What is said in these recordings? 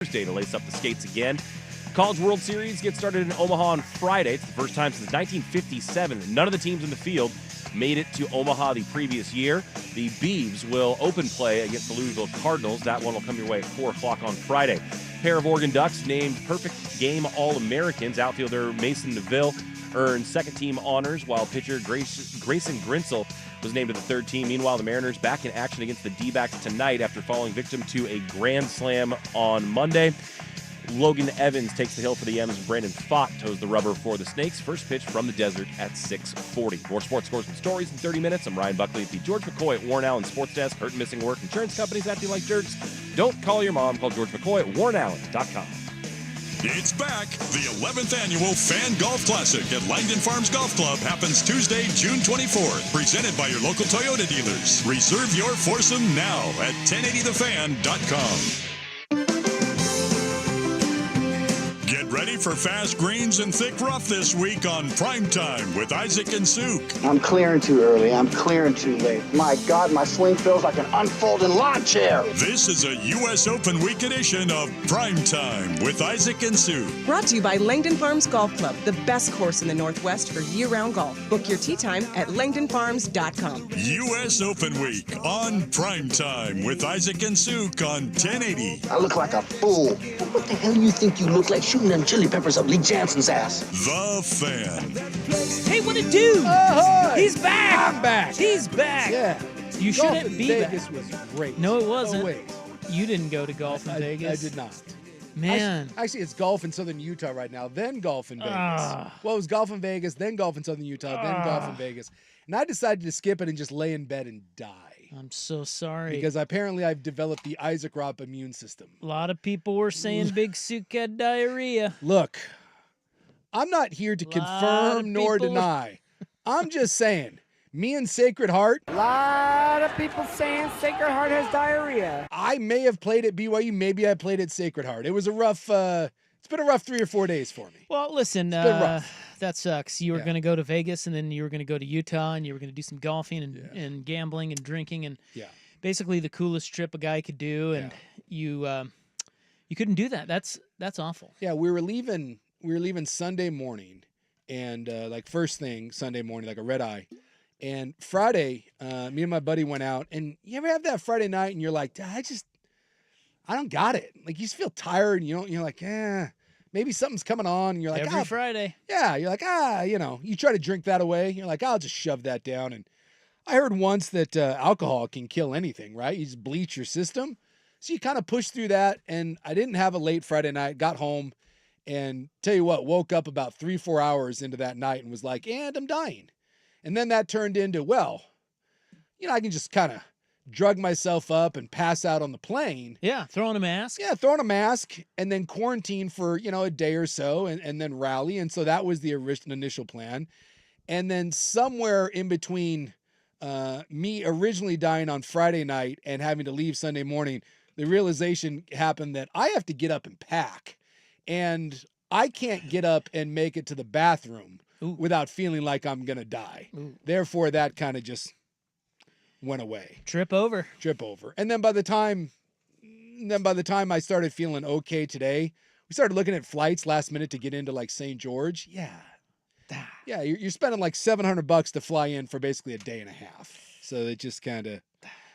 Thursday to lace up the skates again. College World Series gets started in Omaha on Friday. It's the first time since 1957 none of the teams in the field made it to Omaha the previous year. The Beavs will open play against the Louisville Cardinals. That one will come your way at 4 o'clock on Friday. Pair of Oregon Ducks named perfect game All-Americans. Outfielder Mason Neville earned second-team honors, while pitcher Grayson Grinsell was named to the third team. Meanwhile, the Mariners back in action against the D-backs tonight after falling victim to a grand slam on Monday. Logan Evans takes the hill for the M's. Brandon Pfaadt toes the rubber for the Snakes. First pitch from the desert at 6:40. More sports scores and stories in 30 minutes. I'm Ryan Buckley at the George McCoy at Warren Allen Sports Desk. Hurt and missing work. Insurance companies acting like jerks. Don't call your mom. Call George McCoy at warrenallen.com. It's back. The 11th annual Fan Golf Classic at Langdon Farms Golf Club happens Tuesday, June 24th. Presented by your local Toyota dealers. Reserve your foursome now at 1080thefan.com. Get ready for fast greens and thick rough this week on Primetime with Isaac and Souk. I'm clearing too early. I'm clearing too late. My God, my swing feels like an unfolding lawn chair. This is a U.S. Open Week edition of Primetime with Isaac and Souk. Brought to you by Langdon Farms Golf Club, the best course in the Northwest for year-round golf. Book your tee time at langdonfarms.com. U.S. Open Week on Primetime with Isaac and Souk on 1080. I look like a fool. What the hell do you think you look like shooting them chili peppers up Lee Jansen's ass? The Fan. Hey, what it do? He's back. I'm back. He's back. Yeah. You Golf shouldn't in be Vegas back. was great. No, it wasn't. Oh, wait. You didn't go to golf in Vegas. I did not. Man. Actually, it's golf in southern Utah right now, then golf in Vegas. Well, it was golf in Vegas, then golf in southern Utah, then golf in Vegas. And I decided to skip it and just lay in bed and die. I'm so sorry. Because apparently I've developed the Isaac Ropp immune system. A lot of people were saying Big Souk had diarrhea. Look, I'm not here to confirm nor deny. I'm just saying, me and Sacred Heart. A lot of people saying Sacred Heart has diarrhea. I may have played at BYU. Maybe I played at Sacred Heart. It was a rough, it's been a rough 3 or 4 days for me. Well, listen, It's been rough. That sucks. You were going to go to Vegas, and then you were going to go to Utah, and you were going to do some golfing and gambling and drinking, and basically the coolest trip a guy could do, and you couldn't do that. That's awful. Yeah, we were leaving Sunday morning, and like first thing Sunday morning, like a red eye. And Friday, me and my buddy went out, and you ever have that Friday night, and you're like, I don't got it. Like you just feel tired, and you're like, maybe something's coming on, and you're like, Every Friday. Yeah, you're like, you try to drink that away. You're like, I'll just shove that down. And I heard once that alcohol can kill anything, right? You just bleach your system. So you kind of push through that. And I didn't have a late Friday night, got home, and tell you what, woke up about 3-4 hours into that night and was like, and I'm dying. And then that turned into, well, I can just kind of drug myself up and pass out on the plane. Yeah, throwing a mask. Yeah, throwing a mask and then quarantine for, a day or so and then rally. And so that was the initial plan. And then somewhere in between me originally dying on Friday night and having to leave Sunday morning, the realization happened that I have to get up and pack. And I can't get up and make it to the bathroom without feeling like I'm going to die. Therefore, that kind of just went away. Trip over. And then by the time I started feeling okay today, we started looking at flights last minute to get into like St. George. Yeah, you're spending like $700 to fly in for basically a day and a half. So it just kind of,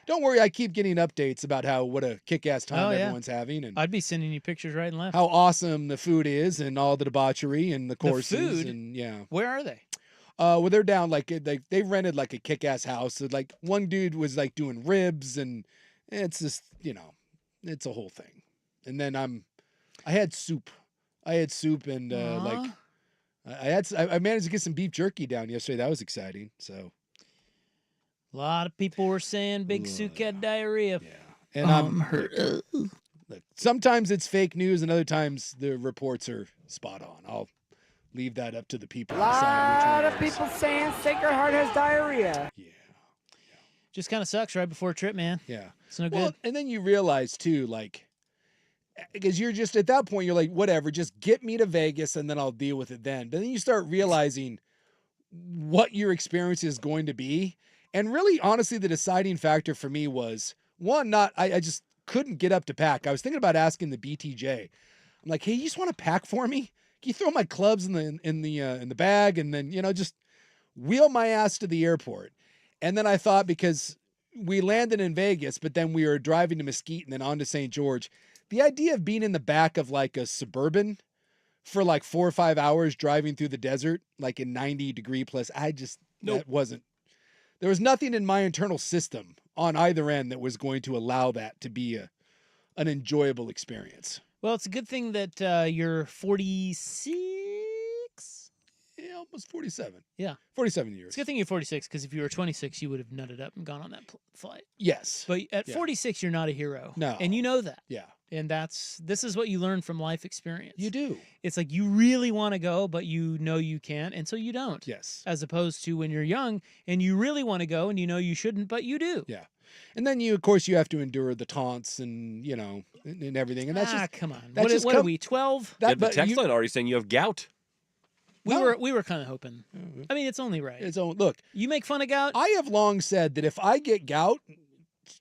don't worry, I keep getting updates about what a kick-ass time everyone's having. And I'd be sending you pictures right and left. How awesome the food is and all the debauchery and the courses. The food? And Where are they? Well, they're down they rented like a kick-ass house. So, like one dude was like doing ribs, and it's just it's a whole thing. And then I had soup. And I managed to get some beef jerky down yesterday. That was exciting. So a lot of people were saying Big Souk had diarrhea. Yeah, and I'm hurt. Look, sometimes it's fake news, and other times the reports are spot on. I'll leave that up to the people. A lot of people saying Sacred Heart has diarrhea. Yeah. Just kind of sucks right before a trip, man. Yeah. It's no good. And then you realize, too, like, because you're just, at that point, you're like, whatever, just get me to Vegas, and then I'll deal with it then. But then you start realizing what your experience is going to be. And really, honestly, the deciding factor for me was, one, I just couldn't get up to pack. I was thinking about asking the BTJ. I'm like, hey, you just want to pack for me? Can you throw my clubs in the bag and then, just wheel my ass to the airport? And then I thought, because we landed in Vegas, but then we were driving to Mesquite and then on to St. George, the idea of being in the back of like a Suburban for like 4 or 5 hours driving through the desert, like in 90-degree plus, that wasn't, there was nothing in my internal system on either end that was going to allow that to be an enjoyable experience. Well, it's a good thing that you're 46. Yeah, almost 47. Yeah. 47 years. It's a good thing you're 46, because if you were 26, you would have nutted up and gone on that flight. Yes. But at 46, you're not a hero. No. And you know that. Yeah. And this is what you learn from life experience. You do. It's like you really want to go, but you know you can't, and so you don't. Yes. As opposed to when you're young and you really want to go and you know you shouldn't, but you do. Yeah. And then of course, you have to endure the taunts and, and everything. And that's just, come on. That's What are we, 12? The text line already saying you have gout. We were kind of hoping. I mean, it's only right. Look, you make fun of gout. I have long said that if I get gout,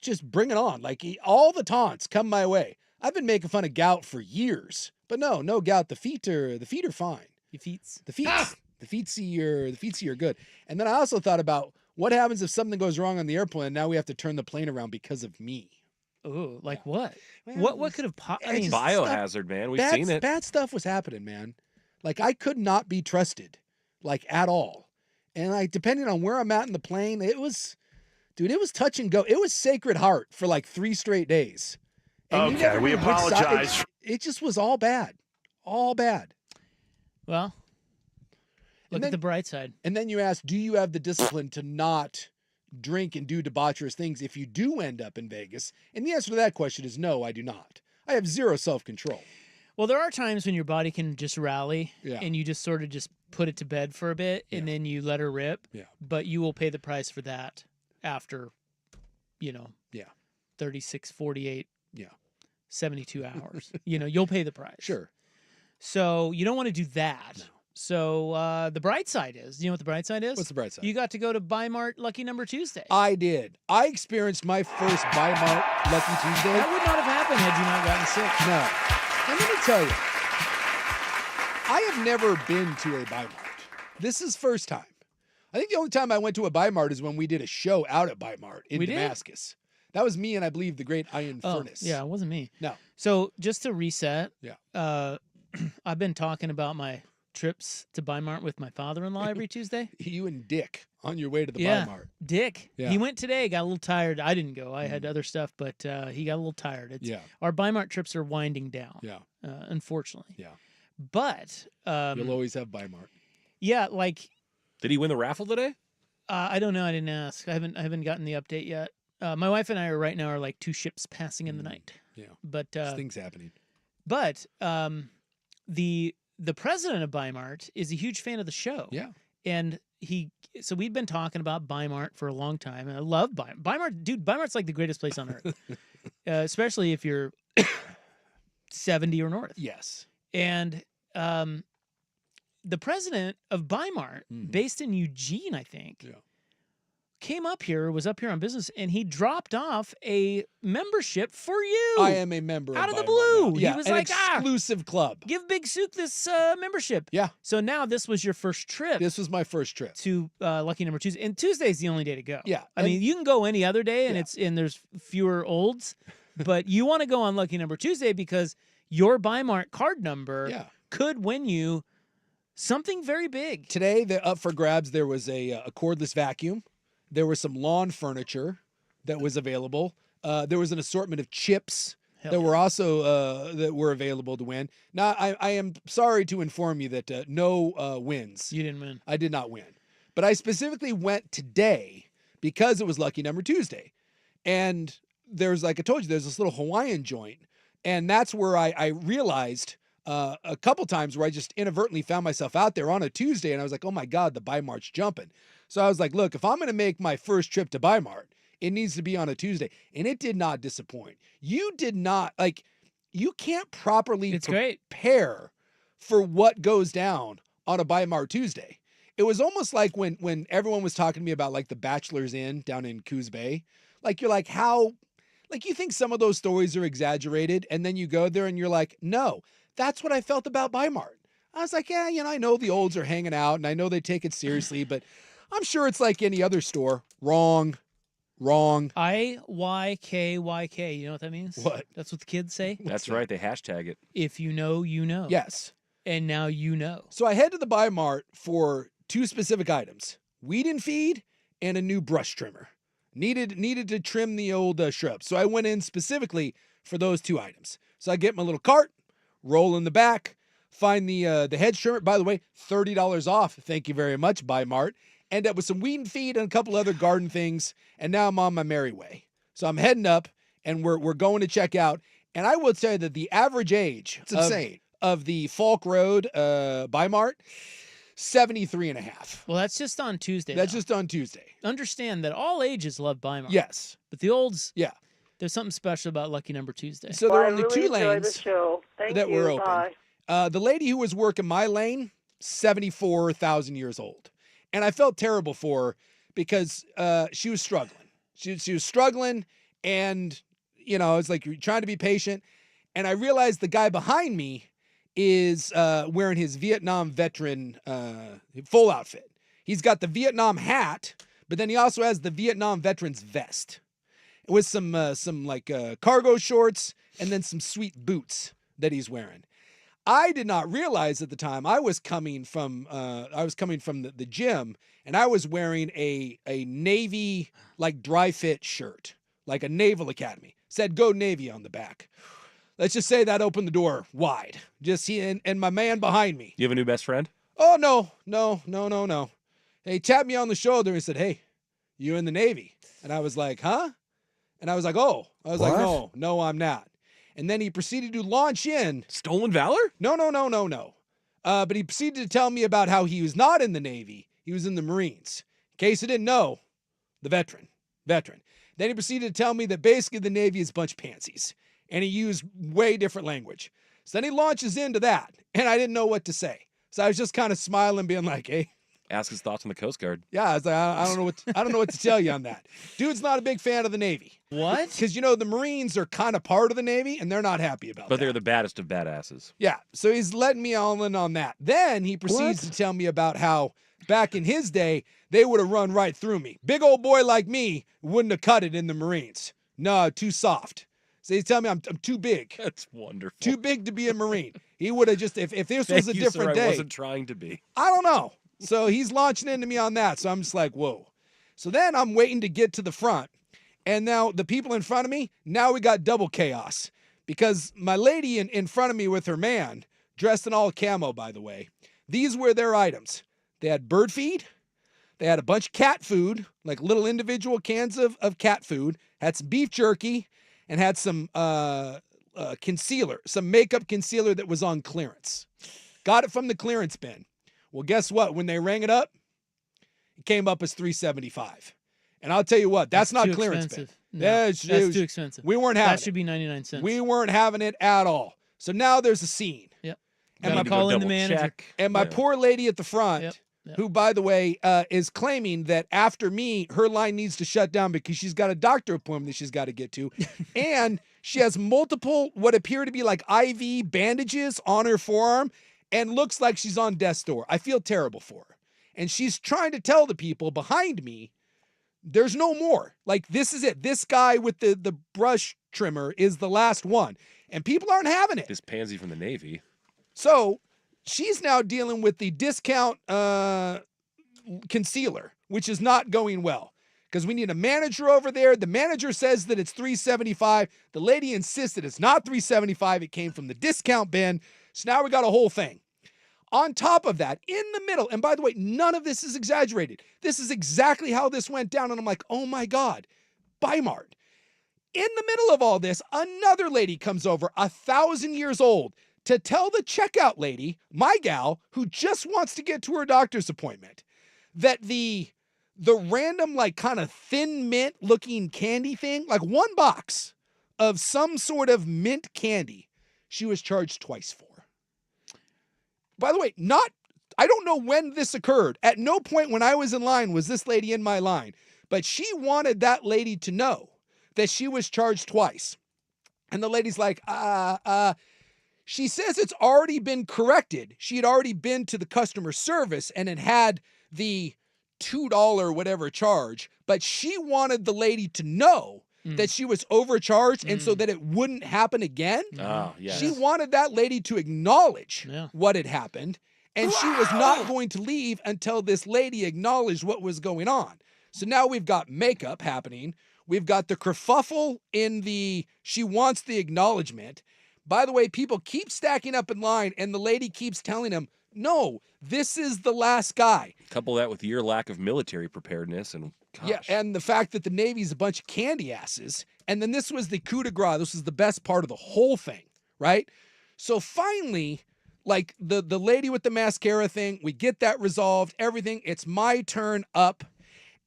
just bring it on. Like, all the taunts come my way. I've been making fun of gout for years, but no gout. The feet are fine. The feet are good. And then I also thought about what happens if something goes wrong on the airplane. Now we have to turn the plane around because of me. Oh, like what? Man, what could have it's biohazard, man. We've seen it. Bad stuff was happening, man. Like, I could not be trusted, like, at all. And depending on where I'm at in the plane, it was touch and go. It was Sacred Heart for like 3 straight days. And okay, we apologize. It just was all bad. All bad. Well, look at the bright side. And then you ask, do you have the discipline to not drink and do debaucherous things if you do end up in Vegas? And the answer to that question is no, I do not. I have zero self-control. Well, there are times when your body can just rally and you just sort of just put it to bed for a bit and then you let her rip. Yeah. But you will pay the price for that after, 36, 48, 72 hours. You'll pay the price. Sure. So you don't want to do that. No. So the bright side is, you know what the bright side is? What's the bright side? You got to go to Bi-Mart Lucky Number Tuesday. I did. I experienced my first Bi-Mart Lucky Tuesday. That would not have happened had you not gotten sick. No. And let me tell you, I have never been to a Bi-Mart. This is first time. I think the only time I went to a Bi-Mart is when we did a show out at Bi-Mart in Damascus. That was me and I believe the Great Iron Furnace. Yeah, it wasn't me. No. So just to reset, I've been talking about my trips to Bi-Mart with my father-in-law every Tuesday. You and Dick on your way to the Bi-Mart. Dick. Yeah. He went today, got a little tired. I didn't go. I had other stuff, but he got a little tired. Our Bi-Mart trips are winding down. Yeah. Unfortunately. Yeah. But you'll always have Bi-Mart. Yeah, like. Did he win the raffle today? I don't know. I didn't ask. I haven't gotten the update yet. My wife and I are like 2 ships passing in the night. Yeah. But things happening. But the president of Bi-Mart is a huge fan of the show. Yeah. And so we've been talking about Bi-Mart for a long time, and I love Bi-Mart. Bi-Mart's like the greatest place on earth, especially if you're 70 or north. Yes. And the president of Bi-Mart, based in Eugene, I think, was up here on business, and he dropped off a membership for you. I am a member out of the Bi-Mart blue. now. He was an like, exclusive club. Give Big Souk this membership. Yeah. So now this was your first trip. This was my first trip to Lucky Number Tuesday, and Tuesday's the only day to go. Yeah. I mean, you can go any other day, and there's fewer olds, but you want to go on Lucky Number Tuesday because your Bi-Mart card number could win you something very big. Today, up for grabs, there was a cordless vacuum. There was some lawn furniture that was available. There was an assortment of chips that were also that were available to win. Now, I am sorry to inform you that no wins. You didn't win. I did not win. But I specifically went today because it was Lucky Number Tuesday. And there's, like I told you, there's this little Hawaiian joint. And that's where I realized a couple times where I just inadvertently found myself out there on a Tuesday, and I was like, oh my God, the Bi-Mart's jumping. So I was like, look, if I'm going to make my first trip to Bi-Mart, it needs to be on a Tuesday. And it did not disappoint. You did not, you can't properly prepare for what goes down on a Bi-Mart Tuesday. It was almost like when everyone was talking to me about like the Bachelor's Inn down in Coos Bay. Like, you're like, how Like, you think some of those stories are exaggerated, and then you go there and you're like, no, that's what I felt about Bi-Mart. I was like, yeah, I know the olds are hanging out, and I know they take it seriously, but I'm sure it's like any other store. Wrong. IYKYK. You know what that means? What? That's what the kids say. That's right. They hashtag it. If you know, you know. Yes. And now you know. So I head to the Bi-Mart for 2 specific items: weed and feed and a new brush trimmer. Needed to trim the old shrubs. So I went in specifically for those 2 items. So I get my little cart, roll in the back, find the hedge trimmer. By the way, $30 off. Thank you very much, Bi-Mart. End up with some weed and feed and a couple other garden things, and now I'm on my merry way. So I'm heading up, and we're going to check out. And I will tell you that the average age of the Falk Road Bi-Mart, 73 and a half. Well, that's just on Tuesday. That's just on Tuesday. Understand that all ages love Bi-Mart. Yes. But the olds, yeah, there's something special about Lucky Number Tuesday. So there are only really 2 lanes that were open. Bye. The lady who was working my lane, 74,000 years old. And I felt terrible for her because she was struggling. She was struggling, and, it's like you're trying to be patient. And I realized the guy behind me is wearing his Vietnam veteran full outfit. He's got the Vietnam hat, but then he also has the Vietnam veteran's vest with some cargo shorts and then some sweet boots that he's wearing. I did not realize at the time I was coming from the gym, and I was wearing a Navy dry fit shirt, like a Naval Academy. Said "Go Navy" on the back. Let's just say that opened the door wide. Just he and my man behind me. You have a new best friend? Oh, no. He tapped me on the shoulder and said, "Hey, you in the Navy?" And I was like, "Huh?" And I was like, "Oh." I was like, "No, I'm not." And then he proceeded to launch in. Stolen valor? No. But he proceeded to tell me about how he was not in the Navy. He was in the Marines. In case you didn't know, the veteran. Then he proceeded to tell me that basically the Navy is a bunch of pansies. And he used way different language. So then he launches into that. And I didn't know what to say. So I was just kind of smiling, being like, hey. Ask his thoughts on the Coast Guard. Yeah, I was like, I don't know what to tell you on that. Dude's not a big fan of the Navy. What? Because the Marines are kind of part of the Navy, and they're not happy about that. But they're the baddest of badasses. Yeah, so he's letting me all in on that. Then he proceeds to tell me about how back in his day, they would have run right through me. Big old boy like me wouldn't have cut it in the Marines. No, too soft. So he's telling me I'm too big. That's wonderful. Too big to be a Marine. He would have just, if this was a different day. I wasn't trying to be. I don't know. So he's launching into me on that. So I'm just like, whoa. So then I'm waiting to get to the front. And now the people in front of me, now we got double chaos. Because my lady in front of me with her man, dressed in all camo, by the way, these were their items. They had bird feed. They had a bunch of cat food, like little individual cans of cat food, had some beef jerky, and had some concealer, some makeup concealer that was on clearance. Got it from the clearance bin. Well, guess what? When they rang it up, it came up as $375. And I'll tell you what, that's not clearance bin. No, that's too expensive. We weren't having it. That should be 99 cents. We weren't having it at all. So now there's a scene. Yep. And my call in the manager. And my poor lady at the front, who, by the way, is claiming that after me, her line needs to shut down because she's got a doctor appointment that she's got to get to. And she has multiple what appear to be like IV bandages on her forearm and looks like she's on death's door. I feel terrible for her. And she's trying to tell the people behind me, there's no more. Like, this is it. This guy with the brush trimmer is the last one. And people aren't having it. This pansy from the Navy. So she's now dealing with the discount concealer, which is not going well. Because we need a manager over there. The manager says that it's $375. The lady insisted it's not $375. It came from the discount bin. So now we got a whole thing. On top of that, in the middle, and by the way, none of this is exaggerated. This is exactly how this went down. And I'm like, oh my God, Bi-Mart. In the middle of all this, another lady comes over, 1,000 years old, to tell the checkout lady, my gal, who just wants to get to her doctor's appointment, that the random, like, kind of thin mint looking candy thing, like one box of some sort of mint candy, she was charged twice for. By the way, I don't know when this occurred. At no point when I was in line was this lady in my line, but she wanted that lady to know that she was charged twice. And the lady's like, she says it's already been corrected. She had already been to the customer service and it had the $2 whatever charge, but she wanted the lady to know that she was overcharged and so that it wouldn't happen again. Oh, yes. She wanted that lady to acknowledge what had happened, and she was not going to leave until this lady acknowledged what was going on. So now we've got makeup happening. We've got the kerfuffle in the she wants the acknowledgement. By the way, people keep stacking up in line, and the lady keeps telling him, no, this is the last guy. Couple that with your lack of military preparedness and gosh. Yeah, and the fact that the Navy's a bunch of candy asses. And then this was the coup de grace. This was the best part of the whole thing, right? So finally, like the lady with the mascara thing, we get that resolved, everything. It's my turn up.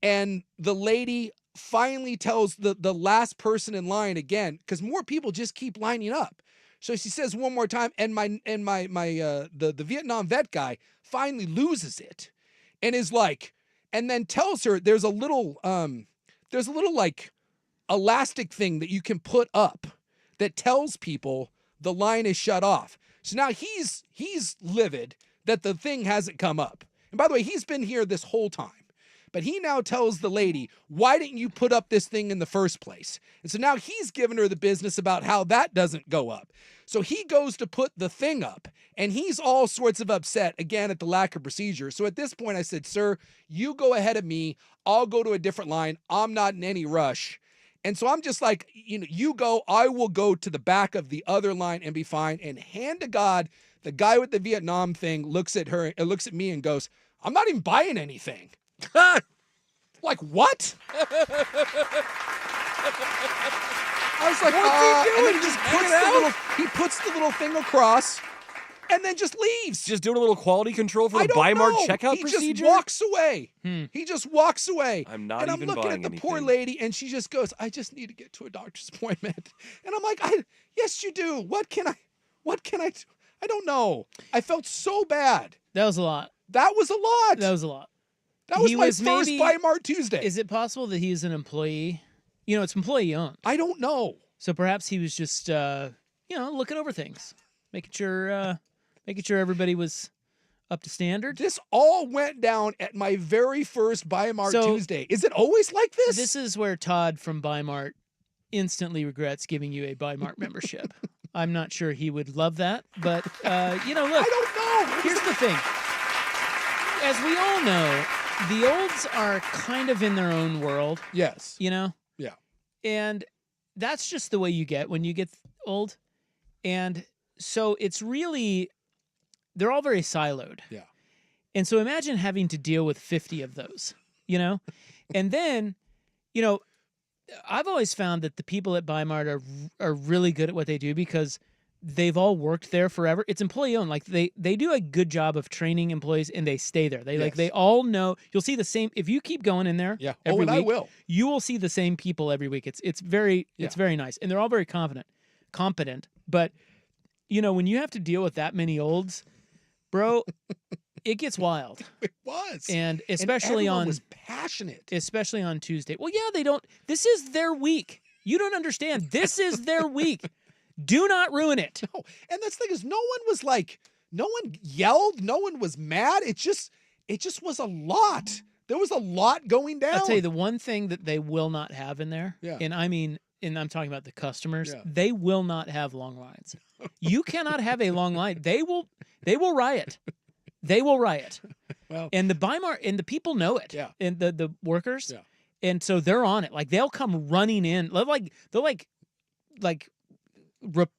And the lady finally tells the last person in line again, because more people just keep lining up. So she says one more time, and the Vietnam vet guy finally loses it and is like, and then tells her there's a little like elastic thing that you can put up that tells people the line is shut off. So now he's livid that the thing hasn't come up. And by the way, he's been here this whole time. But he now tells the lady, why didn't you put up this thing in the first place? And so now he's giving her the business about how that doesn't go up. So he goes to put the thing up, and he's all sorts of upset, again, at the lack of procedure. So at this point, I said, sir, you go ahead of me. I'll go to a different line. I'm not in any rush. And so I'm just like, you go, I will go to the back of the other line and be fine. And hand to God, the guy with the Vietnam thing looks at me and goes, I'm not even buying anything. Like, what? I was like, what's he doing? And then he just puts the little thing across and then just leaves. Just doing a little quality control for the Bi-Mart checkout procedure? He just walks away. He just walks away. I'm not and even I'm looking buying at the anything. poor lady, and she just goes, I just need to get to a doctor's appointment. And I'm like, yes, you do. What can I do? I don't know. I felt so bad. That was a lot. That was a lot. That was a lot. That was my first Bi-Mart Tuesday. Is it possible that he's an employee? It's employee owned. I don't know. So perhaps he was just, looking over things, making sure everybody was up to standard. This all went down at my very first Bi-Mart Tuesday. Is it always like this? This is where Todd from Bi-Mart instantly regrets giving you a Bi-Mart membership. I'm not sure he would love that, but, look. I don't know. Here's the thing. As we all know, the olds are kind of in their own world. Yes. Yeah. And that's just the way you get when you get old. And so it's really, they're all very siloed. Yeah. And so imagine having to deal with 50 of those, And then, I've always found that the people at Bi-Mart are really good at what they do because they've all worked there forever. It's employee owned. Like they do a good job of training employees and they stay there. They all know. You'll see the same if you keep going in there. Yeah. Every week, I will. You will see the same people every week. It's very nice. And they're all very competent. But when you have to deal with that many olds, bro, it gets wild. It was. And especially everyone was passionate. Especially on Tuesday. Well, yeah, they don't. This is their week. You don't understand. This is their week. Do not ruin it. No. And the thing is, no one yelled. No one was mad. It just was a lot. There was a lot going down. I'll tell you the one thing that they will not have in there. Yeah. And I'm talking about the customers. Yeah. They will not have long lines. You cannot have a long line. They will riot. They will riot. Well, and the Bi-Mart and the people know it. Yeah. And the workers. Yeah. And so they're on it. Like they'll come running in. They'll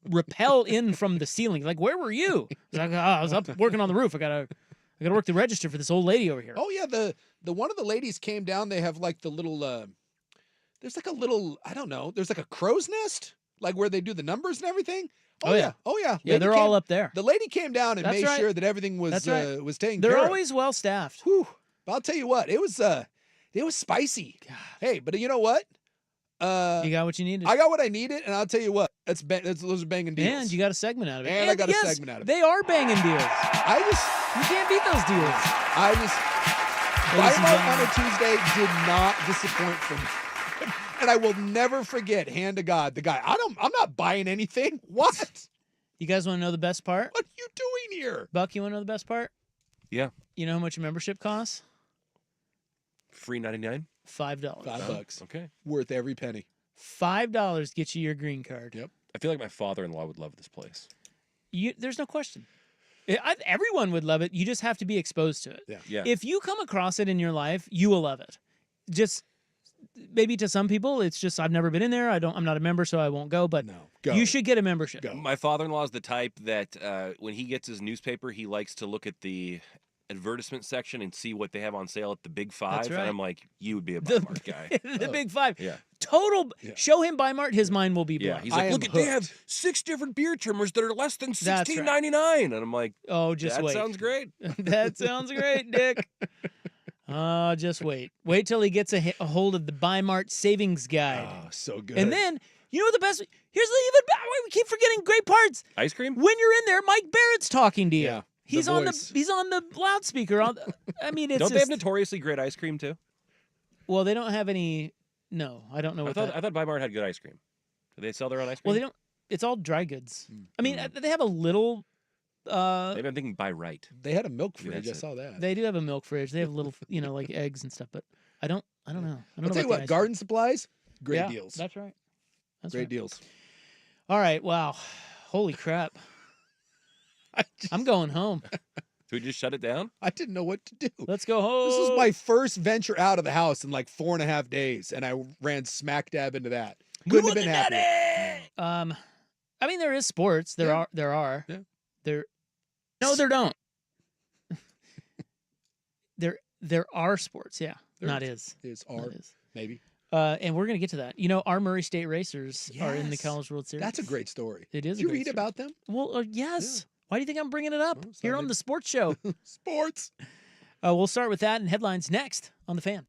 rappel in from the ceiling. Like, where were you? Like, I was up working on the roof. I gotta work the register for this old lady over here. Oh yeah, the one of the ladies came down. They have like the little there's like a little, I don't know, there's like a crow's nest, like where they do the numbers and everything. Oh yeah. Yeah, they're all up there. The lady came down and made sure that everything was was taken care of. They're always well staffed. Whew. But I'll tell you what, it was spicy. God. Hey, but you know what? You got what you needed. I got what I needed, and I'll tell you what, those are banging deals. And you got a segment out of it. And I got a segment out of it. They are banging deals. You can't beat those deals. Bi-Mart on a Tuesday did not disappoint for me. And I will never forget, hand to God, the guy, I'm not buying anything. What? You guys want to know the best part? What are you doing here? Buck, you want to know the best part? Yeah. You know how much a membership costs? Free 99? $5. $5. Okay. Worth every penny. $5 gets you your green card. Yep. I feel like my father-in-law would love this place. There's no question. Everyone would love it. You just have to be exposed to it. Yeah. If you come across it in your life, you will love it. Just maybe to some people, it's just I've never been in there. I'm not a member, so I won't go. But go. You should get a membership. Go. My father-in-law is the type that when he gets his newspaper, he likes to look at the advertisement section and see what they have on sale at the Big Five. That's right. And I'm like, you would be a Bi-Mart guy. The Big Five. Yeah. Total. Yeah. Show him Bi-Mart, his mind will be blown. Yeah. He's like, look, they have 6 different beer trimmers that are less than $16.99. Right. And I'm like, oh, just that wait. That sounds great. That sounds great, Dick. Just wait. Wait till he gets a hold of the Bi-Mart savings guide. Oh, so good. And then, you know what the best? Here's the even better. We keep forgetting great parts. Ice cream? When you're in there, Mike Barrett's talking to you. Yeah. He's on the loudspeaker. I mean, it's don't they have notoriously great ice cream too? Well, they don't have any. No, I don't know. I thought Bi-Mart had good ice cream. Do they sell their own ice cream? Well, they don't. It's all dry goods. I mean, they have a little. Maybe I'm thinking Buy Right. They had a milk fridge. I saw that. They do have a milk fridge. They have little, like eggs and stuff. But I don't know. I'll tell you what. Garden supplies, great deals. That's right. That's great deals. All right. Wow. Holy crap. I'm going home. Should we just shut it down? I didn't know what to do. Let's go home. This was my first venture out of the house in like 4.5 days, and I ran smack dab into that. Couldn't have been happier. I mean, there is sports. There are. Yeah. No, there don't. There are sports. Yeah. Not is. Maybe. And we're gonna get to that. You know, our Murray State Racers are in the College World Series. That's a great story. It is. Did you read about them? Well, yes. Yeah. Why do you think I'm bringing it up here on the sports show? Sports. We'll start with that and headlines next on The Fan.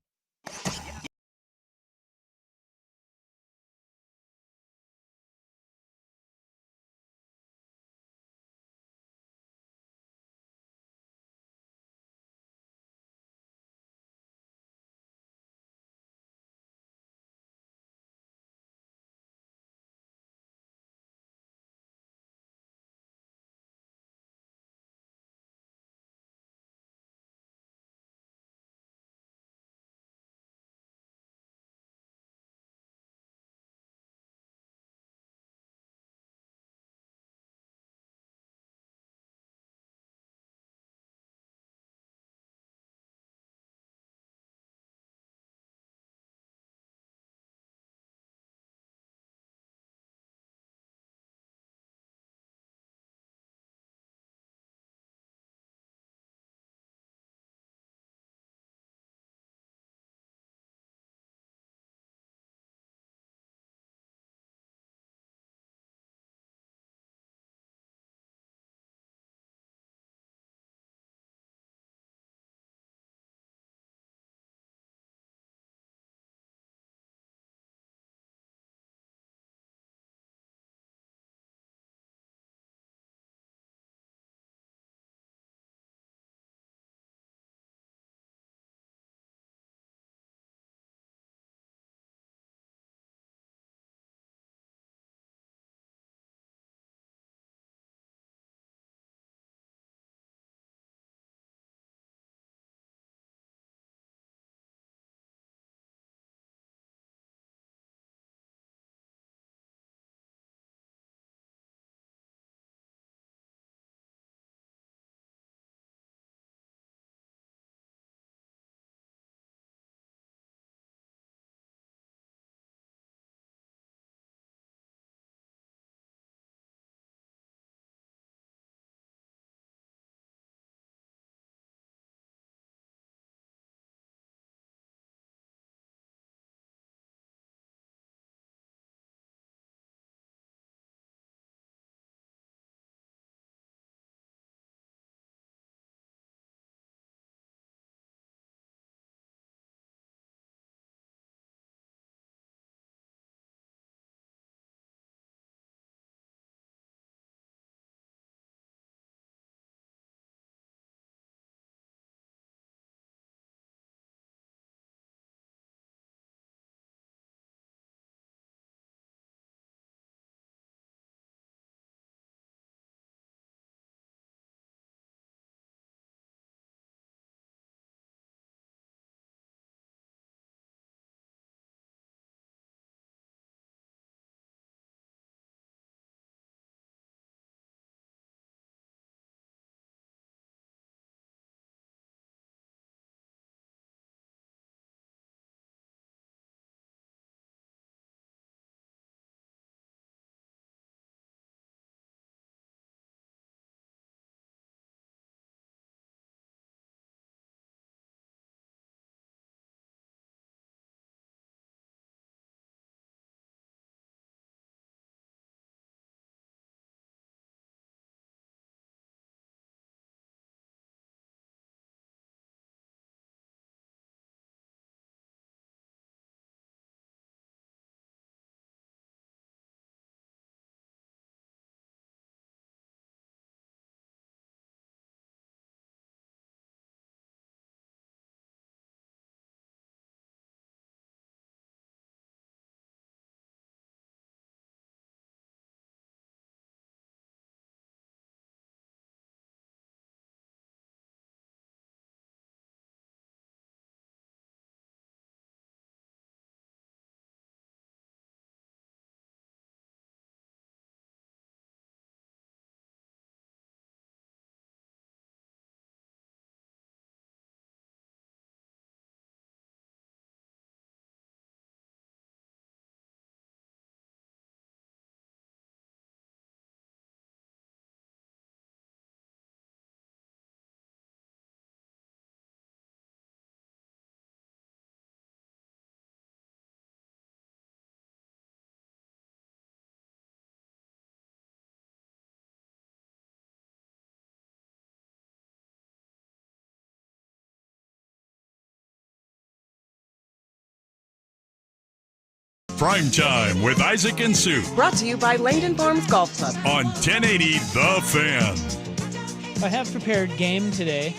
Primetime with Isaac and Sue Brought to you by Langdon Farms Golf Club. on 1080 The Fan. I have prepared game today.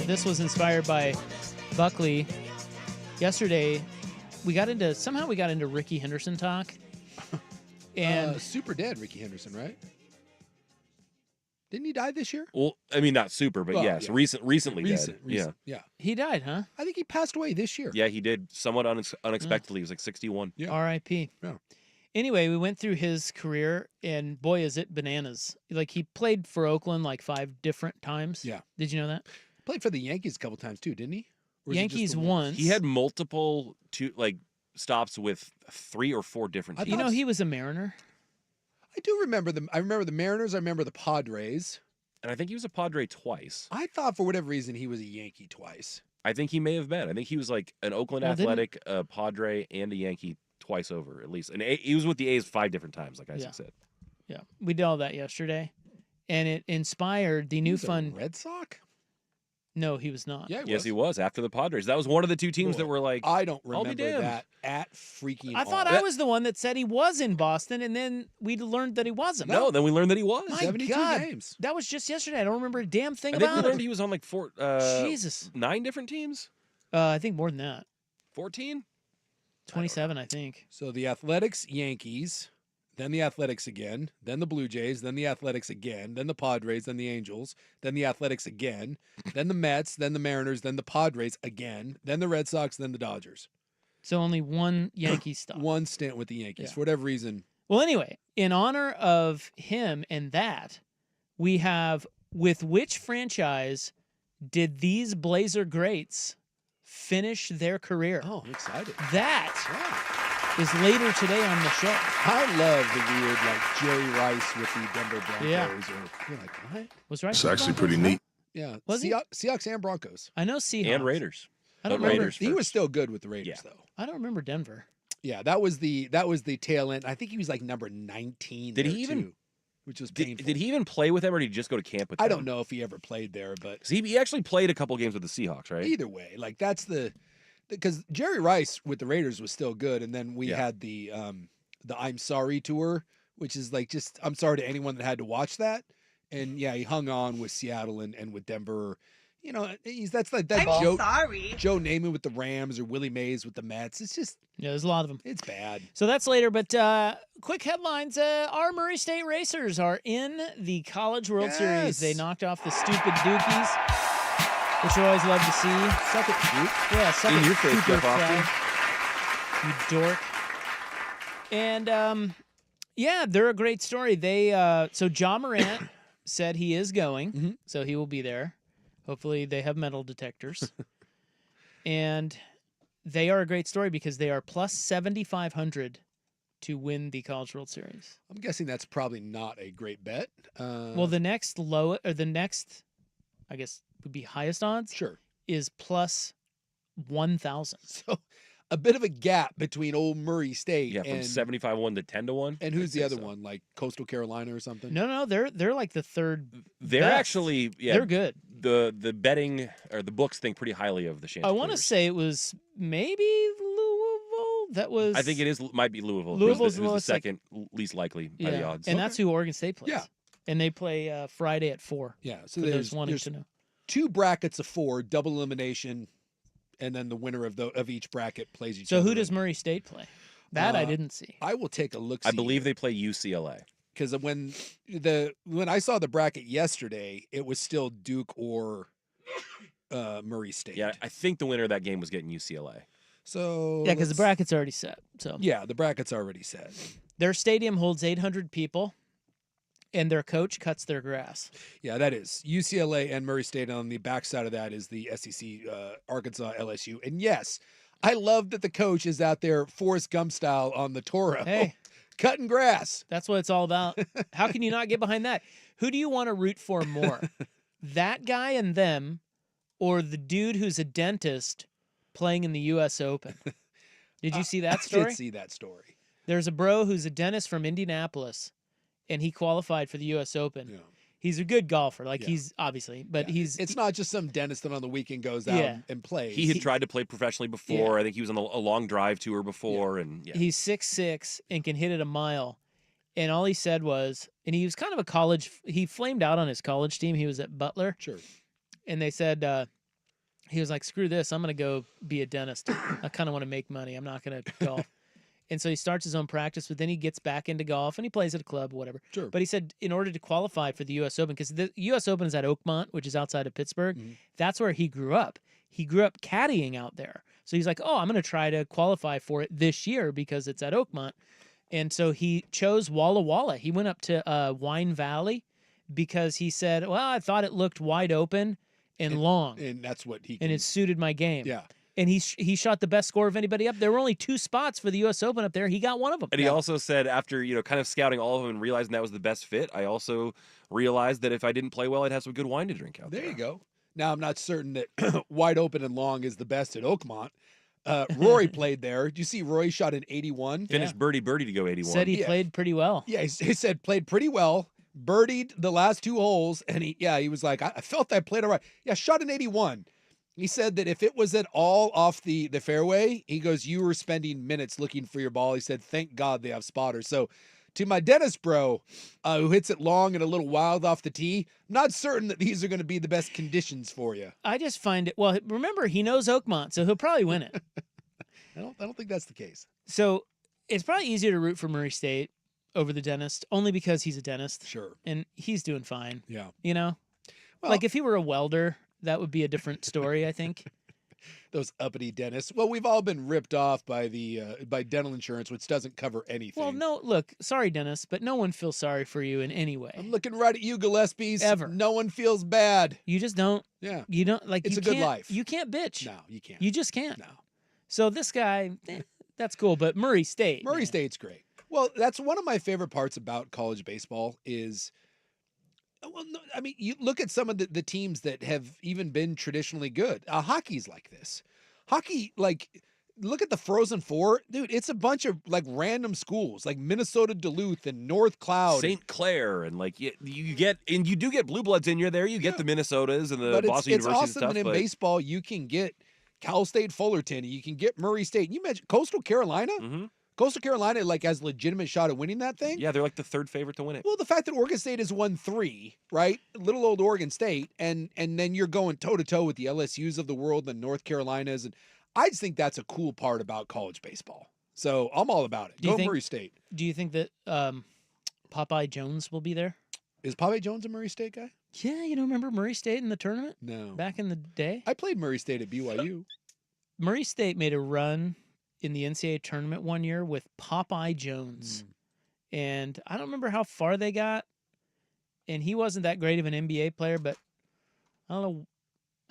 This was inspired by Buckley. Yesterday, we got into Ricky Henderson talk. And super dead, Ricky Henderson, right? Didn't he die this year? Well, I mean, not super, but yes, yeah. recently dead. Yeah. he died, huh? I think he passed away this year. Yeah, he did somewhat unexpectedly. He was like 61. Yeah. R.I.P. Yeah. Anyway, we went through his career, and boy, is it bananas. Like, he played for Oakland like 5 different times. Yeah. Did you know that? Played for the Yankees a couple times too, didn't he? Or was it just Yankees the once. He had multiple stops with 3 or 4 different I teams. You know, he was a Mariner. I do remember them. I remember the Mariners. I remember the Padres. And I think he was a Padre twice. I thought for whatever reason he was a Yankee twice. I think he may have been. I think he was like an Oakland Athletic, a Padre, and a Yankee twice over at least. And he was with the A's 5 different times, like Isaac said. Yeah, we did all that yesterday, and it inspired the new fun. Red Sox? No, he was not. Yeah, Yes, he was after the Padres. That was one of the 2 teams that were like, I don't I'll be remember damned. that at freaking I thought all. I was the one that said he was in Boston, and then we learned that he wasn't. no, then we learned that he was. My 72 God, games. that was just yesterday. I don't remember a damn thing I think we about learned it. he was on like 4, Jesus. 9 different teams? I think more than that. 14? 27, I think. So the Athletics, Yankees, then the Athletics again, then the Blue Jays, then the Athletics again, then the Padres, then the Angels, then the Athletics again, then the Mets, then the Mariners, then the Padres again, then the Red Sox, then the Dodgers. So only one Yankee stop. One stint with the Yankees. Yeah. For whatever reason. Well, anyway, in honor of him and that, we have, with which franchise did these Blazer greats finish their career? Oh, I'm excited. That is later today on the show. I love the weird, like, Jerry Rice with the Denver Broncos. Yeah. Or, you're like, what? Was right. It's actually pretty neat. Yeah. Was he? Seahawks and Broncos. I know Seahawks. And Raiders. I don't But remember. Raiders He was first. still good with the Raiders, Yeah. though. I don't remember Denver. Yeah, that was the tail end. I think he was like number 19. Did there, he even- too, which was painful. Did he even play with them, or did he just go to camp with them? I don't know if he ever played there, but 'Cause he actually played a couple games with the Seahawks, right? either way, like that's because Jerry Rice with the Raiders was still good, and then we Yeah. had the I'm Sorry tour, which is like just I'm sorry to anyone that had to watch that. And yeah, he hung on with Seattle and with Denver. You know, that's like that Joe Namath with the Rams or Willie Mays with the Mets. It's just Yeah, there's a lot of them. it's bad. So that's later, but quick headlines. Our Murray State Racers are in the College World Series. Yes. They knocked off the stupid Dukies, which you always love to see. Suck it, Duke. Yeah, suck In it, your face, Cooper Jeff Fry, you dork. And yeah, they're a great story. They so John Morant said he is going, so he will be there. Hopefully, they have metal detectors. And they are a great story because they are plus 7,500 to win the College World Series. I'm guessing that's probably not a great bet. Well, the next I guess would be highest odds sure. is plus 1,000. So a bit of a gap between old Murray State Yeah, from and 75-1 to 10-1. and who's I'd the say other so. one, like Coastal Carolina or something? No, they're like the third. They're best. actually They're good. The betting or the books think pretty highly of the Chanticleers. I want to say it was maybe Louisville. That was. I think it might be Louisville. Louisville's who's the most, like- second least likely by the odds. and that's who Oregon State plays. Yeah. And they play Friday at 4. Yeah, so For there's those wanting there's to know. 2 brackets of 4, double elimination, and then the winner of each bracket plays each So other. who does Murray State play? That I didn't see. I will take a look. I believe they play UCLA. because when I saw the bracket yesterday, it was still Duke or Murray State. Yeah, I think the winner of that game was getting UCLA. So Yeah, because the let's- bracket's already set. So Yeah, the bracket's already set. their stadium holds 800 people, and their coach cuts their grass. Yeah, that is UCLA and Murray State. On the backside of that is the SEC, Arkansas, LSU. And yes, I love that the coach is out there Forrest Gump style on the Toro, Hey. cutting grass. That's what it's all about. How can you not get behind that? Who do you want to root for more? That guy and them, or the dude who's a dentist playing in the U.S. Open? Did you see that I story? did see that story. There's a bro who's a dentist from Indianapolis, and he qualified for the U.S. Open. Yeah. He's a good golfer. Like he's obviously, but it's not just some dentist that on the weekend goes out and plays. He had tried to play professionally before. I think he was on a long drive tour before, and he's 6'6" and can hit it a mile. And all he said was, and he was kind of a college. He flamed out on his college team. He was at Butler. Sure. And they said he was like, "Screw this! I'm gonna go be a dentist. I kind of want to make money. I'm not gonna golf." And so he starts his own practice, but then he gets back into golf and he plays at a club, whatever. Sure. But he said in order to qualify for the U.S. Open, because the U.S. Open is at Oakmont, which is outside of Pittsburgh, that's where he grew up. He grew up caddying out there. So he's like, oh, I'm going to try to qualify for it this year because it's at Oakmont. And so he chose Walla Walla. He went up to Wine Valley because he said, well, I thought it looked wide open and long. And that's what he and it suited my game. Yeah. And he shot the best score of anybody up. There were only 2 spots for the U.S. Open up there. He got one of them. And he also said after, kind of scouting all of them and realizing that was the best fit, I also realized that if I didn't play well, I'd have some good wine to drink out there. There you go. Now, I'm not certain that wide open and long is the best at Oakmont. Rory played there. Did you see Rory shot an 81? Finished birdie to go 81. Said he played pretty well. Yeah, he said played pretty well. Birdied the last 2 holes, and he was like, I felt I played all right. Yeah, shot an 81. He said that if it was at all off the fairway, he goes, you were spending minutes looking for your ball. He said, thank God they have spotters. So to my dentist bro who hits it long and a little wild off the tee, I'm not certain that these are going to be the best conditions for you. I just find it, well, remember, he knows Oakmont, so he'll probably win it. I don't think that's the case. So it's probably easier to root for Murray State over the dentist, only because he's a dentist. Sure. And he's doing fine. Yeah. Well, like if he were a welder, that would be a different story, I think. Those uppity dentists. Well, we've all been ripped off by by dental insurance, which doesn't cover anything. Well, no, look, sorry, dentist, but no one feels sorry for you in any way. I'm looking right at you, Gillespie's. Ever. No one feels bad. You just don't. Yeah. You don't, like, It's you a good can't- life. You can't bitch. No, you can't. You just can't. No. So this guy, that's cool, but Murray State. Murray man. State's great. Well, that's one of my favorite parts about college baseball is, well, no, I mean, you look at some of the teams that have even been traditionally good. Hockey's like this. Hockey, like, look at the Frozen Four. Dude, it's a bunch of, like, random schools, like Minnesota Duluth and North Cloud. St. Clair, and, like, you do get blue bloods in there. You get the Minnesotas and the Boston Universities it's awesome and stuff. that in baseball you can get Cal State Fullerton, you can get Murray State. You mentioned Coastal Carolina? Mm-hmm. Coastal Carolina, like, has a legitimate shot at winning that thing. Yeah, they're like the 3rd favorite to win it. Well, the fact that Oregon State has won 3, right? Little old Oregon State, and then you're going toe-to-toe with the LSUs of the world, the North Carolinas, and I just think that's a cool part about college baseball. So I'm all about it. Go Murray State. Do you think that Popeye Jones will be there? Is Popeye Jones a Murray State guy? Yeah, you don't remember Murray State in the tournament? No. Back in the day? I played Murray State at BYU. Murray State made a run in the NCAA tournament one year with Popeye Jones. And I don't remember how far they got. And he wasn't that great of an NBA player, but I don't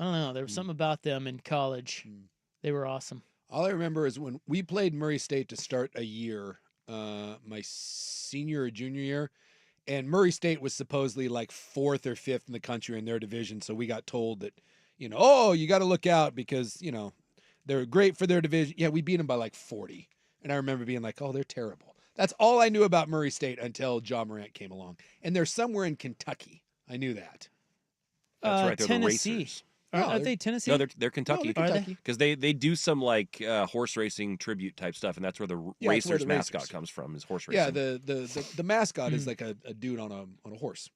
know. There was something about them in college. They were awesome. All I remember is when we played Murray State to start a year, my senior or junior year, and Murray State was supposedly like 4th or 5th in the country in their division. So we got told that, you got to look out because, they're great for their division. Yeah, we beat them by like 40. And I remember being like, oh, they're terrible. That's all I knew about Murray State until John Morant came along. And they're somewhere in Kentucky. I knew that. That's right. They're Tennessee. the racers. Are they Tennessee? No, they're Kentucky. No, they're Kentucky. Because they do some like horse racing tribute type stuff, and that's where the Racers mascot comes from. Is horse racing? Yeah, the mascot is like a dude on a horse.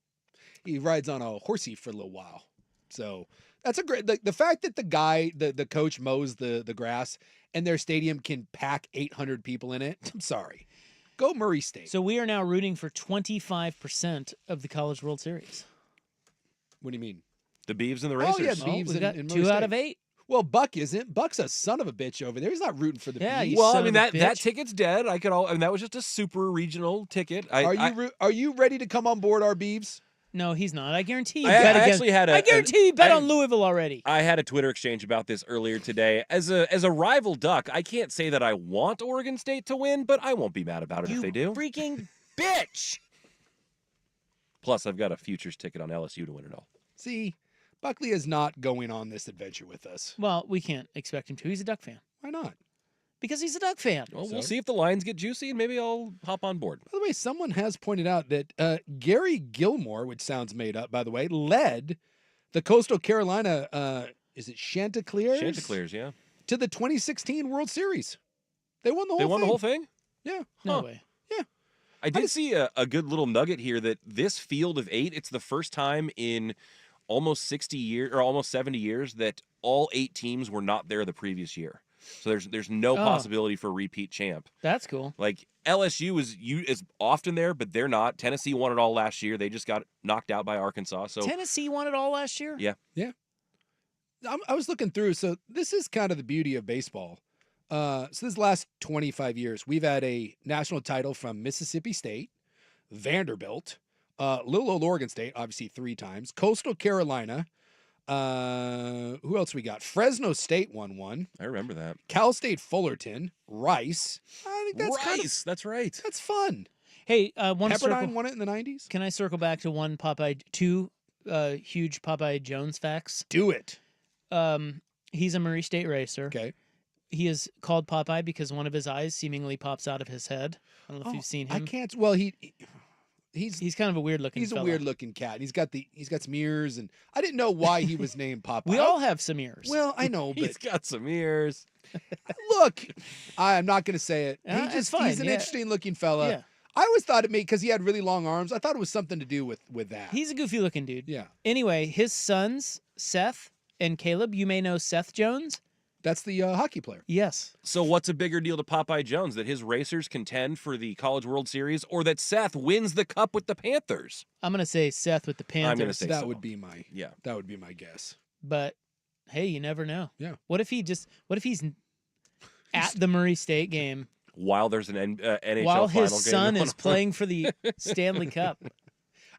He rides on a horsey for a little while. So that's a great. The fact that the coach mows the grass and their stadium can pack 800 people in it. I'm sorry. Go Murray State. So we are now rooting for 25% of the College World Series. What do you mean? The Beavs and the Racers. Oh, yeah, Beavs we got and 2 out of 8. Well, Buck isn't. Buck's a son of a bitch over there. He's not rooting for the Beavs. Well, I son mean of a that bitch. ticket's dead. That was just a super regional ticket. Are you ready to come on board our Beavs? No, he's not. I guarantee you. I actually had I guarantee you bet on Louisville already. I had a Twitter exchange about this earlier today. As a rival Duck, I can't say that I want Oregon State to win, but I won't be mad about it if they do. Freaking bitch. Plus, I've got a futures ticket on LSU to win it all. See, Buckley is not going on this adventure with us. Well, we can't expect him to. He's a Duck fan. Why not? Because he's a Duck fan. Well, we'll see if the lines get juicy, and maybe I'll hop on board. By the way, someone has pointed out that Gary Gilmore, which sounds made up, by the way, led the Coastal Carolina, is it Chanticleers? Chanticleers, yeah. To the 2016 World Series. They won the whole thing. They won the whole thing? Yeah. No way. Yeah. I did see a good little nugget here that this field of 8, it's the first time in almost 60 years or almost 70 years that all 8 teams were not there the previous year. So there's no possibility for a repeat champ. That's cool. Like LSU is often there, but they're not. Tennessee won it all last year. They just got knocked out by Arkansas. So Tennessee won it all last year? Yeah. Yeah. I was looking through. So this is kind of the beauty of baseball. So this last 25 years, we've had a national title from Mississippi State, Vanderbilt, Little Old Oregon State, obviously 3 times, Coastal Carolina. Who else we got? Fresno State won one. I remember that. Cal State Fullerton, Rice. I think that's Rice. That's right. That's fun. Hey, Pepperdine won it in the 90s. Can I circle back to two huge Popeye Jones facts? Do it. He's a Murray State racer. Okay. He is called Popeye because one of his eyes seemingly pops out of his head. I don't know if you've seen him. I can't. Well, he's kind of a weird looking. He's fella. a weird looking cat. He's got some ears, and I didn't know why he was named Popeye. We all have some ears. Well, I know, but He's got some ears. look, I'm not going to say it. It's fine, He's an yeah. interesting looking fella. Yeah. I always thought it made because he had really long arms. I thought it was something to do with that. He's a goofy looking dude. Yeah. Anyway, his sons, Seth and Caleb, you may know Seth Jones. That's the hockey player. Yes. So what's a bigger deal to Popeye Jones, that his racers contend for the College World Series, or that Seth wins the Cup with the Panthers? I'm going to say Seth with the Panthers. I'm going to say That so. would be my guess. But hey, you never know. Yeah. What if he's at the Murray State game While there's an NHL while final his game son going is on. playing for the Stanley Cup?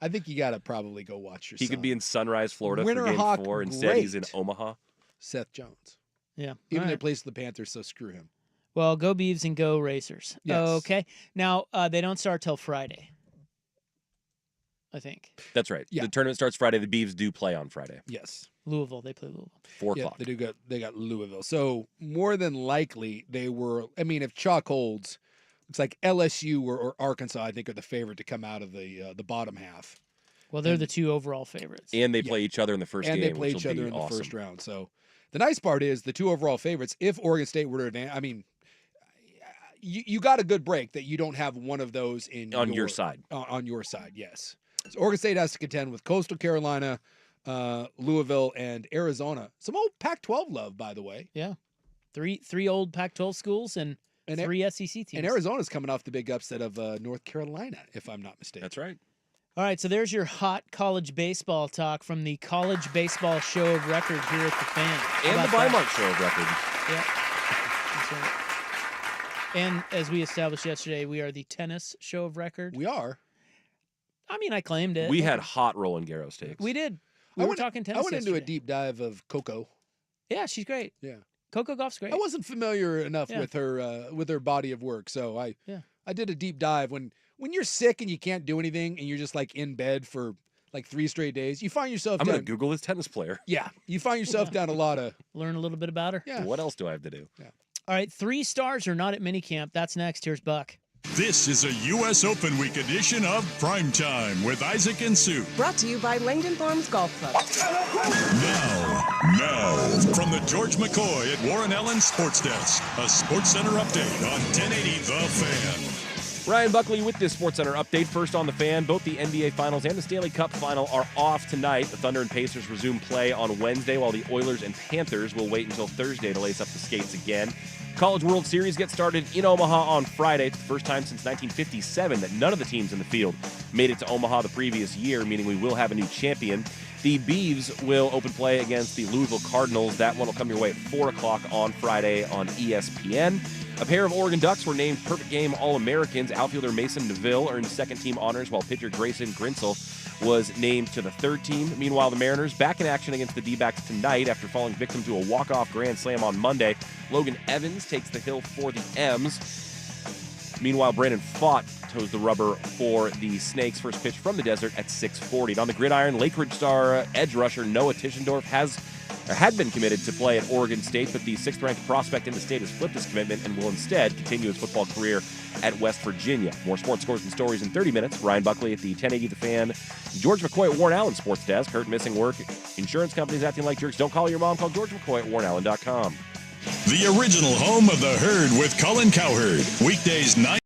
I think you got to probably go watch your He son. could be in Sunrise, Florida Winter for Game Hawk 4. Instead, he's in great. Omaha. Seth Jones. Yeah. Even All though he right. plays for the Panthers, so screw him. Well, go Beavs and go Racers. Yes. Okay. Now, they don't start till Friday, I think. That's right. Yeah. The tournament starts Friday. The Beavs do play on Friday. Yes. Louisville. They play Louisville. 4 Yeah, o'clock. they got Louisville. So more than likely they were. I mean, if chalk holds, it's like LSU or Arkansas. I think are the favorite to come out of the bottom half. Well, they're the 2 overall favorites. And they play each other in the first And game, they play which each will other be in the awesome. first round. So the nice part is the 2 overall favorites. If Oregon State were to advance, I mean, you got a good break that you don't have one of those On your side. On your side, yes. So Oregon State has to contend with Coastal Carolina, Louisville, and Arizona. Some old Pac-12 love, by the way. Yeah. Three old Pac-12 schools and 3 SEC teams. And Arizona's coming off the big upset of North Carolina, if I'm not mistaken. That's right. All right, so there's your hot college baseball talk from the College Baseball Show of Record here at the Fan. How And the about that? Bi-Mart show of record. Yeah. That's right. And as we established yesterday, we are the tennis show of record. We are. I mean, I claimed it. We had hot Roland Garros takes. We did. We were talking tennis I went into a yesterday. deep dive of Coco. Yeah, she's great. Yeah. Coco Gauff's great. I wasn't familiar enough Yeah. with her body of work, so I Yeah. did a deep dive. When you're sick and you can't do anything and you're just like in bed for like 3 straight days, you find yourself I'm going down. to Google this tennis player. Yeah, you find yourself down a lot of. Learn a little bit about her. Yeah. What else do I have to do? All right, 3 stars are not at minicamp. That's next. Here's Buck. This is a U.S. Open Week edition of Primetime with Isaac and Sue. Brought to you by Langdon Farms Golf Club. Now, from the George McCoy at Warren Allen Sports Desk, a Sports Center update on 1080 The Fan. Ryan Buckley with this SportsCenter update. First on the Fan, both the NBA Finals and the Stanley Cup Final are off tonight. The Thunder and Pacers resume play on Wednesday, while the Oilers and Panthers will wait until Thursday to lace up the skates again. College World Series gets started in Omaha on Friday. It's the first time since 1957 that none of the teams in the field made it to Omaha the previous year, meaning we will have a new champion. The Beavs will open play against the Louisville Cardinals. That one will come your way at 4 o'clock on Friday on ESPN. A pair of Oregon Ducks were named Perfect Game All-Americans. Outfielder Mason Neville earned second-team honors, while pitcher Grayson Grinsell was named to the third team. Meanwhile, the Mariners back in action against the D-backs tonight after falling victim to a walk-off grand slam on Monday. Logan Evans takes the hill for the M's. Meanwhile, Brandon Fott toes the rubber for the Snakes. First pitch from the desert at 6:40. And on the gridiron, Lakeridge star edge rusher Noah Tischendorf has had been committed to play at Oregon State, but the 6th-ranked prospect in the state has flipped his commitment and will instead continue his football career at West Virginia. More sports scores and stories in 30 minutes. Ryan Buckley at the 1080 The Fan. George McCoy at Warren Allen Sports Desk. Hurt, missing work. Insurance companies acting like jerks. Don't call your mom. Call George McCoy at warrenallen.com. The original home of the Herd with Colin Cowherd. Weekdays 9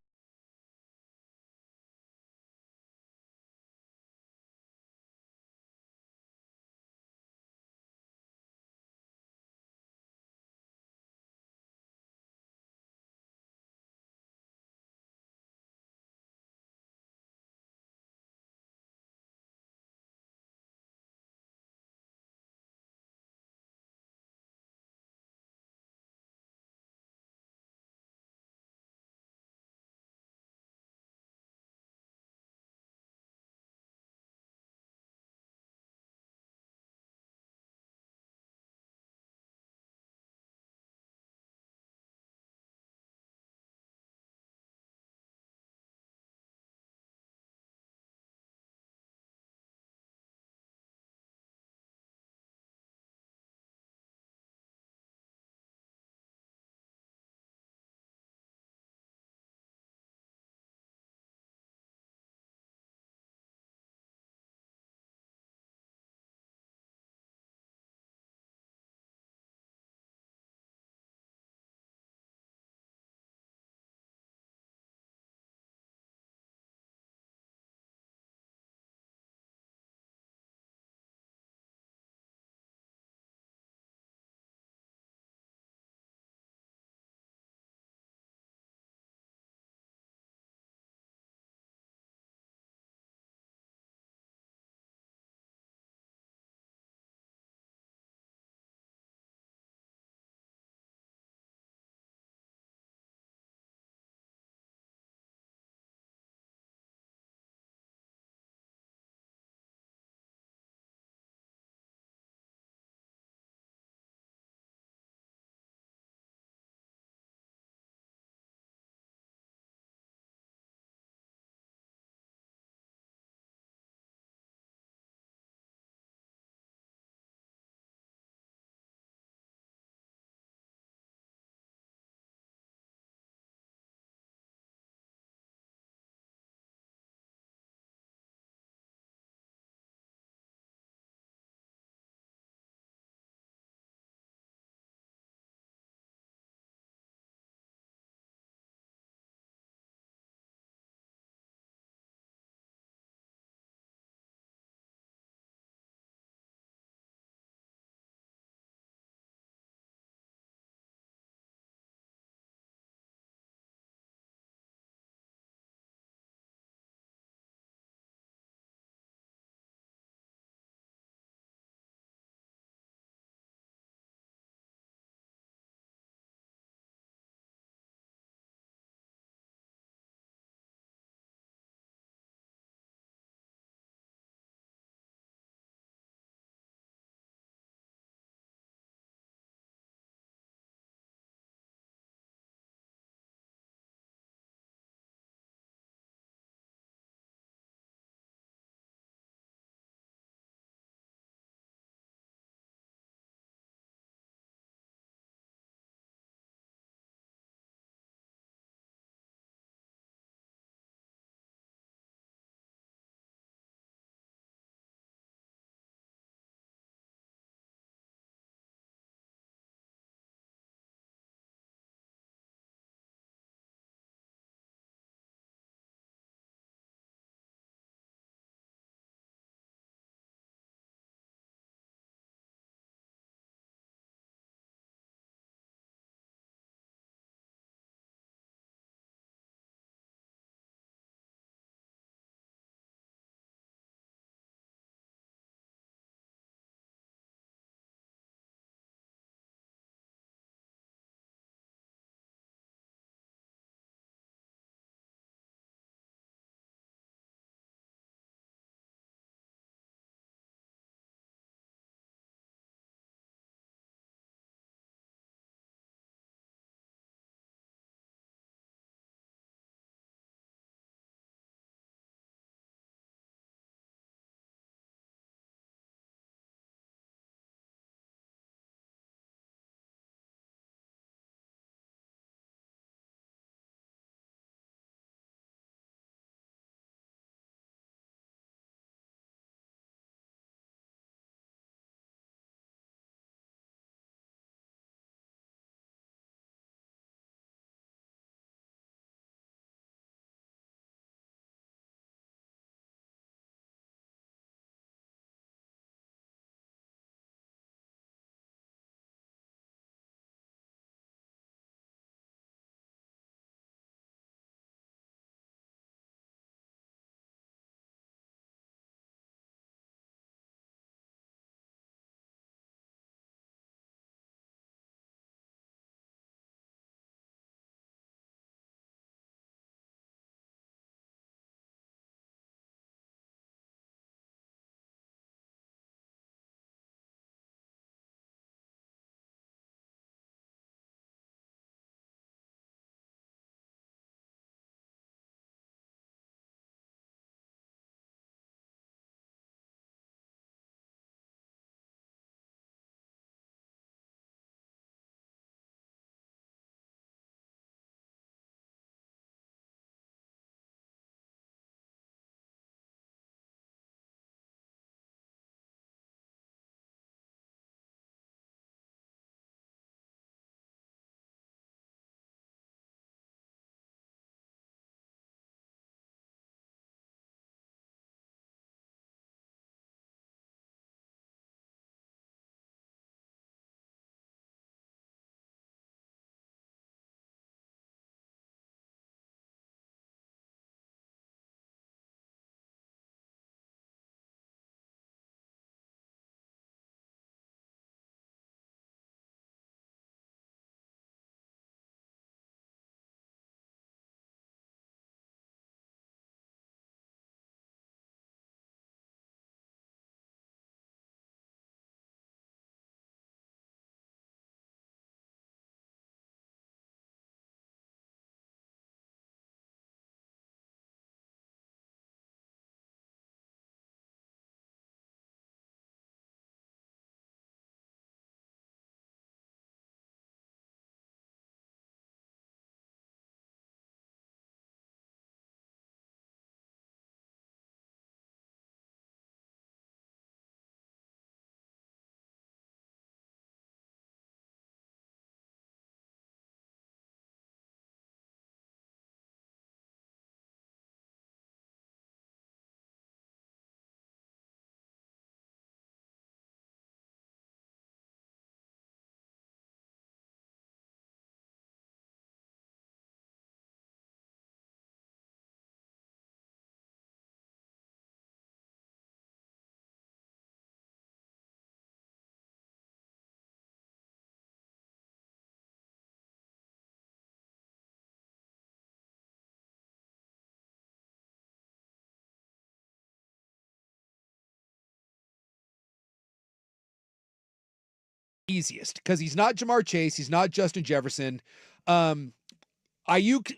easiest because he's not Jamar Chase. He's not Justin Jefferson. Ayuk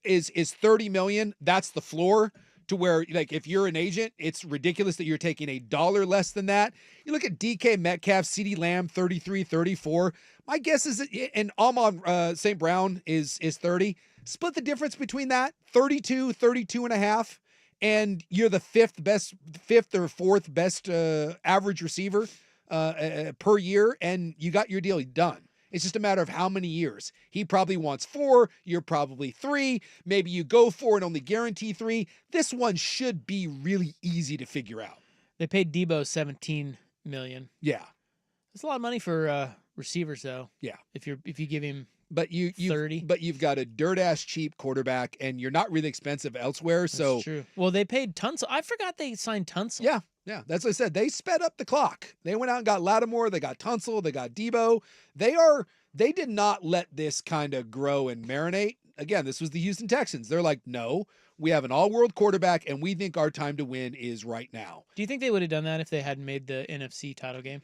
is $30 million. That's the floor to where, like, if you're an agent, it's ridiculous that you're taking $1 less than that. You look at DK Metcalf, CeeDee Lamb, 33, 34. My guess is that, and Amon St. Brown is 30. Split the difference between that, 32 and a half, and you're the fifth or fourth best average receiver per year, and you got your deal done. It's just a matter of how many years. He probably wants 4. You're probably 3. Maybe you go 4 and only guarantee 3. This one should be really easy to figure out. They paid Debo $17 million. Yeah, That's a lot of money for receivers, though. yeah. If you give him But you 30. But you've got a dirt ass cheap quarterback, and you're not really expensive elsewhere. So That's true. Well, they paid Tunsil. I forgot they signed Tunsil. yeah. That's what I said. They sped up the clock. They went out and got Lattimore. They got Tunsil. They got Debo. They did not let this kind of grow and marinate. Again, this was the Houston Texans. They're like, no, we have an all-world quarterback, and we think our time to win is right now. Do you think they would have done that if they hadn't made the NFC title game?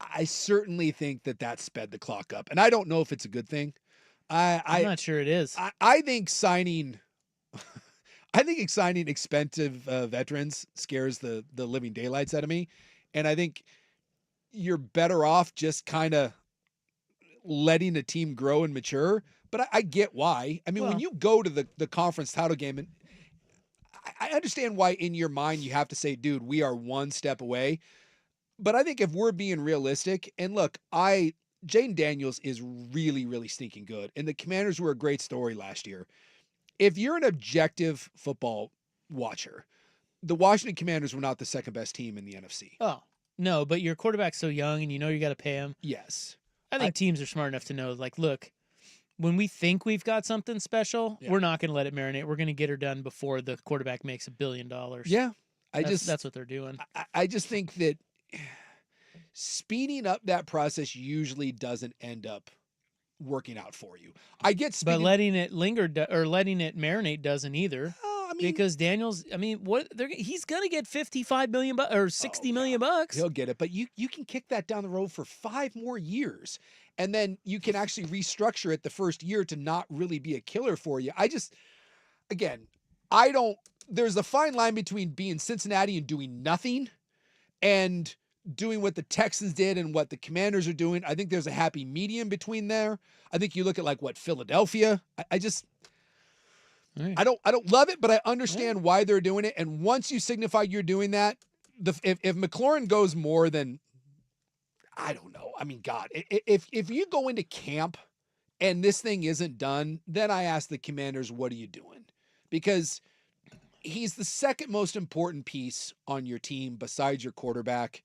I certainly think that sped the clock up, and I don't know if it's a good thing. I'm not sure it is. I think signing expensive veterans scares the living daylights out of me. And I think you're better off just kind of letting the team grow and mature. But I get why. I mean, when you go to the conference title game, and I understand why in your mind you have to say, dude, we are one step away. But I think if we're being realistic, and look, Jaden Daniels is really, really sneaking good. And the Commanders were a great story last year. If you're an objective football watcher, the Washington Commanders were not the second best team in the NFC. Oh, no, but your quarterback's so young and you know you got to pay him. Yes. I think teams are smart enough to know, like, look, when we think we've got something special, we're not going to let it marinate. We're going to get her done before the quarterback makes $1 billion. Yeah. That's what they're doing. I just think that speeding up that process usually doesn't end up working out for you. But letting it linger or letting it marinate doesn't either. Because Daniels, he's gonna get $55 million or $60 million bucks. He'll get it, but you can kick that down the road for 5 more years, and then you can actually restructure it the first year to not really be a killer for you. There's a fine line between being Cincinnati and doing nothing, and doing what the Texans did and what the Commanders are doing. I think there's a happy medium between there. I think you look at like what Philadelphia. I don't love it, but I understand why they're doing it. And once you signify you're doing that, if McLaurin goes more than, I don't know. I mean, God, if you go into camp and this thing isn't done, then I ask the Commanders, what are you doing? Because he's the second most important piece on your team besides your quarterback.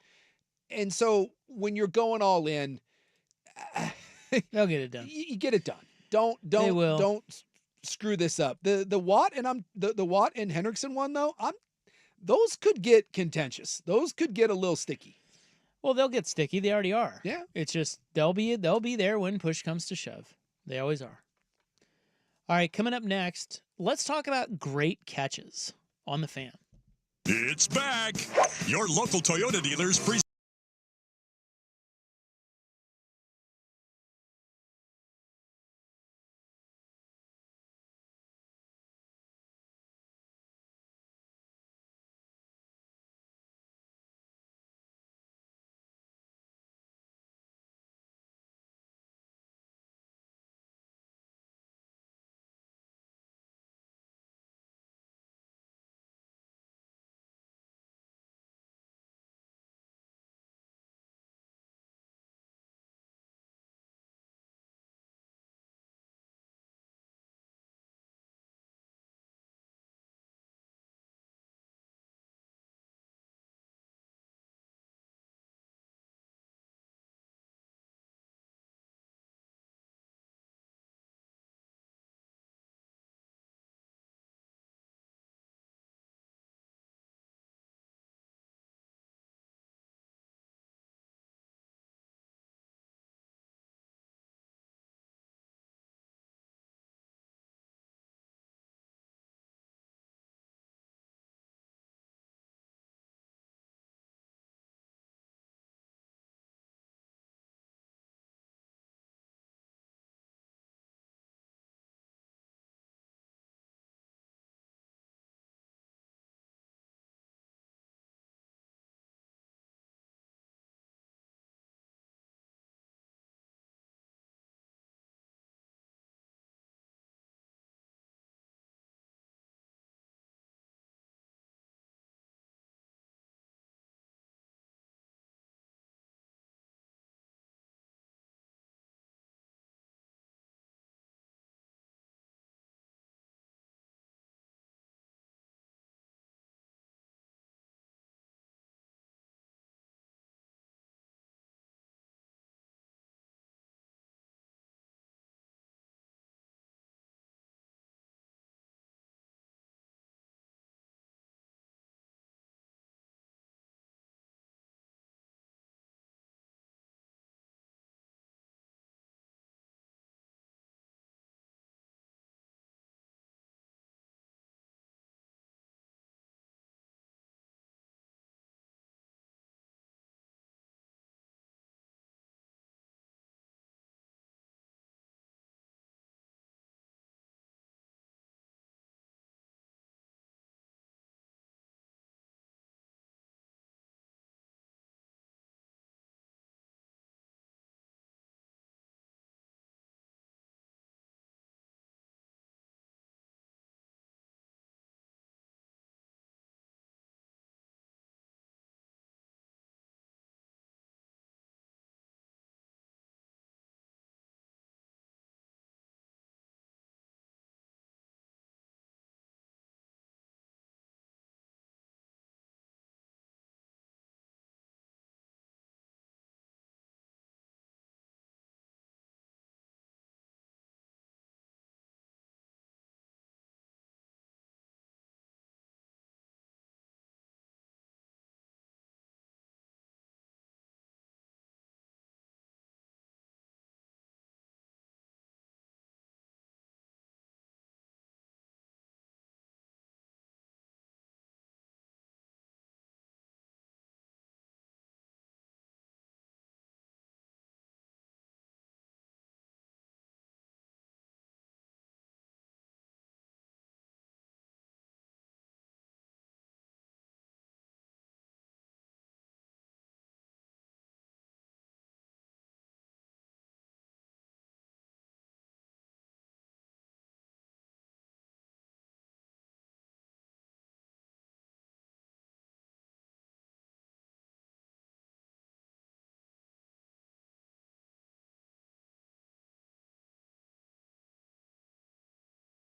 And so when you're going all in, they'll get it done. You get it done. Don't screw this up. The Watt and the Watt and Hendrickson one though, those could get contentious. Those could get a little sticky. Well, they'll get sticky. They already are. Yeah. It's just they'll be there when push comes to shove. They always are. All right, coming up next, let's talk about great catches on the Fan. It's back. Your local Toyota dealers present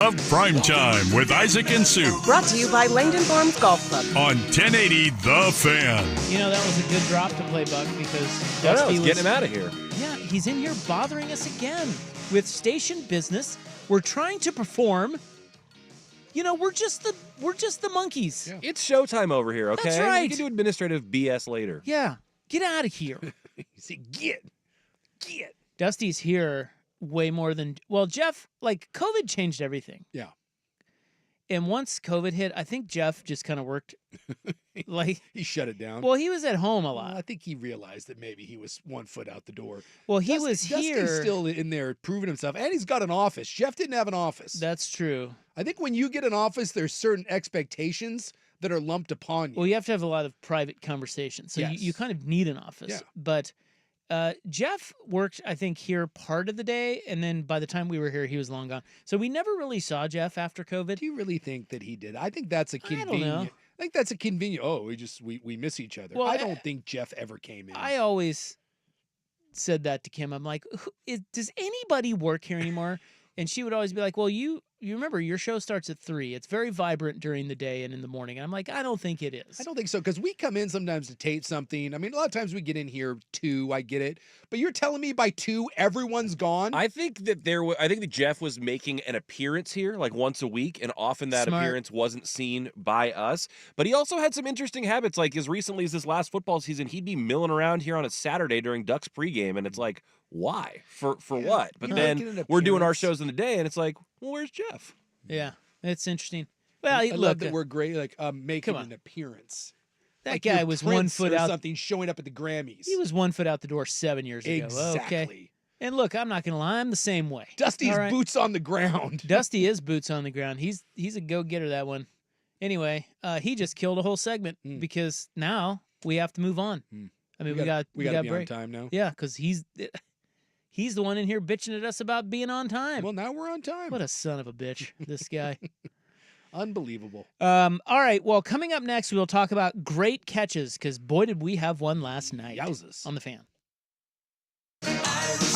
Of Primetime with Isaac and Sue Brought to you by Langdon Farms Golf Club. on 1080 The Fan. You know, that was a good drop to play, Buck, because I know, Dusty let's get him out of here. Yeah, he's in here bothering us again with station business. We're trying to perform. You know, we're just the monkeys. Yeah. It's showtime over here, okay? That's right. We can do administrative BS later. Yeah, get out of here. He said, get. Dusty's here way more than Jeff. Like, COVID changed everything. Yeah. And once COVID hit, I think Jeff just kind of worked like He shut it down. well, he was at home a lot. I think he realized that maybe he was 1 foot out the door. Well, he was Dusty's here. still in there proving himself, and he's got an office. Jeff didn't have an office. That's true. I think when you get an office, there's certain expectations that are lumped upon you. Well, you have to have a lot of private conversations, so Yes. you kind of need an office. Yeah. But Jeff worked, I think, here part of the day, and then by the time we were here, he was long gone. So we never really saw Jeff after COVID. Do you really think that he did? I think that's a I don't convenient. know. I think that's a convenient. Oh, we miss each other. Well, I don't think Jeff ever came in. I always said that to Kim. I'm like, does anybody work here anymore? And she would always be like, well, you remember your show starts at 3. It's very vibrant during the day and in the morning. And I'm like, I don't think it is. I don't think so, because we come in sometimes to tape something. I mean, a lot of times we get in here 2. I get it, but you're telling me by 2 everyone's gone. I think that I think that Jeff was making an appearance here like once a week, and often that Smart. appearance wasn't seen by us. But he also had some interesting habits, like as recently as this last football season, he'd be milling around here on a Saturday during Ducks pregame, and it's like, why? For what? But you then making an we're doing our appearance. shows in the day, and it's like, well, where's Jeff? Yeah, it's interesting. Well, I look, love that we're great, like making come on. an appearance. that Like guy you're was 1 Prince foot or out. something showing up at the Grammys. He was 1 foot out the door 7 years ago. exactly. Okay. And look, I'm not gonna lie, I'm the same way. Dusty's All right? boots on the ground. Dusty is boots on the ground. He's a go-getter, that one. Anyway, he just killed a whole segment because now we have to move on. I mean, we got we got to be on break. time now. Yeah, because he's the one in here bitching at us about being on time. Well, now we're on time. What a son of a bitch, this guy. Unbelievable. All right, well, coming up next, we'll talk about great catches because boy, did we have one last night Yowzas. on the Fan.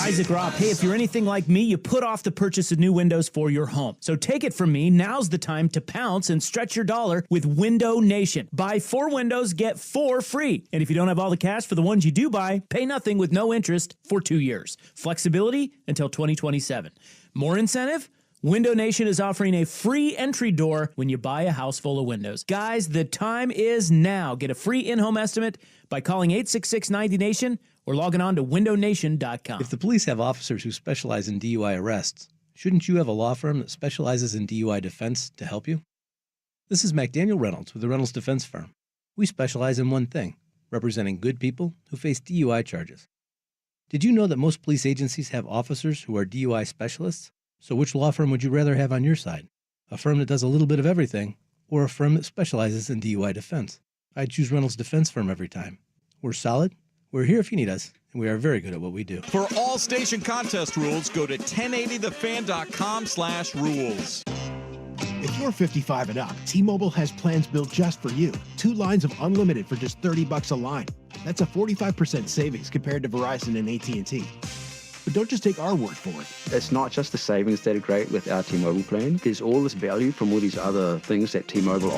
Isaac Robb, hey, if you're anything like me, you put off the purchase of new windows for your home. So take it from me, now's the time to pounce and stretch your dollar with Window Nation. Buy 4 windows, get 4 free. And if you don't have all the cash for the ones you do buy, pay nothing with no interest for 2 years. Flexibility until 2027. More incentive? Window Nation is offering a free entry door when you buy a house full of windows. Guys, the time is now. Get a free in-home estimate by calling 866-90-NATION or logging on to windownation.com. If the police have officers who specialize in DUI arrests, shouldn't you have a law firm that specializes in DUI defense to help you? This is McDaniel Reynolds with the Reynolds Defense Firm. We specialize in one thing, representing good people who face DUI charges. Did you know that most police agencies have officers who are DUI specialists? So which law firm would you rather have on your side? A firm that does a little bit of everything, or a firm that specializes in DUI defense? I'd choose Reynolds Defense Firm every time. We're solid, we're here if you need us, and we are very good at what we do. For all station contest rules, go to 1080thefan.com/rules. If you're 55 and up, T-Mobile has plans built just for you. 2 lines of unlimited for just $30 a line. That's a 45% savings compared to Verizon and AT&T. But don't just take our word for it. It's not just the savings that are great with our T-Mobile plan. There's all this value from all these other things that T-Mobile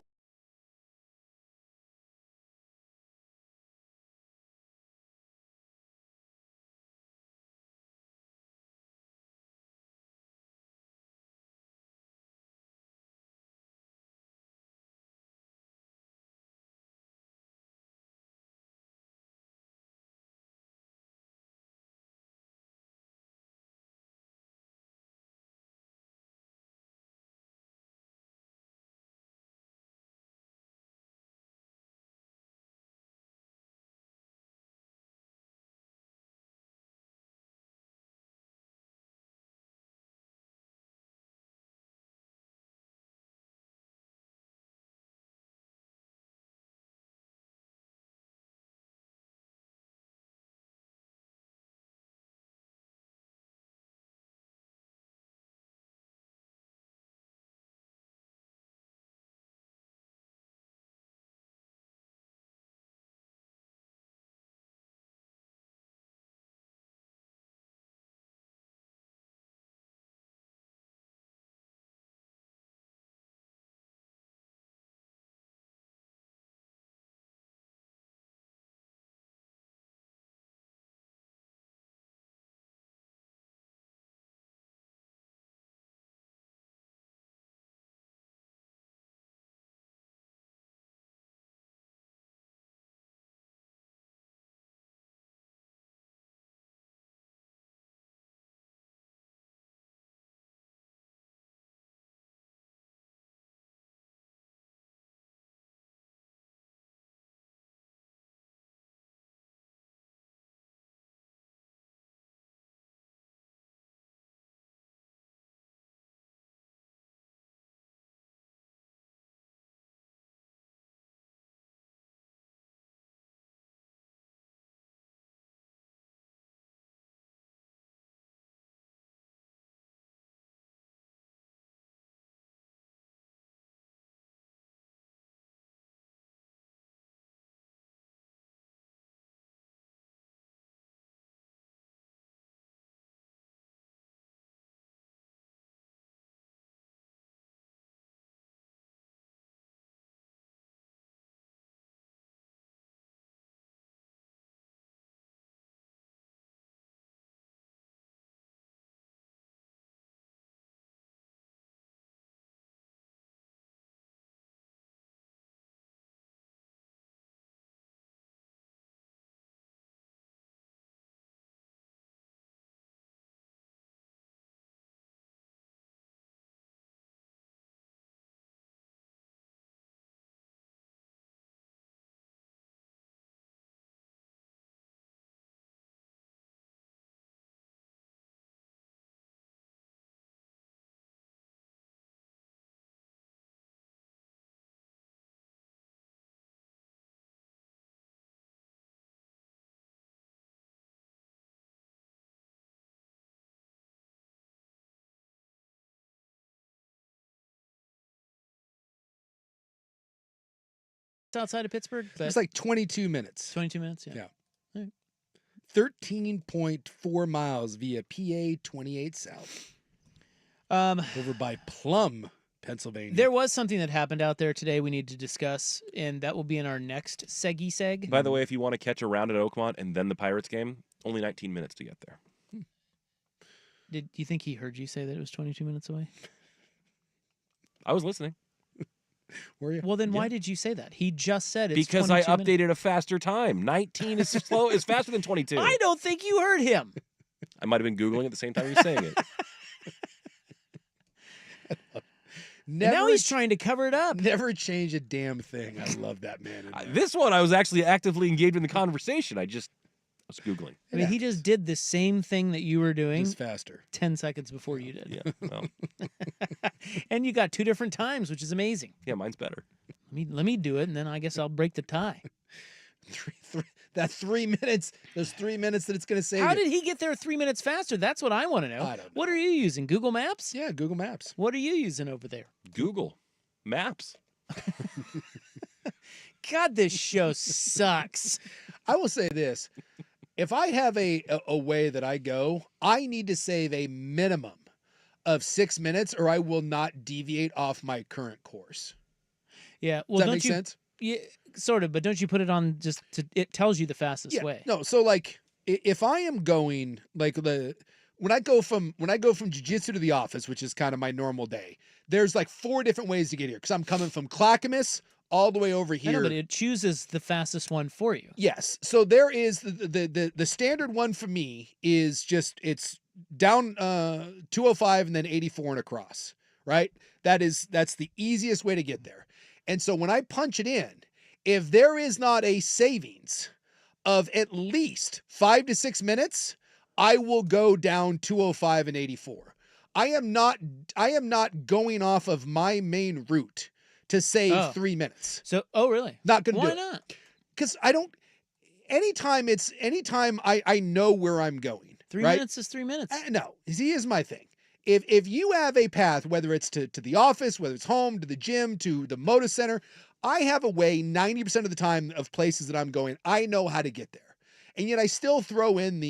outside of Pittsburgh. But It's like 22 minutes. 22 minutes, yeah. Yeah. All right. 13.4 miles via PA 28 South. Over by Plum, Pennsylvania. There was something that happened out there today we need to discuss, and that will be in our next Seggy Seg. By the way, if you want to catch a round at Oakmont and then the Pirates game, only 19 minutes to get there. Did you think he heard you say that it was 22 minutes away? I was listening. Were you? Well, then why did you say that? He just said it's because I 22 updated a faster time. 19 is slow is faster than 22. I don't think you heard him. I might have been Googling at the same time you're saying it. Now he's trying to cover it up. Never change a damn thing. I love that man. This one, I was actually actively engaged in the conversation. I was Googling. I mean, he just did the same thing that you were doing. Just faster. 10 seconds before you did. Yeah. Well. And you got 2 different times, which is amazing. Yeah, mine's better. Let me do it, and then I guess I'll break the tie. That 3 minutes, those 3 minutes that it's going to save. How did he get there 3 minutes faster? That's what I want to know. I don't know. What are you using? Google Maps? Yeah, Google Maps. What are you using over there? Google Maps. God, this show sucks. I will say this. If I have a way that I go, I need to save a minimum of 6 minutes or I will not deviate off my current course. Yeah. Well, Does that make sense? Yeah, sort of, but don't you put it on it tells you the fastest way. No, so like if I am going like when I go from jiu-jitsu to the office, which is kind of my normal day, there's like 4 different ways to get here because I'm coming from Clackamas all the way over here. I know, but it chooses the fastest one for you. Yes. So there is the standard one for me is just it's down 205 and then 84 and across, right? That's the easiest way to get there. And so when I punch it in, if there is not a savings of at least 5 to 6 minutes, I will go down 205 and 84. I am not going off of my main route to save 3 minutes. So, really? Not going to do it. Why not? Because I don't. Anytime I know where I'm going. 3 right? minutes is 3 minutes. No, here's my thing. If you have a path, whether it's to the office, whether it's home, to the gym, to the motor center, I have a way 90% of the time of places that I'm going, I know how to get there. And yet I still throw in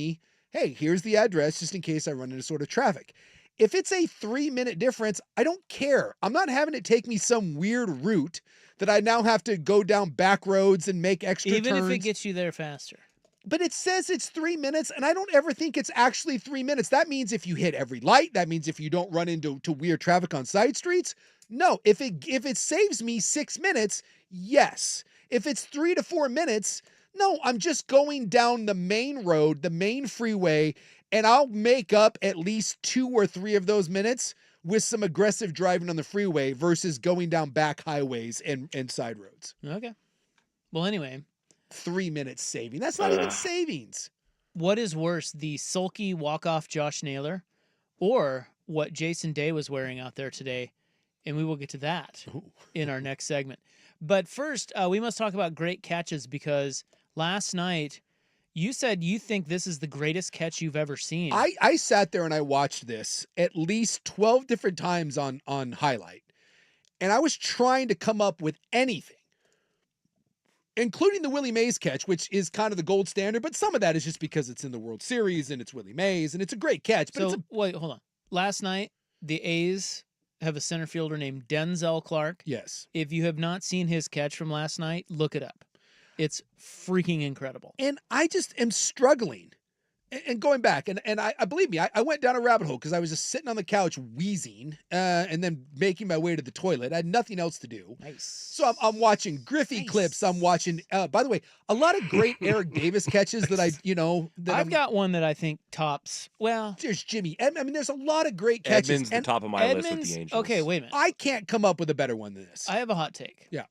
hey, here's the address just in case I run into sort of traffic. If it's a 3 minute difference, I don't care. I'm not having it take me some weird route that I now have to go down back roads and make extra turns. Even if it gets you there faster. But it says it's 3 minutes, and I don't ever think it's actually 3 minutes. That means if you hit every light, that means if you don't run into weird traffic on side streets. No, if it saves me 6 minutes, yes. If it's 3 to 4 minutes, no, I'm just going down the main road, the main freeway, and I'll make up at least 2 or 3 of those minutes with some aggressive driving on the freeway versus going down back highways and side roads. Okay. Well, anyway. 3 minutes saving. That's not even savings. What is worse, the sulky walk-off Josh Naylor or what Jason Day was wearing out there today? And we will get to that in our next segment. But first, we must talk about great catches because last night you said you think this is the greatest catch you've ever seen. I sat there and I watched this at least 12 different times on highlight. And I was trying to come up with anything, including the Willie Mays catch, which is kind of the gold standard, but some of that is just because it's in the World Series and it's Willie Mays and it's a great catch. But wait, hold on. Last night, the A's have a center fielder named Denzel Clark. Yes. If you have not seen his catch from last night, look it up. It's freaking incredible. And I just am struggling. And going back, and I believe me, I went down a rabbit hole because I was just sitting on the couch wheezing and then making my way to the toilet. I had nothing else to do. Nice. So I'm watching Griffey clips. I'm watching, by the way, a lot of great Eric Davis catches that I've got one that I think tops. Well, there's Jimmy. I mean, there's a lot of great catches. Edmonds the top of my list with the Angels. Okay, wait a minute. I can't come up with a better one than this. I have a hot take. Yeah.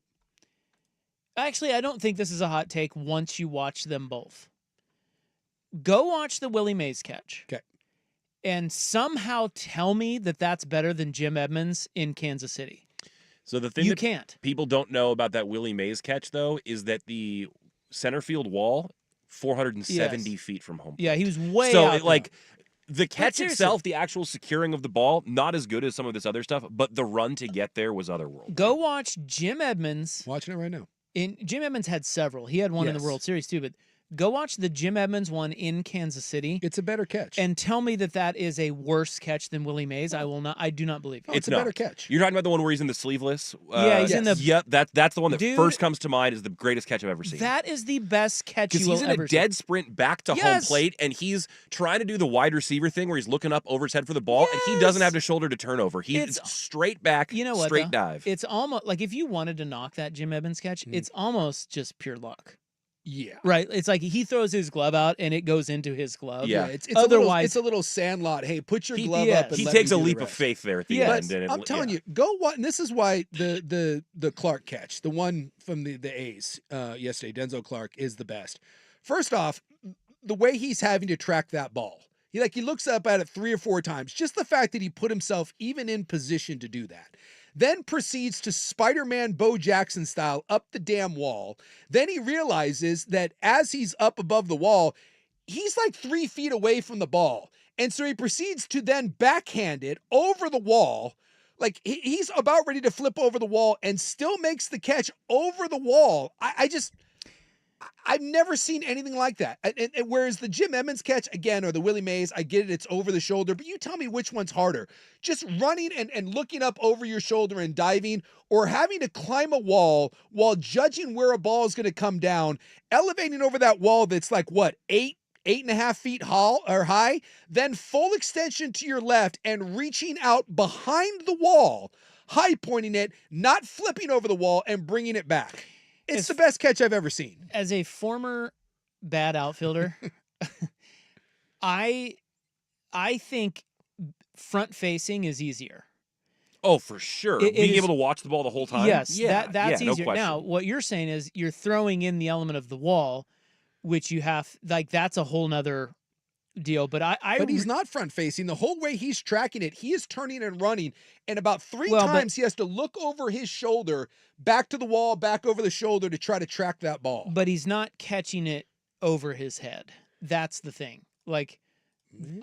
Actually, I don't think this is a hot take once you watch them both. Go watch the Willie Mays catch. Okay. And somehow tell me that that's better than Jim Edmonds in Kansas City. So the thing can't. People don't know about that Willie Mays catch, though, is that the center field wall, 470 feet from home. Yeah, he was way out So, like, there. the catch itself, the actual securing of the ball, not as good as some of this other stuff, but the run to get there was otherworldly. Go watch Jim Edmonds. Watching it right now. Jim Edmonds had several. He had one in the Yes. World Series too, but go watch the Jim Edmonds one in Kansas City. It's a better catch. And tell me that is a worse catch than Willie Mays. I do not believe it. It's a better catch. You're talking about the one where he's in the sleeveless? Yeah, he's in the- Yep, that's the one that Dude, first comes to mind as the greatest catch I've ever seen. That is the best catch you Because will he's in ever a dead sprint back to home Yes. plate, and he's trying to do the wide receiver thing where he's looking up over his head for the ball, and he doesn't have the shoulder to turn over. He's straight back, You know what? straight though? dive. It's almost like if you wanted to knock that Jim Edmonds catch, it's almost just pure luck. Yeah. Right. It's like he throws his glove out and it goes into his glove. Yeah. It's Otherwise, it's a little Sandlot. Hey, put your He- glove yes. up. And He let takes me a do the leap of rest. faith there at the Yes. end. And I'm telling you, go watch. And this is why the Clark catch, the one from the A's yesterday, Denzel Clark, is the best. First off, the way he's having to track that ball. He looks up at it 3 or 4 times. Just the fact that he put himself even in position to do that. Then proceeds to Spider-Man Bo Jackson style up the damn wall. Then he realizes that as he's up above the wall, he's like 3 feet away from the ball. And so he proceeds to then backhand it over the wall. Like he's about ready to flip over the wall and still makes the catch over the wall. I've never seen anything like that. And whereas the Jim Edmonds catch, again, or the Willie Mays, I get it, it's over the shoulder, but you tell me which one's harder. Just running and looking up over your shoulder and diving, or having to climb a wall while judging where a ball is going to come down, elevating over that wall that's like, what, 8.5 feet high, then full extension to your left and reaching out behind the wall, high pointing it, not flipping over the wall and bringing it back. It's the best catch I've ever seen. as a former bad outfielder, I think front facing is easier. Oh, for sure. It Being is- able to watch the ball the whole time? Yes, Yeah, that's no easier. question. Now, what you're saying is you're throwing in the element of the wall, which you have that's a whole nother deal. But But he's not front facing. The whole way he's tracking it, he is turning and running. And about 3 Well, but- times he has to look over his shoulder, back to the wall, back over the shoulder to try to track that ball. But he's not catching it over his head. That's the thing. Like,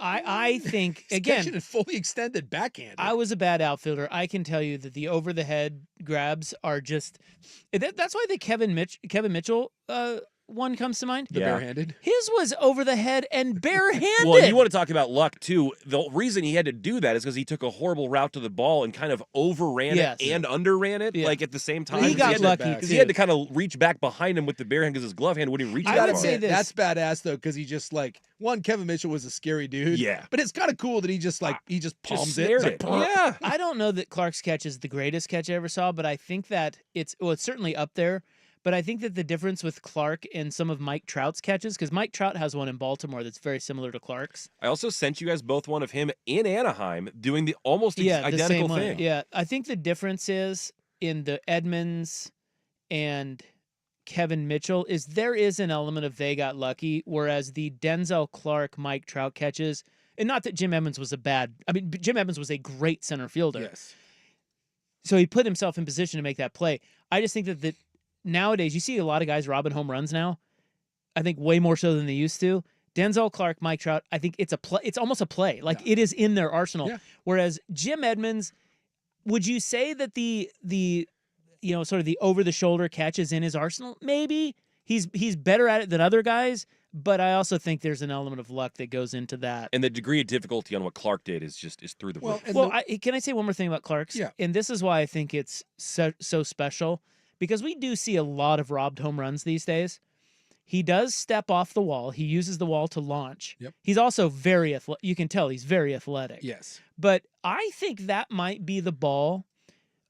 I think He's again, catching it fully extended backhand. I was a bad outfielder. I can tell you that the over the head grabs are just. That's why the Kevin Mitchell one comes to mind. The barehanded. His was over the head and barehanded. Well, you want to talk about luck, too. The reason he had to do that is because he took a horrible route to the ball and kind of overran Yes. it and underran it, Yeah. like, at the same time. He got lucky, Because too. he had to kind of reach back behind him with the bare hand because his glove hand wouldn't even reach I that gotta far. say this. that's badass though, because he just Kevin Mitchell was a scary dude. Yeah. But it's kind of cool that he just palms it. snared It's it. like, Yeah. I don't know that Clark's catch is the greatest catch I ever saw, but I think that it's certainly up there. But I think that the difference with Clark and some of Mike Trout's catches, because Mike Trout has one in Baltimore that's very similar to Clark's. I also sent you guys both one of him in Anaheim doing the almost The identical same one. thing. Yeah, I think the difference is in the Edmonds and Kevin Mitchell is there is an element of they got lucky, whereas the Denzel Clark, Mike Trout catches, and not that Jim Edmonds was Jim Edmonds was a great center fielder. Yes. So he put himself in position to make that play. I just think that nowadays you see a lot of guys robbing home runs now. I think way more so than they used to. Denzel Clark, Mike Trout, I think it's a play. It's almost a play. Like it is in their arsenal. Yeah. Whereas Jim Edmonds, would you say that the sort of the over the shoulder catch is in his arsenal? Maybe he's better at it than other guys, but I also think there's an element of luck that goes into that. And the degree of difficulty on what Clark did is through the roof. Can I say one more thing about Clark's? Yeah. And this is why I think it's so special, because we do see a lot of robbed home runs these days. He does step off the wall. He uses the wall to launch. Yep. He's also very athletic. You can tell he's very athletic. Yes. But I think that might be the ball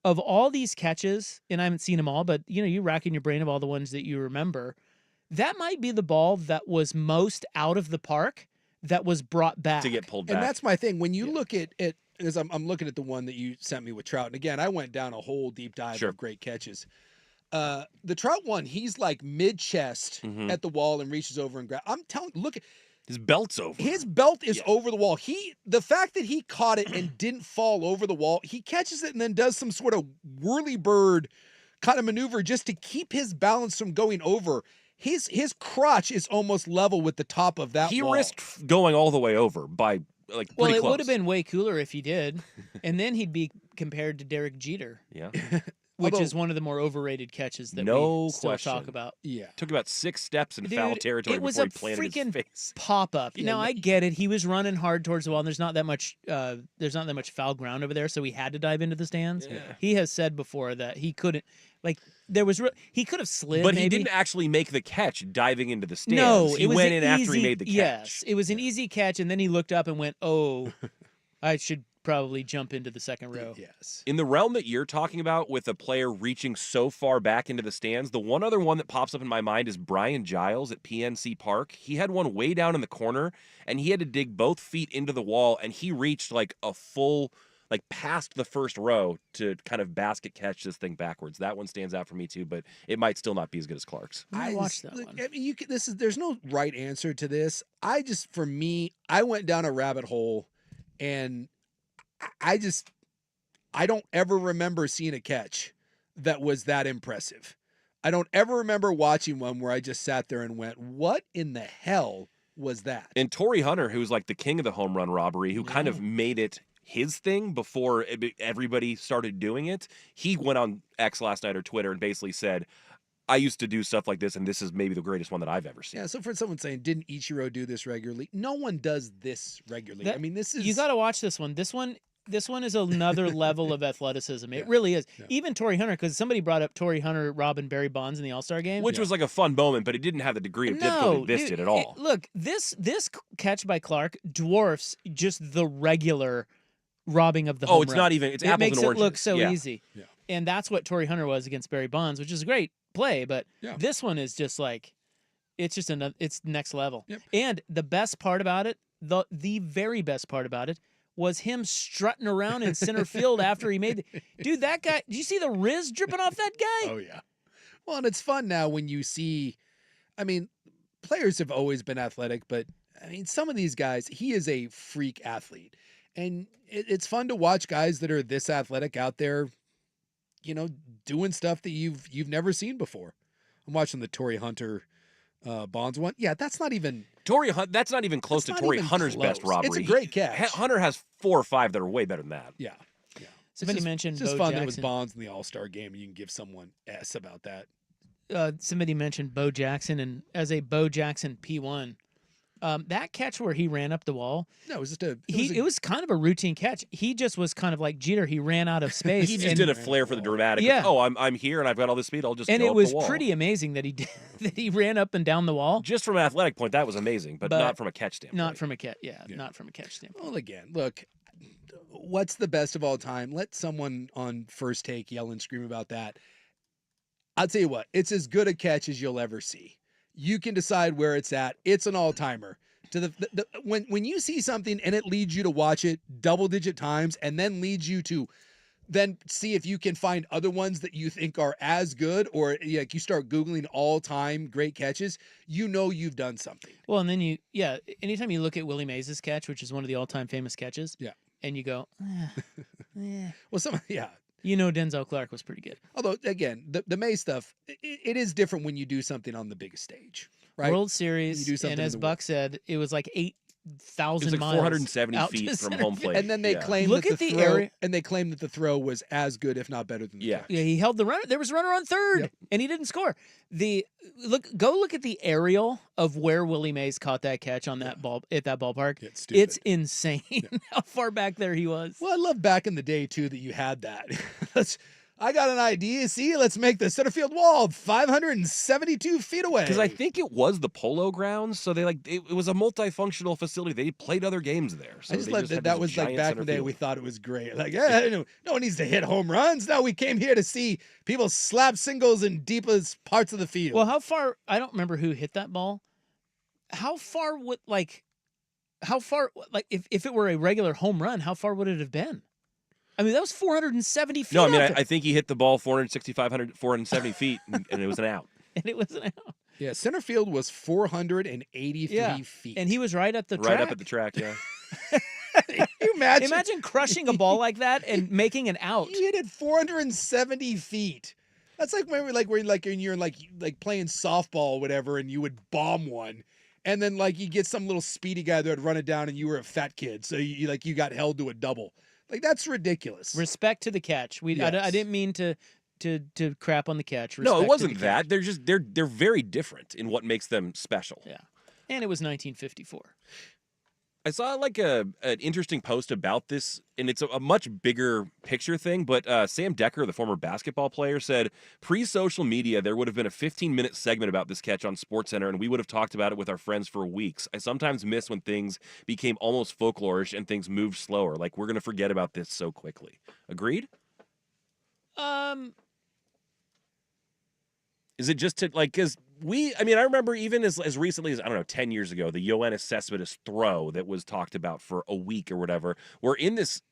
of all these catches, and I haven't seen them all, but you're racking your brain of all the ones that you remember. That might be the ball that was most out of the park that was brought back. To get pulled back. And that's my thing. When you look at it, as I'm looking at the one that you sent me with Trout, and again, I went down a whole deep dive of great catches. The Trout one, he's like mid-chest at the wall and reaches over and grabs. I'm telling, look at his belt's over. His belt is over the wall. The fact that he caught it and didn't fall over the wall, he catches it and then does some sort of whirly bird kind of maneuver just to keep his balance from going over. His crotch is almost level with the top of that wall. He risked going all the way over by pretty Well, it close. would have been way cooler if he did, and then he'd be compared to Derek Jeter. Yeah. which is one of the more overrated catches that we still talk about. Yeah. Took about 6 steps in foul Dude, territory it was before a he planted his freaking face. pop-up. Yeah, Now, I get it. He was running hard towards the wall, and there's not that much foul ground over there, so he had to dive into the stands. Yeah. He has said before that he couldn't, he could have slid, But maybe. he didn't actually make the catch diving into the stands. No, he it was went an in after he easy- made the catch. Yes, it was an easy catch, and then he looked up and went, "Oh, I should probably jump into the second row." Yes. In the realm that you're talking about with a player reaching so far back into the stands, the one other one that pops up in my mind is Brian Giles at PNC Park. He had one way down in the corner, and he had to dig both feet into the wall, and he reached like a full, like past the first row to kind of basket catch this thing backwards. That one stands out for me too, but it might still not be as good as Clark's. I watched that one. I mean, there's no right answer to this. For me, I went down a rabbit hole, and I don't ever remember seeing a catch that was that impressive. I don't ever remember watching one where I just sat there and went, "What in the hell was that?" And Torrey Hunter, who's like the king of the home run robbery, who kind of made it his thing before everybody started doing it, he went on X last night or Twitter and basically said, I used to do stuff like this, and this is maybe the greatest one that I've ever seen. Yeah, so for someone saying, didn't Ichiro do this regularly? No one does this regularly. I mean, this is... You got to watch this one. This one is another level of athleticism. It really is. Yeah. Even Torrey Hunter, because somebody brought up Torrey Hunter, Robin, Barry Bonds in the All-Star game. Which was like a fun moment, but it didn't have the degree of difficulty this did at all. Look, this catch by Clark dwarfs just the regular robbing of the home run. It's not even, it's apples and oranges. It makes it look so easy. Yeah. And that's what Torrey Hunter was against Barry Bonds, which is a great play, but this one is just like, it's just it's next level. Yep. And the best part about it, the very best part about it, was him strutting around in center field after he made dude, that guy, did you see the Riz dripping off that guy? Oh, yeah. Well, and it's fun now when you see, I mean, players have always been athletic, but I mean, some of these guys, he is a freak athlete. And it's fun to watch guys that are this athletic out there, you know, doing stuff that you've never seen before. I'm watching the Torrey Hunter Bonds one. Yeah, that's not even that's not even close to Torrey Hunter's best robbery. It's a great catch. Hunter has 4 or 5 that are way better than that. Yeah. Somebody mentioned it's just Bo fun Jackson. that it was Bonds in the All-Star game, and you can give someone S about that. Somebody mentioned Bo Jackson, and as a Bo Jackson P1, that catch where he ran up the wall. No, it was just it was kind of a routine catch. He just was kind of like Jeter. He ran out of space. He just did a flair for the dramatic. Yeah. Oh, I'm here and I've got all this speed. I'll just and go it up was the wall. pretty amazing that he did, that he ran up and down the wall. Just from an athletic point, that was amazing, but not from a catch standpoint. Not from a catch. Yeah, not from a catch standpoint. Well, again, look, what's the best of all time? Let someone on First Take yell and scream about that. I'll tell you what, it's as good a catch as you'll ever see. You can decide where it's at. It's an all-timer. To when you see something and it leads you to watch it double-digit times and then leads you to then see if you can find other ones that you think are as good, or like you start Googling all-time great catches, you know you've done something. Well, and then anytime you look at Willie Mays' catch, which is one of the all-time famous catches, and you go, well, you know Denzel Clark was pretty good. Although, again, the May stuff, it is different when you do something on the biggest stage, right? World Series, and as Buck said, it was like 8,000 miles. 470 feet from home plate. And then they claimed that they claimed that the throw was as good, if not better than the catch. Yeah, he held the runner. There was a runner on third, and he didn't score. Go look at the aerial of where Willie Mays caught that catch on that ball at that ballpark. It's insane how far back there he was. Well, I love back in the day too that you had that. I got an idea. See, let's make the center field wall 572 feet away. Because I think it was the Polo Grounds, so they it was a multifunctional facility. They played other games there. So I just love that was like back in the day. We thought it was great. Like, no one needs to hit home runs. No, we came here to see people slap singles in deepest parts of the field. Well, how far? I don't remember who hit that ball. How far if it were a regular home run, how far would it have been? I mean, that was 470 feet. No, I mean, I think he hit the ball 470 feet, and it was an out. And it was an out. Yeah, center field was 483 feet. And he was right at the track. Right up at the track, yeah. Can you imagine crushing a ball like that and making an out. He hit it 470 feet. That's like when you're playing softball or whatever, and you would bomb one. And then you get some little speedy guy that would run it down, and you were a fat kid, so you got held to a double. Like, that's ridiculous. Respect to the catch. I didn't mean to to crap on the catch. No, respect it to wasn't the that. catch. They're very different in what makes them special. Yeah, and it was 1954. I saw like an interesting post about this, and it's a much bigger picture thing. But Sam Decker, the former basketball player, said pre-social media there would have been a 15-minute segment about this catch on SportsCenter, and we would have talked about it with our friends for weeks. I sometimes miss when things became almost folklorish and things moved slower. Like we're gonna forget about this so quickly. Agreed? Is it just to like because I remember even as recently as, I don't know, 10 years ago, the Yoenis Cespedes throw that was talked about for a week or whatever. We're in this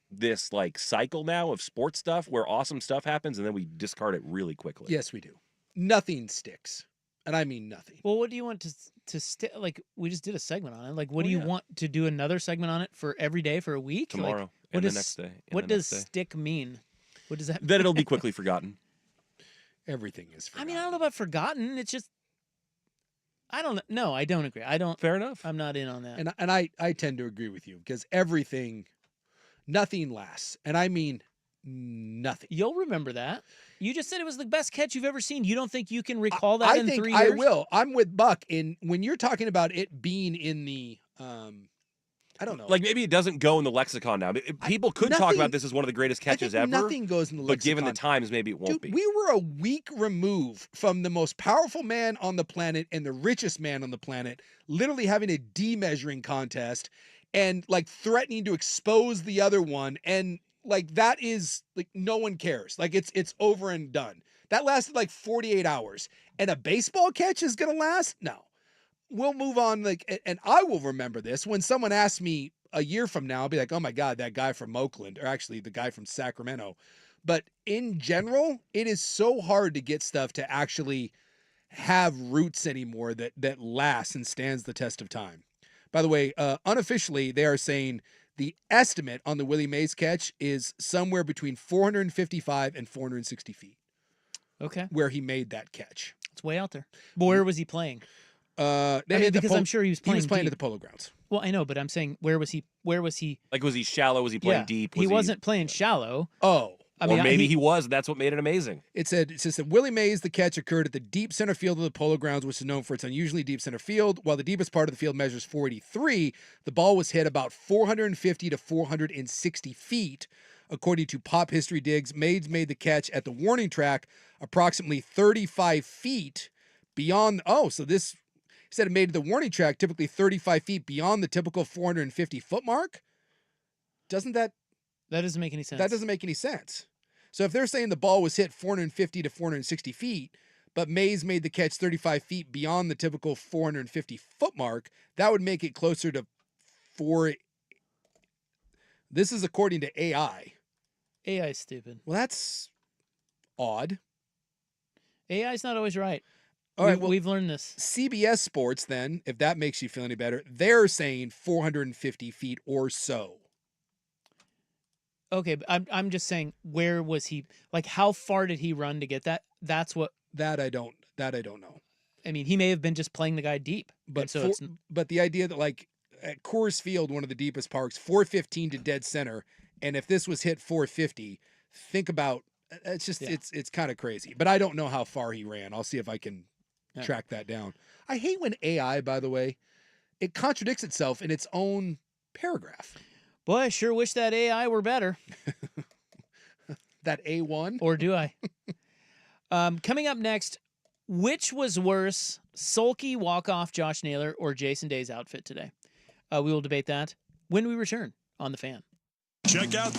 like cycle now of sports stuff where awesome stuff happens and then we discard it really quickly. Yes, we do. Nothing sticks. And I mean nothing. Well, what do you want to stick? Like, we just did a segment on it. Like, what do you want to do another segment on it for every day for a week? Tomorrow like, and the next day. What does stick mean? What does that mean? That it'll be quickly forgotten. Everything is forgotten. I mean, I don't know about forgotten. It's just, I don't know. No, I don't agree. I don't. Fair enough. I'm not in on that. And I tend to agree with you because nothing lasts. And I mean nothing. You'll remember that. You just said it was the best catch you've ever seen. You don't think you can recall that in 3 years? I will. I'm with Buck. When you're talking about it being in the, I don't know. Like maybe it doesn't go in the lexicon now. People could talk about this as one of the greatest catches ever. Nothing goes in the lexicon. But given the times, maybe it won't be. We were a week removed from the most powerful man on the planet and the richest man on the planet literally having a demeasuring contest and like threatening to expose the other one. And like that is like no one cares. Like it's over and done. That lasted like 48 hours. And a baseball catch is gonna last? No. We'll move on. Like, and I will remember this when someone asks me a year from now, I'll be like, oh my God, that guy from Oakland, or actually the guy from Sacramento. But in general, it is so hard to get stuff to actually have roots anymore that lasts and stands the test of time. By the way, unofficially, they are saying the estimate on the Willie Mays catch is somewhere between 455 and 460 feet. Okay. Where he made that catch. It's way out there. But where was he playing? Because I'm sure he was playing. He was playing deep. at the Polo Grounds. Well, I know, but I'm saying where was he? Like, was he shallow? Was he playing deep? He wasn't playing shallow. Oh. Or maybe he was. That's what made it amazing. It said Willie Mays, the catch occurred at the deep center field of the Polo Grounds, which is known for its unusually deep center field. While the deepest part of the field measures 483, the ball was hit about 450 to 460 feet. According to Pop History Digs, Mays made the catch at the warning track approximately 35 feet beyond. So this said it made the warning track typically 35 feet beyond the typical 450 foot mark. Doesn't that? That doesn't make any sense. That doesn't make any sense. So if they're saying the ball was hit 450 to 460 feet, but Mays made the catch 35 feet beyond the typical 450 foot mark, that would make it closer to 4. This is according to AI. AI is stupid. Well, that's odd. AI is not always right. All right, well, we've learned this. CBS Sports, then, if that makes you feel any better, they're saying 450 feet or so. Okay, but I'm just saying, where was he? Like, how far did he run to get that? That's what. That I don't know. I mean, he may have been just playing the guy deep. But so but the idea that like at Coors Field, one of the deepest parks, 415 to dead center, and if this was hit 450, think about it's just it's kind of crazy. But I don't know how far he ran. I'll see if I can track that down. I hate when AI, by the way, it contradicts itself in its own paragraph. Boy, I sure wish that AI were better. That A1? Or do I? Coming up next, which was worse, sulky walk-off Josh Naylor or Jason Day's outfit today? We will debate that when we return on The Fan. Check out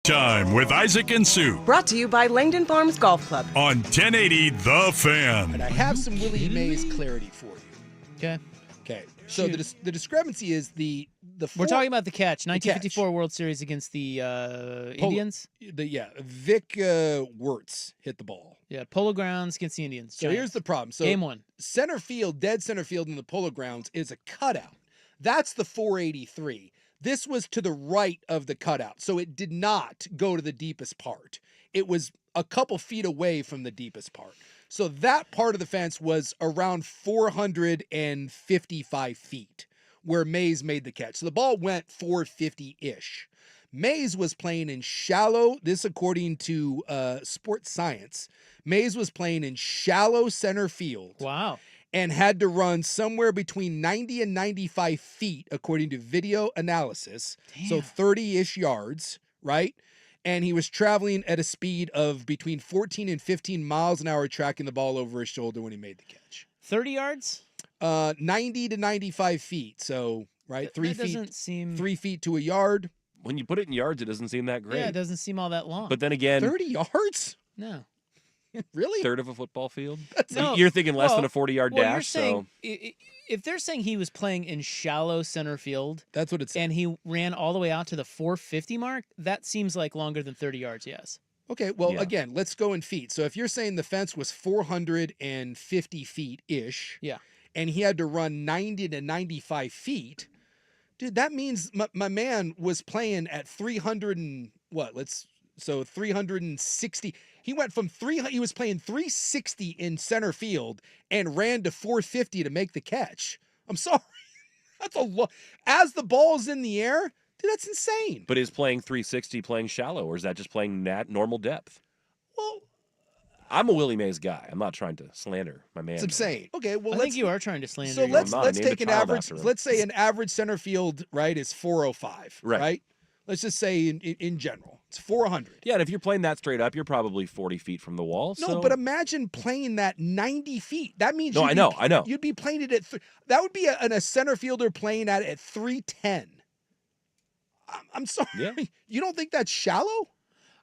Time with Isaac and Sue Brought to you by Langdon Farms Golf Club. on 1080 The Fan. And I have some Willie Mays clarity for you. Okay. Okay. So the discrepancy is the We're talking about the catch, 1954 World Series against the Indians. Vic Wirtz hit the ball. Yeah, Polo Grounds against the Indians. So here's the problem. So Game 1. Center field, dead center field in the Polo Grounds is a cutout. That's the 483. This was to the right of the cutout, so it did not go to the deepest part. It was a couple feet away from the deepest part. So that part of the fence was around 455 feet where Mays made the catch. So the ball went 450-ish. Mays was playing in shallow, this according to Sports Science, Mays was playing in shallow center field. Wow. And had to run somewhere between 90 and 95 feet, according to video analysis. Damn. So 30-ish yards, right? And he was traveling at a speed of between 14 and 15 miles an hour, tracking the ball over his shoulder when he made the catch. 30 yards? 90 to 95 feet. So, right, 3 feet. Doesn't seem 3 feet to a yard. When you put it in yards, it doesn't seem that great. Yeah, it doesn't seem all that long. But then again, 30 yards? No. Really? Third of a football field? No. You're thinking less than a 40-yard well, dash. You're saying, so if they're saying he was playing in shallow center field, that's what it's saying. And he ran all the way out to the 450 mark, that seems like longer than 30 yards, yes. Okay, well, again, let's go in feet. So if you're saying the fence was 450 feet-ish, yeah, and he had to run 90 to 95 feet, dude, that means my man was playing at 360. He went from he was playing 360 in center field and ran to 450 to make the catch. I'm sorry. That's a lot. As the ball's in the air, dude, that's insane. But is playing 360 playing shallow, or is that just playing normal depth? Well, I'm a Willie Mays guy. I'm not trying to slander my man. It's insane. Okay, well, I think you are trying to slander. So him. let's take an average. Let's say an average center field right is 405. Right. Let's just say in general, it's 400. Yeah, and if you're playing that straight up, you're probably 40 feet from the wall. No, but imagine playing that 90 feet. That means I know. You'd be playing it at that would be a center fielder playing at 310. I'm sorry. Yeah. You don't think that's shallow?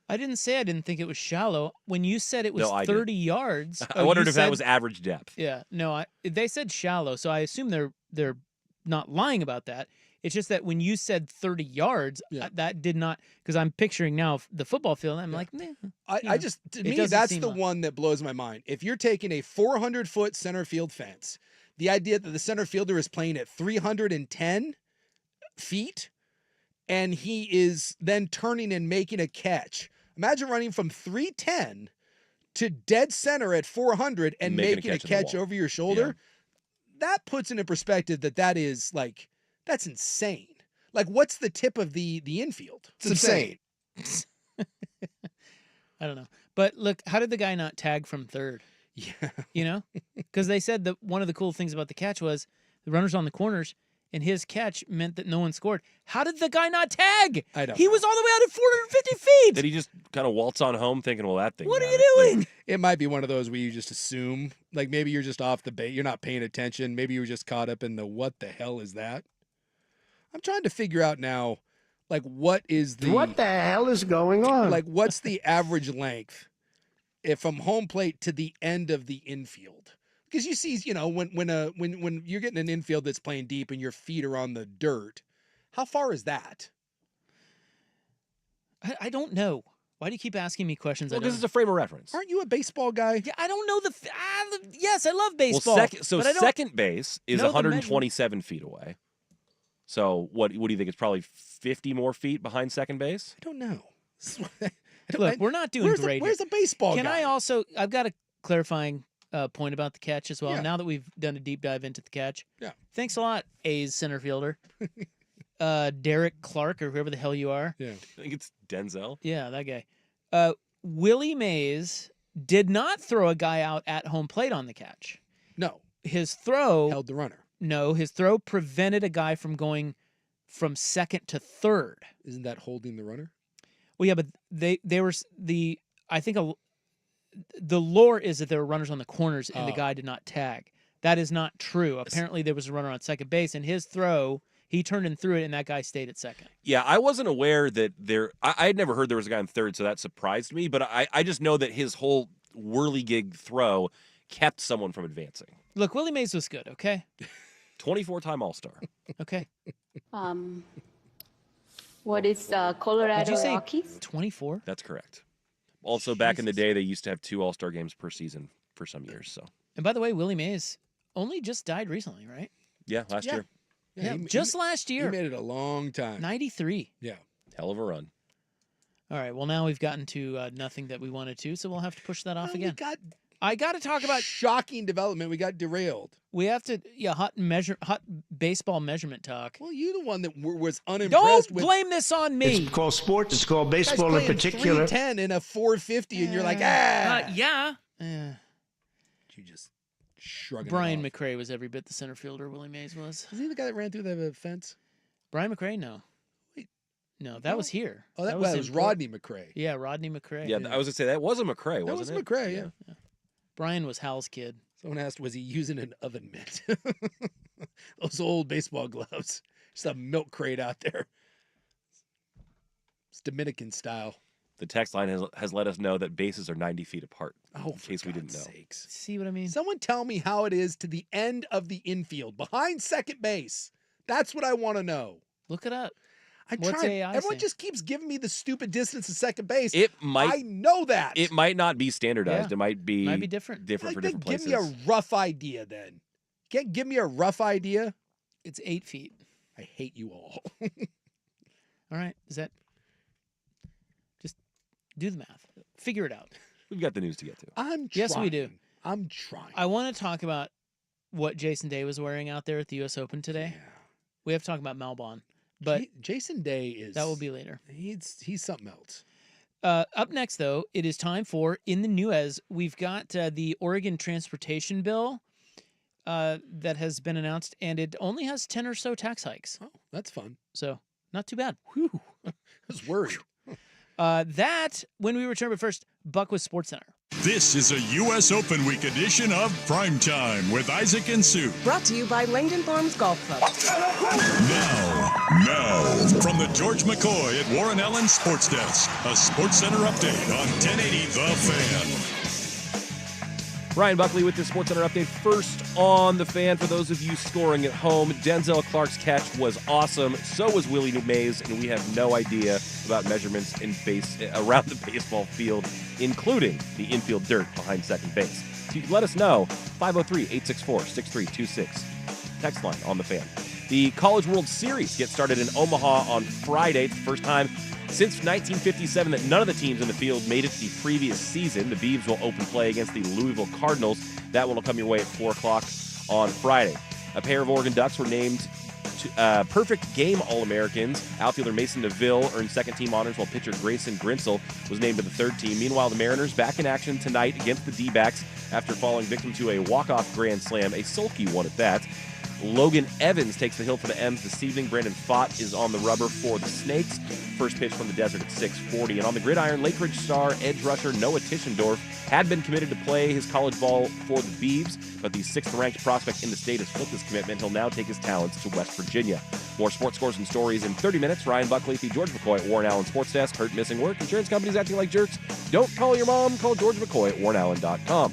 I didn't say I didn't think it was shallow. When you said it was 30 yards, I wondered if that was average depth. Yeah, no, they said shallow, so I assume they're not lying about that. It's just that when you said 30 yards, that did not, because I'm picturing now the football field, and I'm like, meh. I just, to me, that's the one that blows my mind. If you're taking a 400-foot center field fence, the idea that the center fielder is playing at 310 feet, and he is then turning and making a catch. Imagine running from 310 to dead center at 400 and making a catch over your shoulder. Yeah. That puts into perspective that is like, that's insane. Like, what's the tip of the infield? It's insane. I don't know. But look, how did the guy not tag from third? Yeah. You know? Because they said that one of the cool things about the catch was the runners on the corners, and his catch meant that no one scored. How did the guy not tag? I don't He know. was all the way out at 450 feet. Did he just kind of waltz on home thinking, well, that thing. What are you doing? It might be one of those where you just assume, like maybe you're just off the bait. You're not paying attention. Maybe you were just caught up in the what the hell is that? I'm trying to figure out now, like, what the hell is going on? Like, what's the average length from home plate to the end of the infield? Because you see, you know, when you're getting an infield that's playing deep and your feet are on the dirt, how far is that? I don't know. Why do you keep asking me questions? Well, because it's a frame of reference. Aren't you a baseball guy? Yeah, I don't know yes, I love baseball. Well, second base is 127 feet away. So what do you think? It's probably 50 more feet behind second base? I don't know. Look, we're not doing great. Where's the baseball guy? I've got a clarifying point about the catch as well. Yeah. Now that we've done a deep dive into the catch. Yeah. Thanks a lot, A's center fielder. Derek Clark or whoever the hell you are. Yeah. I think it's Denzel. Yeah, that guy. Willie Mays did not throw a guy out at home plate on the catch. No. His throw held the runner. No, his throw prevented a guy from going from second to third. Isn't that holding the runner? Well, yeah, but they were the lore is that there were runners on the corners and the guy did not tag. That is not true. Apparently, there was a runner on second base, and his throw, He turned and threw it, and that guy stayed at second. Yeah, I wasn't aware that I had never heard there was a guy in third, so that surprised me. But I just know that his whole whirligig throw kept someone from advancing. Look, Willie Mays was good, okay? 24-time All-Star. Okay. What is Colorado Did you say Rockies? 24? That's correct. Also, back in the day, they used to have 2 All-Star games per season for some years. So, And by the way, Willie Mays only just died recently, right? yeah, last year. Yeah, just last year. He made it a long time. 93. Yeah. Hell of a run. All right, well, now we've gotten to nothing that we wanted to, so we'll have to push that off We again. got I got to talk about shocking development. We got derailed. We have to, hot baseball measurement talk. Well, you're the one that was unimpressed Don't with. blame this on me. It's called sports. It's called Guys baseball in playing particular. 310 in a 450, and you're like, yeah. You just shrugging. Brian it off. McRae was every bit the center fielder Willie Mays was. Is he the guy that ran through the fence? Brian McRae, no. Wait. No, that was here. Oh, that was Rodney McRae. Yeah, Rodney McRae. Yeah, I was going to say, that was a McRae, wasn't it? That was McRae, yeah. Brian was Hal's kid. Someone asked, was he using an oven mitt? Those old baseball gloves. Just a milk crate out there. It's Dominican style. The text line has let us know that bases are 90 feet apart. Oh, in case we didn't know. Sakes. See what I mean? Someone tell me how it is to the end of the infield, behind second base. That's what I want to know. Look it up. I What's tried. AI Everyone say? just keeps giving me the stupid distance to second base. It might. I know that. It might not be standardized. Yeah. it might be different. Different for different Give places. me a rough idea then. Can't give me a rough idea? It's 8 feet. I hate you all. All right. Is that... Just do the math. Figure it out. We've got the news to get to. I'm trying. Yes, we do. I'm trying. I want to talk about what Jason Day was wearing out there at the U.S. Open today. Yeah. We have to talk about Malbon. But Jason Day is... that will be later. He's something else. Up next, though, it is time for In the News. We've got the Oregon transportation bill that has been announced, and it only has 10 or so tax hikes. Oh, that's fun. So, not too bad. Whew. I was worried. That, when we return, but first, Buck with SportsCenter. This is a U.S. Open Week edition of Primetime with Isaac and Sue. Brought to you by Langdon Farms Golf Club. Now, from the George McCoy at Warren Allen Sports Desk, a SportsCenter update on 1080 The Fan. Ryan Buckley with the SportsCenter update. First on the Fan, for those of you scoring at home, Denzel Clark's catch was awesome. So was Willie Mays, and we have no idea about measurements around the baseball field, including the infield dirt behind second base. So you can let us know, 503-864-6326. Text line on the Fan. The College World Series gets started in Omaha on Friday. It's the first time since 1957 that none of the teams in the field made it to the previous season. The Beavs will open play against the Louisville Cardinals. That one will come your way at 4 o'clock on Friday. A pair of Oregon Ducks were named perfect game All-Americans. Outfielder Mason DeVille earned second-team honors, while pitcher Grayson Grinsell was named to the third team. Meanwhile, the Mariners back in action tonight against the D-backs after falling victim to a walk-off grand slam, a sulky one at that. Logan Evans takes the hill for the M's this evening. Brandon Pfaadt is on the rubber for the Snakes. First pitch from the desert at 6:40. And on the gridiron, Lake Ridge star edge rusher Noah Tischendorf had been committed to play his college ball for the Beavs, but the 6th-ranked prospect in the state has flipped his commitment. He'll now take his talents to West Virginia. More sports scores and stories in 30 minutes. Ryan Buckley, the George McCoy at Warren Allen Sports Desk. Hurt, missing work, insurance companies acting like jerks. Don't call your mom. Call George McCoy at warrenallen.com.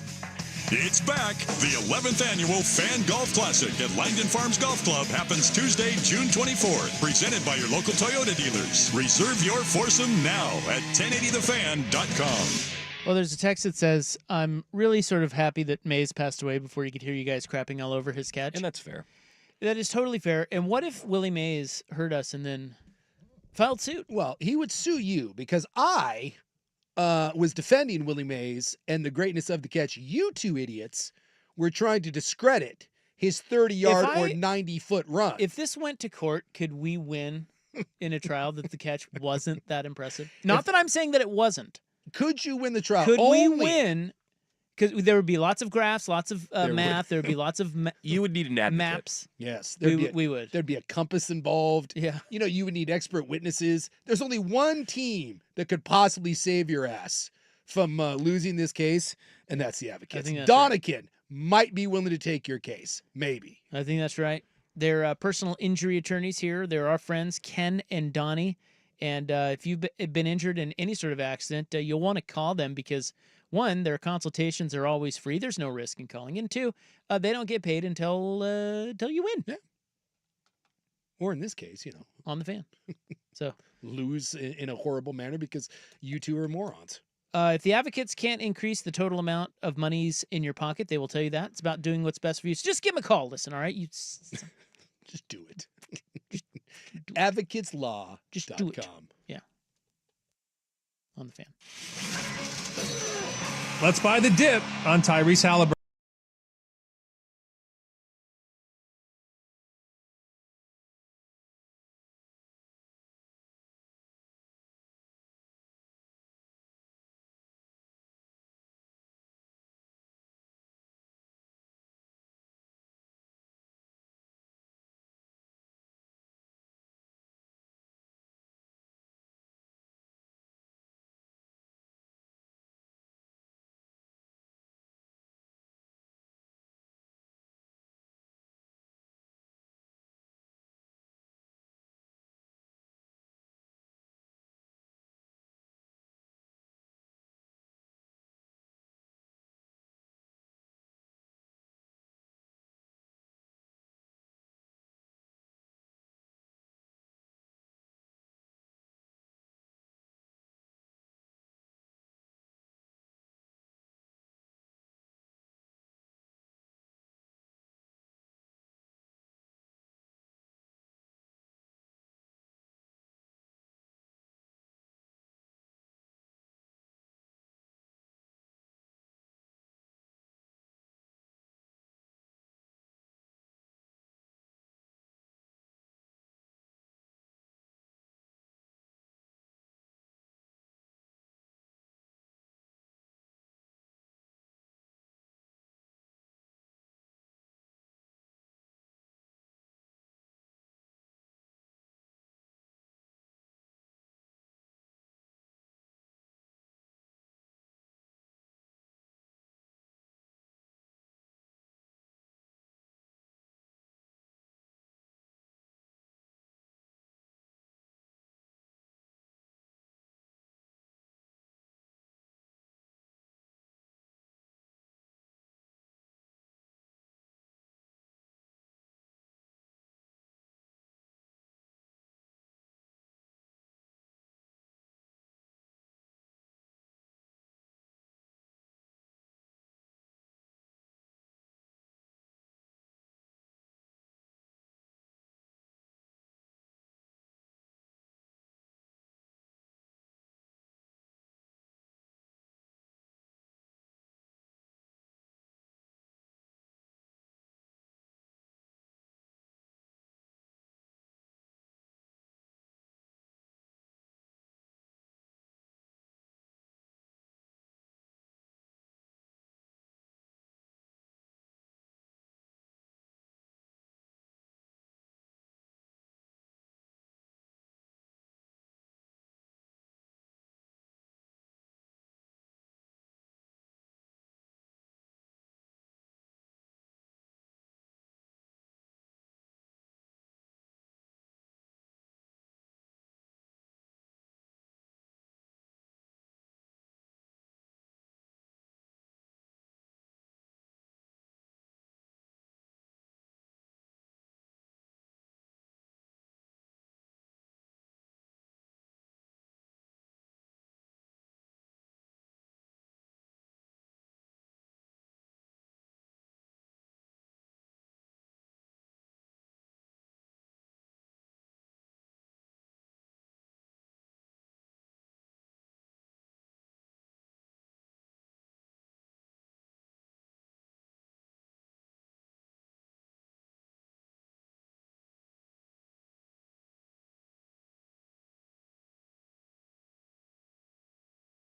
It's back. The 11th annual Fan Golf Classic at Langdon Farms Golf Club happens Tuesday, June 24th. Presented by your local Toyota dealers. Reserve your foursome now at 1080thefan.com. Well, there's a text that says, I'm really sort of happy that Mays passed away before you could hear you guys crapping all over his catch. And that's fair. That is totally fair. And what if Willie Mays heard us and then filed suit? Well, he would sue you because I was defending Willie Mays and the greatness of the catch. You two idiots were trying to discredit his 30-yard or 90-foot run. If this went to court, could we win in a trial that the catch wasn't that impressive? Not that I'm saying that it wasn't. Could you win the trial? Could we win? Because there would be lots of graphs, lots of There math. There would be lots of You would need an advocate. maps. Yes, We would. There'd be a compass involved. Yeah. You know, you would need expert witnesses. There's only one team that could possibly save your ass from losing this case, and that's the Advocates. think that's Donikin might be willing to take your case. Maybe. I think that's right. They're personal injury attorneys here. They're our friends, Ken and Donnie. And if you've been injured in any sort of accident, you'll want to call them because, one, their consultations are always free. There's no risk in calling. And two, they don't get paid until you win. Yeah. Or in this case, on the fan. So lose in a horrible manner because you two are morons. If the advocates can't increase the total amount of monies in your pocket, they will tell you that. It's about doing what's best for you. So just give them a call. Listen, all right? Just do it. Advocateslaw.com. Just do it. Yeah. On the fan. Let's buy the dip on Tyrese Halliburton.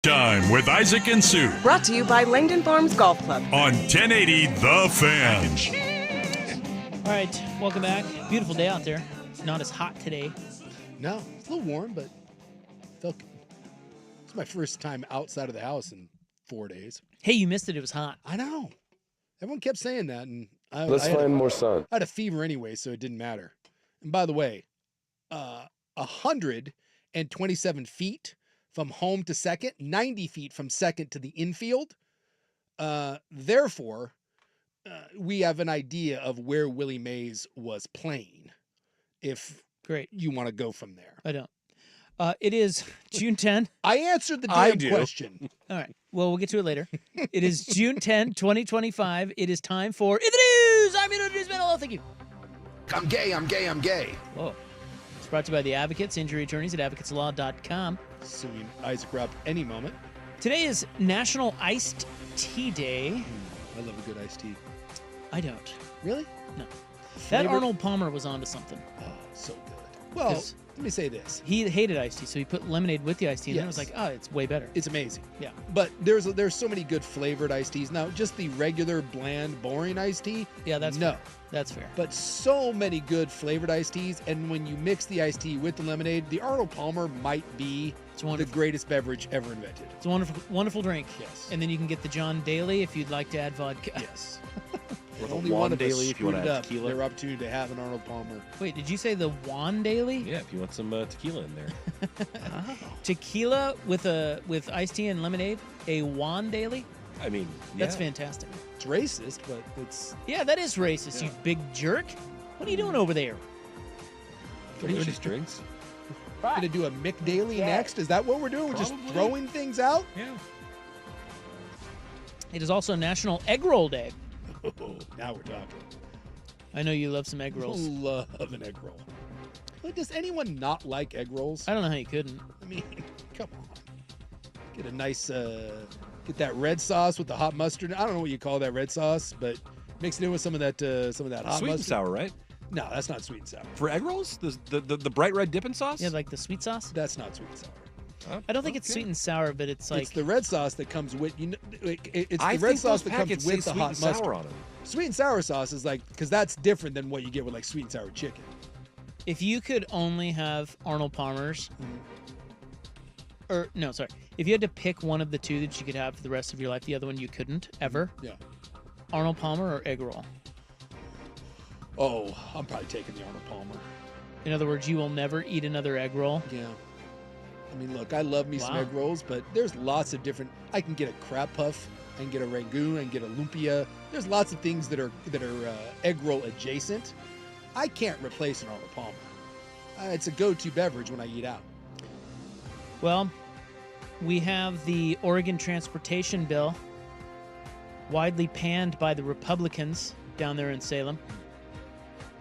Time with Isaac and Sue Brought to you by Langdon Farms Golf Club. on 1080 The Fan. All right, welcome back. Beautiful day out there. Not as hot today. No, it's a little warm, but felt good. It's my first time outside of the house in 4 days. Hey, you missed it. It was hot. I know. Everyone kept saying that, and Let's find more sun. I had a fever anyway, so it didn't matter. And by the way, 127 feet from home to second, 90 feet from second to the infield. Therefore, we have an idea of where Willie Mays was playing. If you want to go from there. I don't. It is June 10. I answered the damn question. All right. Well, we'll get to it later. It is June 10, 2025. It is time for In the News. I'm in the news, man. Hello, thank you. I'm gay. Whoa. It's brought to you by the Advocates, injury attorneys at advocateslaw.com. Suing Isaac Rupp any moment. Today is National Iced Tea Day. I love a good iced tea. I don't. Really? No. That Arnold Palmer was onto something. Oh, so good. Well, let me say this. He hated iced tea, so he put lemonade with the iced tea, and then it was Yes. like, oh, it's way better. It's amazing. Yeah. But there's so many good flavored iced teas. Now, just the regular, bland, boring iced tea. Yeah, that's no. fair. That's fair. But so many good flavored iced teas, and when you mix the iced tea with the lemonade, the Arnold Palmer might be the greatest beverage ever invented. It's a wonderful, wonderful drink. Yes. And then you can get the John Daly if you'd like to add vodka. Yes. Or the Only Juan one of us Daly if you want to screwed add up tequila. their opportunity to have an Arnold Palmer. Wait, did you say the Juan Daly? Yeah, if you want some tequila in there. Tequila with iced tea and lemonade? A Juan Daly? I mean, That's yeah. fantastic. It's racist, but it's... Yeah, that is racist, you big jerk. What are you doing over there? Delicious drinks. Going to do a Mick Daly next? Is that what we're doing? We're just throwing things out? Yeah. It is also National Egg Roll Day. Oh, now we're talking. I know you love some egg rolls. Love an egg roll. But does anyone not like egg rolls? I don't know how you couldn't. I mean, come on. Get a nice, get that red sauce with the hot mustard. I don't know what you call that red sauce, but mix it in with some of that hot mustard. Sweet and sour, right? No, that's not sweet and sour. For egg rolls? The bright red dipping sauce? Yeah, like the sweet sauce? That's not sweet and sour. I don't think it's sweet and sour, but it's like... It's the red sauce that comes with, it's I the red think sauce those that comes packets with say the sweet hot and sour mustard. on them. Sweet and sour sauce is like, because that's different than what you get with like sweet and sour chicken. If you could only have Arnold Palmer's, or no, sorry, if you had to pick one of the two that you could have for the rest of your life, the other one you couldn't ever. Yeah. Arnold Palmer or egg roll? Oh, I'm probably taking the Arnold Palmer. In other words, you will never eat another egg roll. Yeah. I mean, look, I love me some Wow. egg rolls, but there's lots of different. I can get a crab puff, I can get a ragout, I can get a lumpia. There's lots of things that are egg roll adjacent. I can't replace an Arnold Palmer. It's a go-to beverage when I eat out. Well, we have the Oregon transportation bill, widely panned by the Republicans down there in Salem.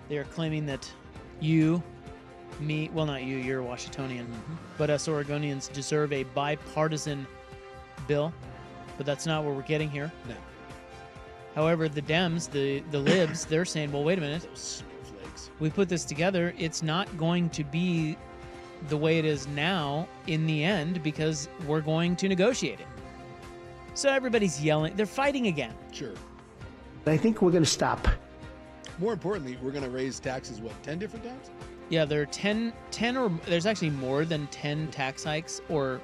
They are claiming that you, me, well, not you, you're a Washingtonian, but us Oregonians deserve a bipartisan bill, but that's not what we're getting here. No. However, the Dems, the libs, they're saying, well, wait a minute. Those snowflakes. We put this together. It's not going to be the way it is now in the end because we're going to negotiate it. So everybody's yelling. They're fighting again. Sure. I think we're going to stop. More importantly, we're going to raise taxes, 10 different times? Yeah, there are 10 or there's actually more than 10 tax hikes or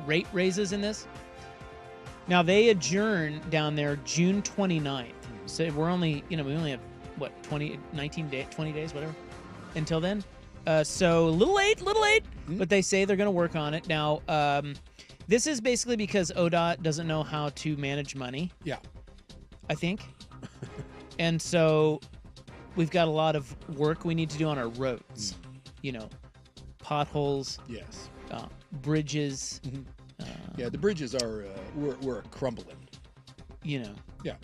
rate raises in this. Now they adjourn down there June 29th. So we're only, we only have 20 days, whatever, until then. So a little late, but they say they're going to work on it. Now, this is basically because ODOT doesn't know how to manage money. Yeah. I think. And so we've got a lot of work we need to do on our roads. Potholes. Yes. Bridges. Yeah, the bridges are we're crumbling. Yeah.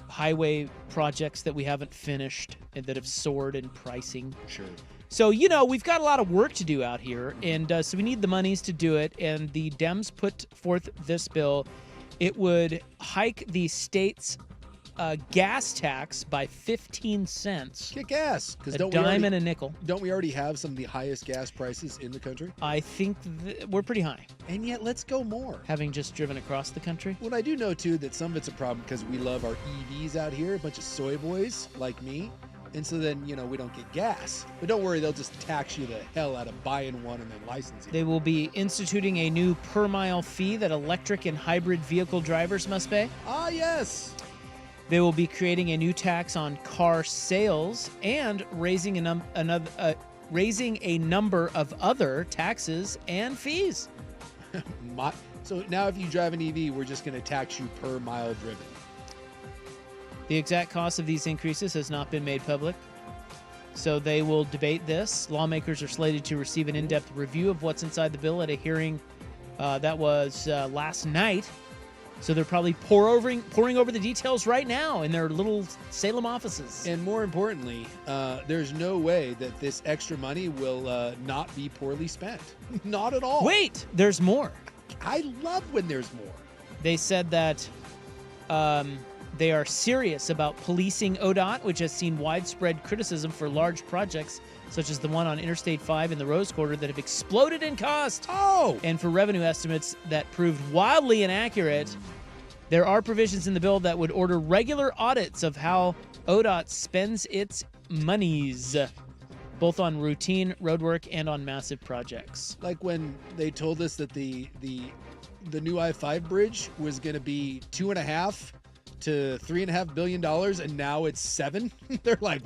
Highway projects that we haven't finished and that have soared in pricing. Sure. So, we've got a lot of work to do out here, and so we need the monies to do it, and the Dems put forth this bill. It would hike the state's gas tax by 15 cents. Kick ass. A dime and a nickel. Don't we already have some of the highest gas prices in the country? I think we're pretty high. And yet, let's go more. Having just driven across the country. Well, I do know, too, that some of it's a problem because we love our EVs out here, a bunch of soy boys like me. And so then, we don't get gas. But don't worry, they'll just tax you the hell out of buying one and then licensing it. They will be instituting a new per-mile fee that electric and hybrid vehicle drivers must pay. Ah, yes. They will be creating a new tax on car sales and raising a number of other taxes and fees. So now if you drive an EV, we're just going to tax you per mile driven. The exact cost of these increases has not been made public, so they will debate this. Lawmakers are slated to receive an in-depth review of what's inside the bill at a hearing that was last night. So they're probably pouring over the details right now in their little Salem offices. And more importantly, there's no way that this extra money will not be poorly spent. Not at all. Wait, there's more. I love when there's more. They said that they are serious about policing ODOT, which has seen widespread criticism for large projects such as the one on Interstate 5 in the Rose Quarter that have exploded in cost. Oh! And for revenue estimates that proved wildly inaccurate. There are provisions in the bill that would order regular audits of how ODOT spends its monies, both on routine roadwork and on massive projects. Like when they told us that the new I-5 bridge was going to be $2.5 to $3.5 billion, and now it's $7. They're like,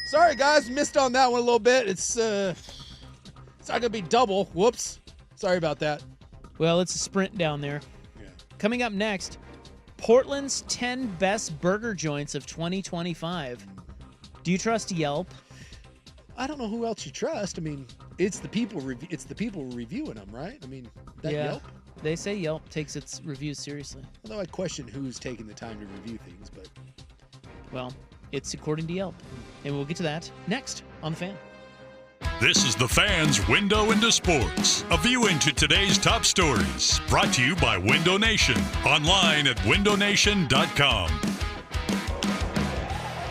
sorry guys, missed on that one a little bit. It's not going to be double. Whoops. Sorry about that. Well, it's a sprint down there. Yeah. Coming up next, Portland's 10 best burger joints of 2025. Do you trust Yelp? I don't know who else you trust. I mean, it's the people reviewing them, right? I mean, that Yelp. They say Yelp takes its reviews seriously. Although I question who's taking the time to review things, but well, it's according to Yelp. And we'll get to that next on The Fan. This is The Fan's Window into Sports, a view into today's top stories. Brought to you by Window Nation, online at windownation.com.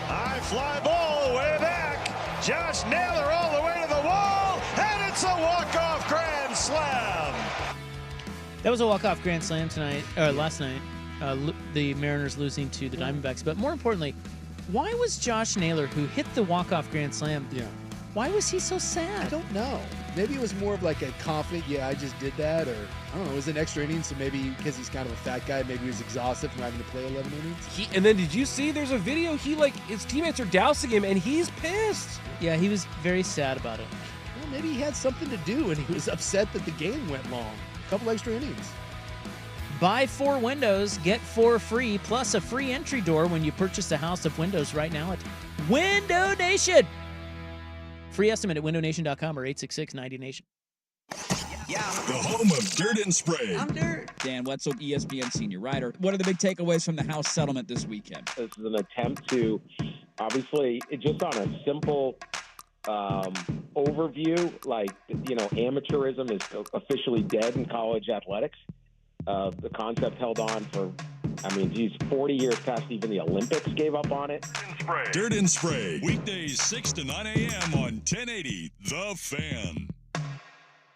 High fly ball way back. Josh Naylor all the way to the wall, and it's a walk-off grand slam. That was a walk-off grand slam last night. The Mariners losing to the Diamondbacks. But more importantly, why was Josh Naylor, who hit the walk-off grand slam, why was he so sad? I don't know. Maybe it was more of like a confident, I just did that, or I don't know, it was an extra inning, so maybe because he's kind of a fat guy, maybe he was exhausted from having to play 11 innings. And then did you see there's a video, his teammates are dousing him and he's pissed. Yeah, he was very sad about it. Well, maybe he had something to do and he was upset that the game went long. A couple extra innings. Buy 4 windows, get 4 free, plus a free entry door when you purchase a house of windows right now at Window Nation. Free estimate at windownation.com or 866-90Nation. The home of Dirt and Spray. I'm Dirt. Dan Wetzel, ESPN senior writer. What are the big takeaways from the House settlement this weekend? This is an attempt to, obviously, just on a simple overview, amateurism is officially dead in college athletics. The concept held on for, 40 years past even the Olympics gave up on it. Dirt and Spray, weekdays 6 to 9 a.m. on 1080 The Fan.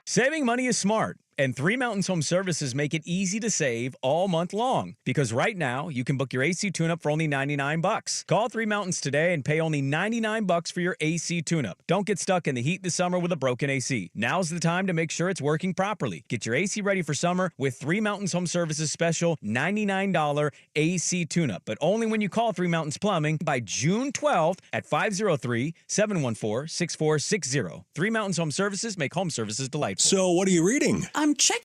Saving money is smart, and Three Mountains Home Services make it easy to save all month long. Because right now, you can book your AC tune-up for only $99. Call Three Mountains today and pay only $99 for your AC tune-up. Don't get stuck in the heat this summer with a broken AC. Now's the time to make sure it's working properly. Get your AC ready for summer with Three Mountains Home Services special $99 AC tune-up. But only when you call Three Mountains Plumbing by June 12th at 503-714-6460. Three Mountains Home Services make home services delightful. So what are you reading? I'm checking.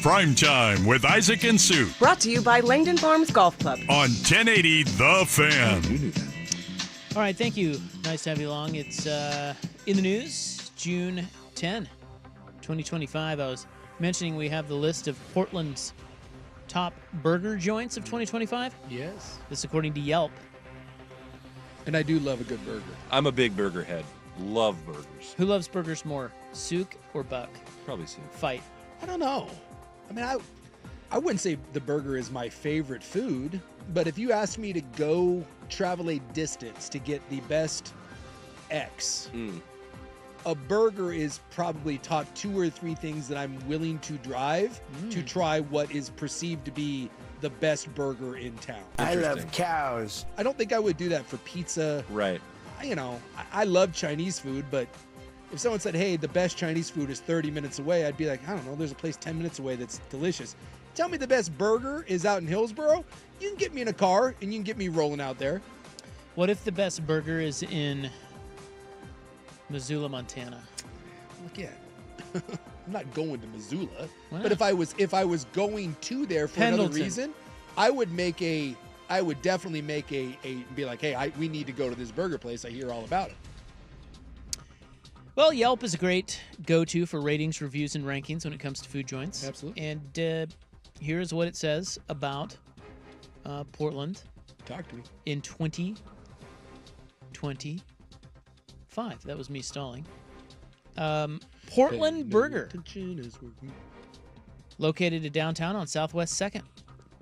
Primetime with Isaac and Sue Brought to you by Langdon Farms Golf Club. on 1080 The Fan. All right, thank you. Nice to have you along. It's in the news, June 10, 2025. I was mentioning we have the list of Portland's top burger joints of 2025. Yes. This according to Yelp. And I do love a good burger. I'm a big burger head. Love burgers. Who loves burgers more, Souk or Buck? Probably Souk. Fight. I don't know. I mean, I wouldn't say the burger is my favorite food, but if you asked me to go travel a distance to get the best X, a burger is probably top 2 or 3 things that I'm willing to drive to try what is perceived to be the best burger in town. I love cows. I don't think I would do that for pizza. Right. You know, I love Chinese food, but if someone said, hey, the best Chinese food is 30 minutes away, I'd be like, I don't know, there's a place 10 minutes away that's delicious. Tell me the best burger is out in Hillsboro, you can get me in a car and you can get me rolling out there. What if the best burger is in Missoula, Montana? Look at I'm not going to Missoula, Wow. but if I was going to there for another Pendleton. reason, I would definitely make be like, hey, we need to go to this burger place. I hear all about it. Well, Yelp is a great go-to for ratings, reviews, and rankings when it comes to food joints. Absolutely. And here's what it says about Portland. Talk to me. In 2025. That was me stalling. Portland Burger. Located in downtown on Southwest 2nd.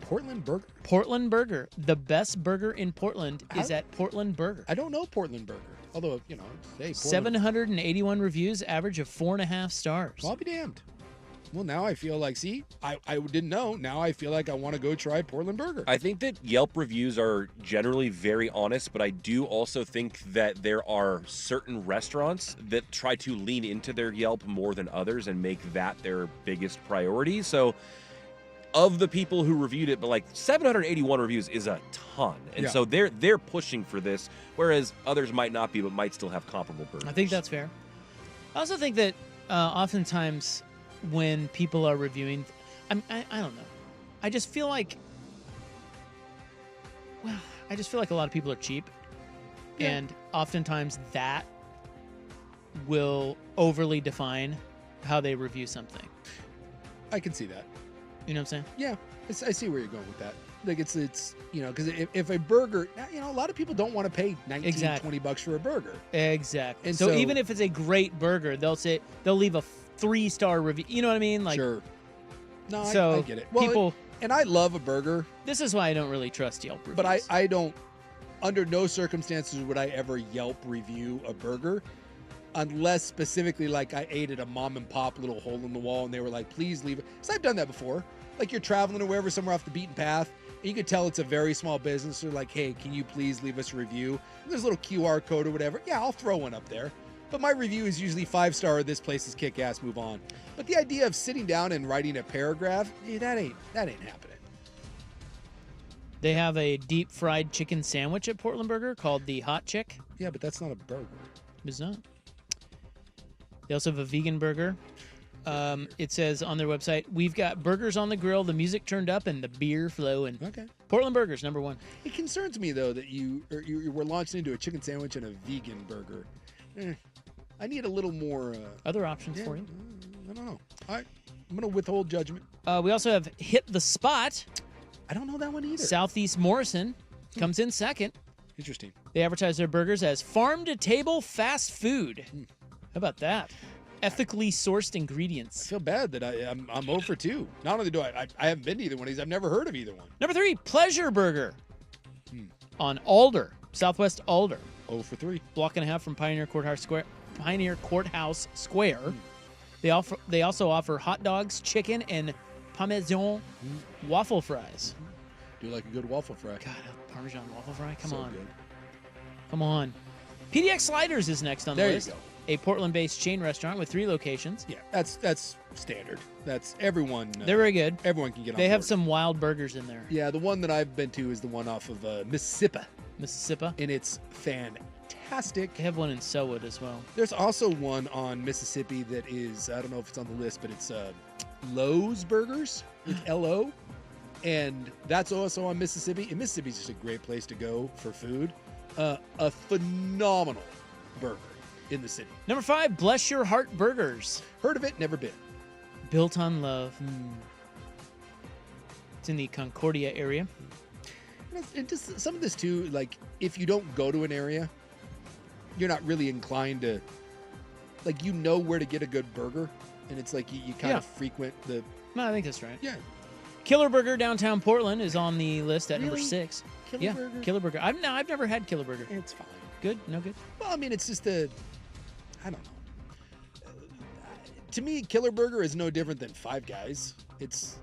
Portland Burger? Portland Burger. The best burger in Portland is at Portland Burger. I don't know Portland Burger. Although, you know, hey, Portland. 781 reviews, average of 4.5 stars. I'll be damned. Well, now I feel like, see, I didn't know. Now I feel like I want to go try Portland Burger. I think that Yelp reviews are generally very honest, but I do also think that there are certain restaurants that try to lean into their Yelp more than others and make that their biggest priority. So of the people who reviewed it, but like 781 reviews is a ton. And Yeah. so they're pushing for this, whereas others might not be, but might still have comparable burgers. I think that's fair. I also think that oftentimes when people are reviewing, I don't know. I just feel like a lot of people are cheap. Yeah. And oftentimes that will overly define how they review something. I can see that. You know what I'm saying? Yeah, I see where you're going with that. Like it's you know, because if a burger, you know, a lot of people don't want to pay $19-$20 for a burger. Exactly. And so so even if it's a great burger, they'll leave a 3-star review. You know what I mean? Like, sure. No, so I get it. Well, people, and I love a burger. This is why I don't really trust Yelp reviews. But I don't, under no circumstances would I ever Yelp review a burger, unless specifically like I ate at a mom and pop little hole in the wall and they were like, please leave it. So I've done that before. Like you're traveling or wherever, somewhere off the beaten path, and you could tell it's a very small business. They're like, hey, can you please leave us a review? And there's a little QR code or whatever. Yeah, I'll throw one up there. But my review is usually 5-star, this place is kick-ass, move on. But the idea of sitting down and writing a paragraph, that ain't happening. They have a deep fried chicken sandwich at Portland Burger called the Hot Chick. Yeah, but that's not a burger. It's not. They also have a vegan burger. It says on their website, we've got burgers on the grill, the music turned up, and the beer flowing. Okay. Portland Burger's number 1. It concerns me, though, that you were launching into a chicken sandwich and a vegan burger. I need a little more... other options for you. I don't know. All right. I'm going to withhold judgment. We also have Hit the Spot. I don't know that one either. Southeast Morrison comes in second. Interesting. They advertise their burgers as farm-to-table fast food. How about that? Ethically sourced ingredients. I feel bad that I'm 0 for 2. Not only do I haven't been to either one of these, I've never heard of either one. Number 3, Pleasure Burger. On Alder, Southwest Alder. 0 for 3. Block and a half from Pioneer Courthouse Square. They also offer hot dogs, chicken, and Parmesan waffle fries. Do you like a good waffle fry? God, a Parmesan waffle fry? Come So on. good. Come on. PDX Sliders is next on the There list. you go. A Portland-based chain restaurant with 3 locations. Yeah, that's standard. That's everyone. They're very good. Everyone can get on They have board. some wild burgers in there. Yeah, the one that I've been to is the one off of Mississippi. And it's fantastic. They have one in Selwood as well. There's also one on Mississippi that is, I don't know if it's on the list, but it's Lowe's Burgers with LO. And that's also on Mississippi. And Mississippi's just a great place to go for food. A phenomenal burger in the city. Number 5, Bless Your Heart Burgers. Heard of it, never been. Built on love. It's in the Concordia area. And just some of this too, like if you don't go to an area, you're not really inclined to, like, you know where to get a good burger. And it's like you kind of frequent the... No, I think that's right. Yeah. Killer Burger downtown Portland is on the list at number Really? 6. Killer Burger? Killer Burger. I've never had Killer Burger. It's fine. Good? No good? Well, I mean, it's just I don't know. To me, Killer Burger is no different than Five Guys. It's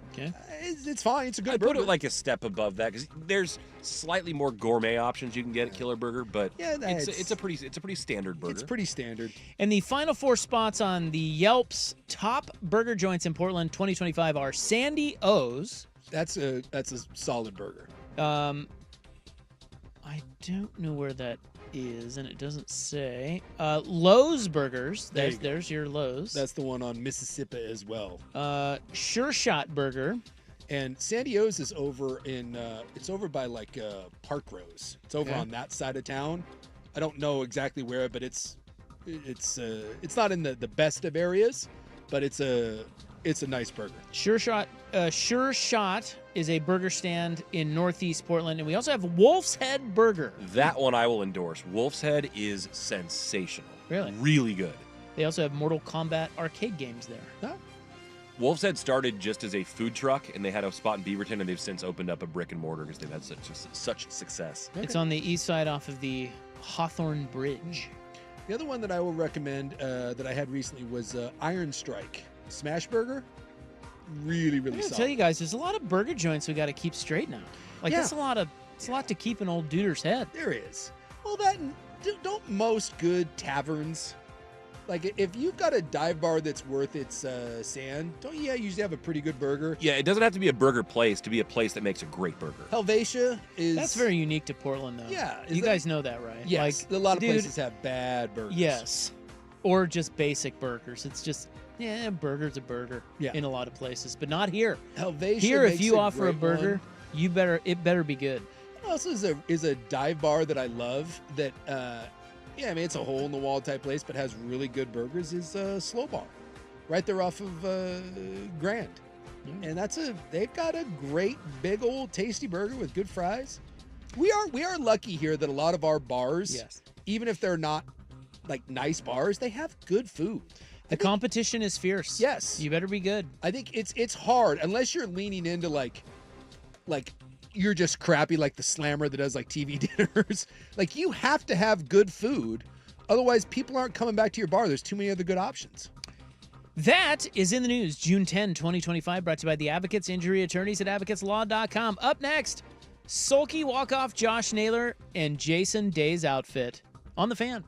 fine. It's a good I'd burger. put it like a step above that because there's slightly more gourmet options you can get at Killer Burger, but it's a pretty standard burger. It's pretty standard. And the final 4 spots on the Yelp's top burger joints in Portland 2025 are Sandy O's. That's a solid burger. I don't know where that is, and it doesn't say. Lowe's Burgers. There's your Lowe's. That's the one on Mississippi as well. Sure Shot Burger. And Sandy O's is over in, it's over by like Park Rose. It's over on that side of town. I don't know exactly where, but it's not in the best of areas, but it's a nice burger. Sure Shot is a burger stand in Northeast Portland, and we also have Wolf's Head Burger. That one I will endorse. Wolf's Head is sensational. Really? Really good. They also have Mortal Kombat arcade games there. Huh? Wolf's Head started just as a food truck, and they had a spot in Beaverton, and they've since opened up a brick and mortar because they've had such success. Okay. It's on the east side off of the Hawthorne Bridge. The other one that I will recommend that I had recently was Iron Strike Smash Burger. Really, really solid. I tell you guys, there's a lot of burger joints we got to keep straight now. Like that's a lot to keep an old duder's head. There is. Well, don't most good taverns, like if you've got a dive bar that's worth its sand, don't you usually have a pretty good burger? Yeah, it doesn't have to be a burger place to be a place that makes a great burger. Helvetia is... That's very unique to Portland, though. Yeah. You guys know that, right? Yes. Like, a lot of places have bad burgers. Yes. Or just basic burgers. It's just... Yeah, burger's a burger in a lot of places, but not here. Helvetia here, if you makes offer a great burger, one. it better be good. Also, is a dive bar that I love that, I mean, it's a hole in the wall type place, but has really good burgers. Is Slow Bar, right there off of Grand, and they've got a great big old tasty burger with good fries. We are lucky here that a lot of our bars, even if they're not like nice bars, they have good food. The competition is fierce. Yes. You better be good. I think it's hard unless you're leaning into like you're just crappy like the Slammer that does like TV dinners. Like you have to have good food. Otherwise people aren't coming back to your bar. There's too many other good options. That is in the news. June 10, 2025, brought to you by the Advocates Injury Attorneys at advocateslaw.com. Up next, sulky walk-off Josh Naylor and Jason Day's outfit on The Fan.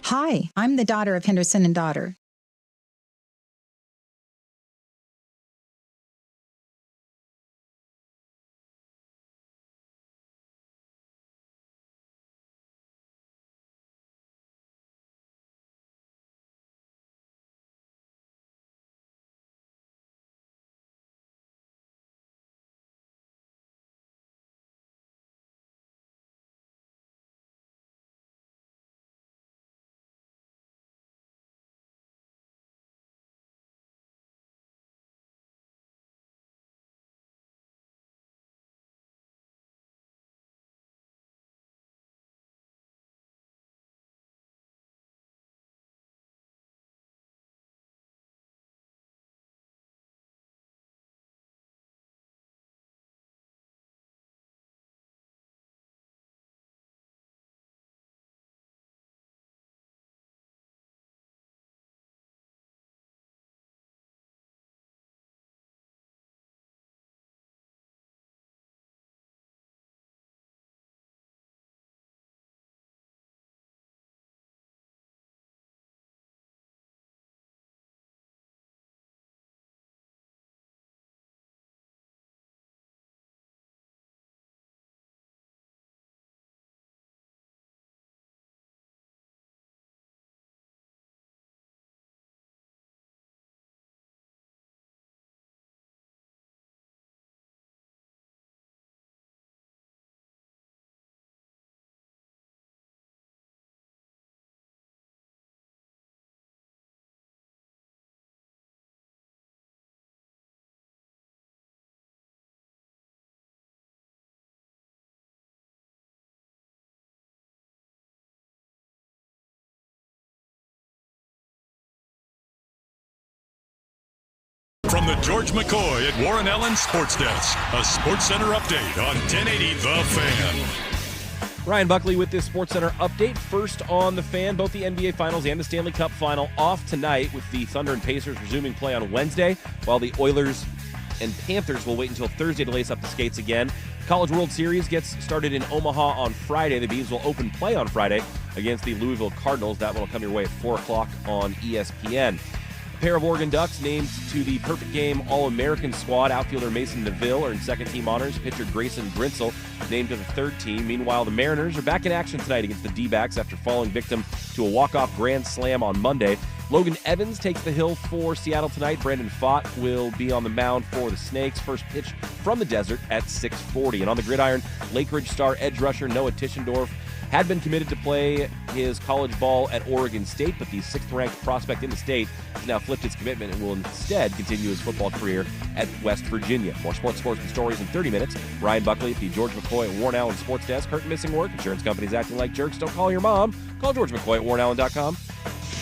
Hi, I'm the daughter of Henderson and Daughter. From the George McCoy at Warren Allen Sports Desk, a Sports Center update on 1080 The Fan. Ryan Buckley with this Sports Center update. First on The Fan, both the NBA Finals and the Stanley Cup Final off tonight, with the Thunder and Pacers resuming play on Wednesday, while the Oilers and Panthers will wait until Thursday to lace up the skates again. College World Series gets started in Omaha on Friday. The Beavs will open play on Friday against the Louisville Cardinals. That will come your way at 4 o'clock on ESPN. A pair of Oregon Ducks named to the Perfect Game All-American squad. Outfielder Mason DeVille earned second-team honors. Pitcher Grayson Grinsell named to the third team. Meanwhile, the Mariners are back in action tonight against the D-backs after falling victim to a walk-off grand slam on Monday. Logan Evans takes the hill for Seattle tonight. Brandon Pfaadt will be on the mound for the Snakes. First pitch from the desert at 6:40. And on the gridiron, Lake Ridge star edge rusher Noah Tischendorf had been committed to play his college ball at Oregon State, but the 6th-ranked prospect in the state has now flipped his commitment and will instead continue his football career at West Virginia. More sports, scores, and stories in 30 minutes. Ryan Buckley at the George McCoy at Warren Allen Sports Desk. Hurt and missing work. Insurance companies acting like jerks. Don't call your mom. Call George McCoy at warrenallen.com.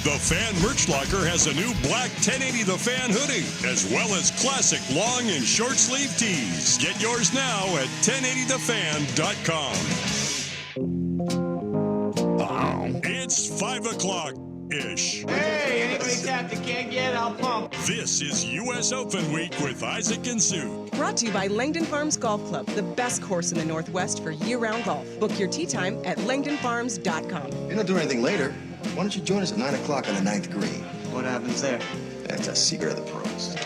The Fan Merch Locker has a new black 1080 The Fan hoodie, as well as classic long and short sleeve tees. Get yours now at 1080thefan.com. It's 5 o'clock-ish. Hey, anybody tap the keg yet? I'll pump. This is U.S. Open Week with Isaac and Sue. Brought to you by Langdon Farms Golf Club, the best course in the Northwest for year-round golf. Book your tee time at langdonfarms.com. You're not doing anything later. Why don't you join us at 9 o'clock on the 9th green? What happens there? That's a secret of the pros.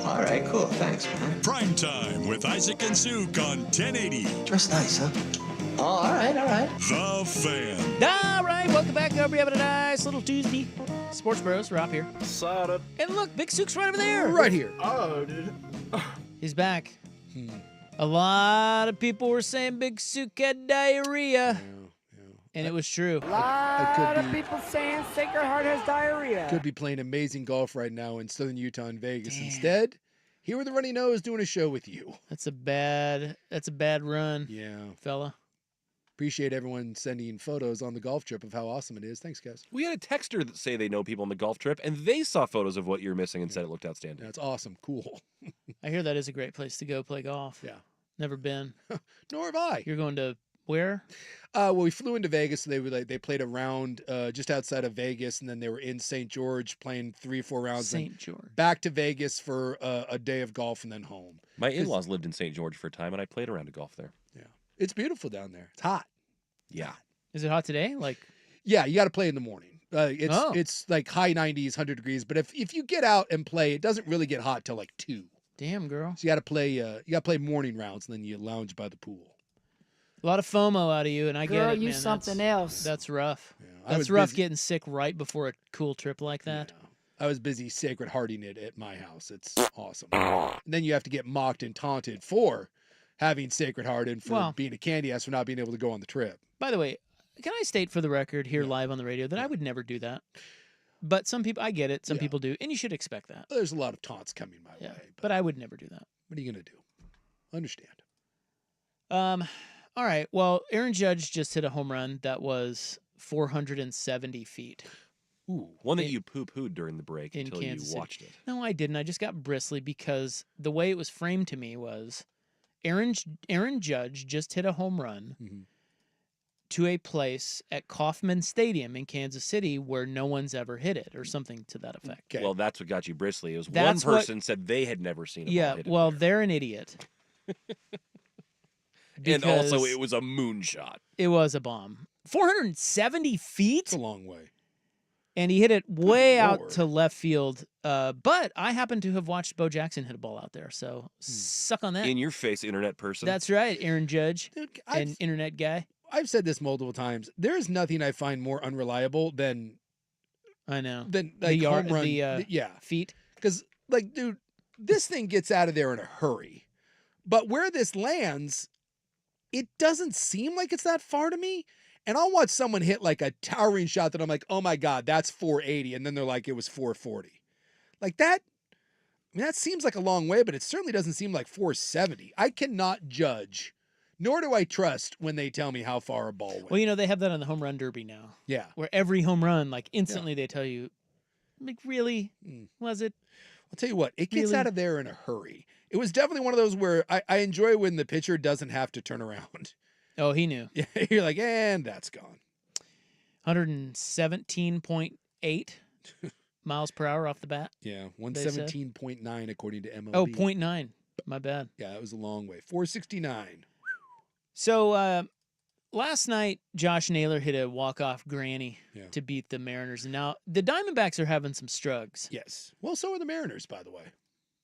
All right, cool. Thanks, man. Primetime with Isaac and Sue on 1080. Dress nice, huh? Oh, all right. The Fan. All right, welcome back. Hope you're having a nice little Tuesday. Sports Bros, Rob here. Excited. And look, Big Sook's right over there. Right here. Oh, dude. He's back. A lot of people were saying Big Sook had diarrhea. And it was true. A lot of people saying Sacred Heart has diarrhea. Could be playing amazing golf right now in Southern Utah and Vegas. Damn. Instead, here with the runny nose doing a show with you. That's a bad run. Yeah. Fella. Appreciate everyone sending photos on the golf trip of how awesome it is. Thanks, guys. We had a texter that say they know people on the golf trip, and they saw photos of what you're missing and said it looked outstanding. That's awesome. Cool. I hear that is a great place to go play golf. Yeah. Never been. Nor have I. You're going to where? Well, we flew into Vegas. So they played a round just outside of Vegas, and then they were in St. George playing 3 or 4 rounds. St. George. Back to Vegas for a day of golf and then home. My in-laws lived in St. George for a time, and I played a round of golf there. Yeah. It's beautiful down there. It's hot. Yeah. Is it hot today? Yeah, you got to play in the morning. It's like high 90s, 100 degrees. But if you get out and play, it doesn't really get hot till like 2. Damn, girl. So you got to play morning rounds, and then you lounge by the pool. A lot of FOMO out of you, and I get it, man. You something else. That's rough. Yeah, that's rough getting sick right before a cool trip like that. Yeah. I was busy Sacred Hearting it at my house. It's awesome. And then you have to get mocked and taunted for having Sacred Heart and for being a candy ass for not being able to go on the trip. By the way, can I state for the record here live on the radio that I would never do that? But some people, I get it. Some people do, and you should expect that. There's a lot of taunts coming my way. But I would never do that. What are you going to do? Understand. All right. Well, Aaron Judge just hit a home run that was 470 feet. Ooh, one that you poo-pooed during the break until you watched it. No, I didn't. I just got bristly because the way it was framed to me was Aaron Judge just hit a home run to a place at Kauffman Stadium in Kansas City where no one's ever hit it or something to that effect. Okay. Well, that's what got you bristly. It was one person said they had never seen a ball hit it there. They're an idiot. And also, it was a moonshot. It was a bomb. 470 feet? It's a long way. And he hit it way out to left field. But I happen to have watched Bo Jackson hit a ball out there, so suck on that. In your face, internet person. That's right, Aaron Judge, an internet guy. I've said this multiple times. There is nothing I find more unreliable than the home run. Feet. Because, dude, this thing gets out of there in a hurry. But where this lands, it doesn't seem like it's that far to me. And I'll watch someone hit like a towering shot that I'm like, oh my God, that's 480. And then they're like, it was 440. Like that, I mean, that seems like a long way, but it certainly doesn't seem like 470. I cannot judge, nor do I trust when they tell me how far a ball went. Well, they have that on the home run derby now. Yeah. Where every home run, instantly they tell you, like, really? Was it? I'll tell you what, it gets Really? out of there in a hurry. It was definitely one of those where I enjoy when the pitcher doesn't have to turn around. Oh, he knew. Yeah, you're like, and that's gone. 117.8 miles per hour off the bat. Yeah, they said. 117.9 according to MLB. Oh, 0.9. My bad. Yeah, it was a long way. 469. So last night, Josh Naylor hit a walk-off granny to beat the Mariners. And now the Diamondbacks are having some struggles. Yes. Well, so are the Mariners, by the way.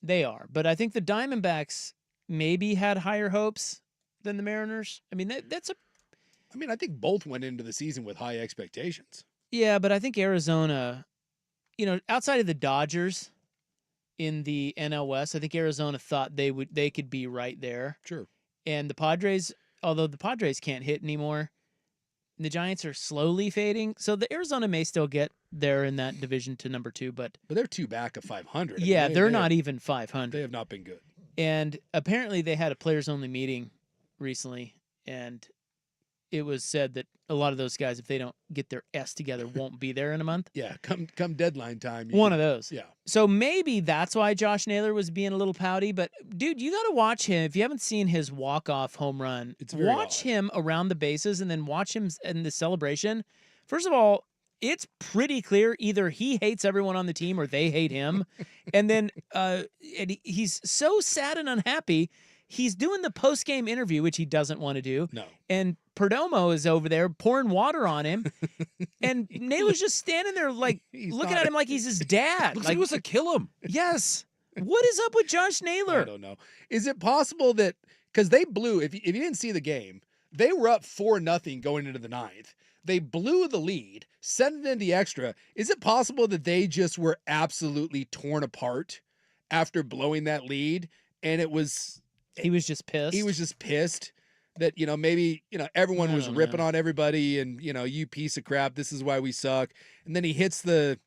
They are. But I think the Diamondbacks maybe had higher hopes than the Mariners. I mean, that's a... I mean, I think both went into the season with high expectations. Yeah, but I think Arizona, outside of the Dodgers in the NL West, I think Arizona thought they could be right there. Sure. And the Padres, although the Padres can't hit anymore, the Giants are slowly fading. So the Arizona may still get there in that division to number 2, but they're 2 back of 500. Yeah, they're not even 500. They have not been good. And apparently they had a players-only meeting recently, and it was said that a lot of those guys, if they don't get their S together, won't be there in a month. Yeah, come deadline time. One of those. Yeah. So maybe that's why Josh Naylor was being a little pouty. But, dude, you got to watch him. If you haven't seen his walk-off home run, watch him around the bases and then watch him in the celebration. First of all, it's pretty clear either he hates everyone on the team or they hate him. And then he's so sad and unhappy. He's doing the post-game interview, which he doesn't want to do. No. And Perdomo is over there pouring water on him. And Naylor's just standing there like looking at him like he's his dad. Looks like he wants to kill him. Yes. What is up with Josh Naylor? I don't know. Is it possible that because they blew, if you didn't see the game, they were up 4-0 going into the 9th. They blew the lead, sent it into extra. Is it possible that they just were absolutely torn apart after blowing that lead? And it was... He was just pissed. He was just pissed that, maybe, everyone was ripping on everybody and, you piece of crap, this is why we suck. And then he hits the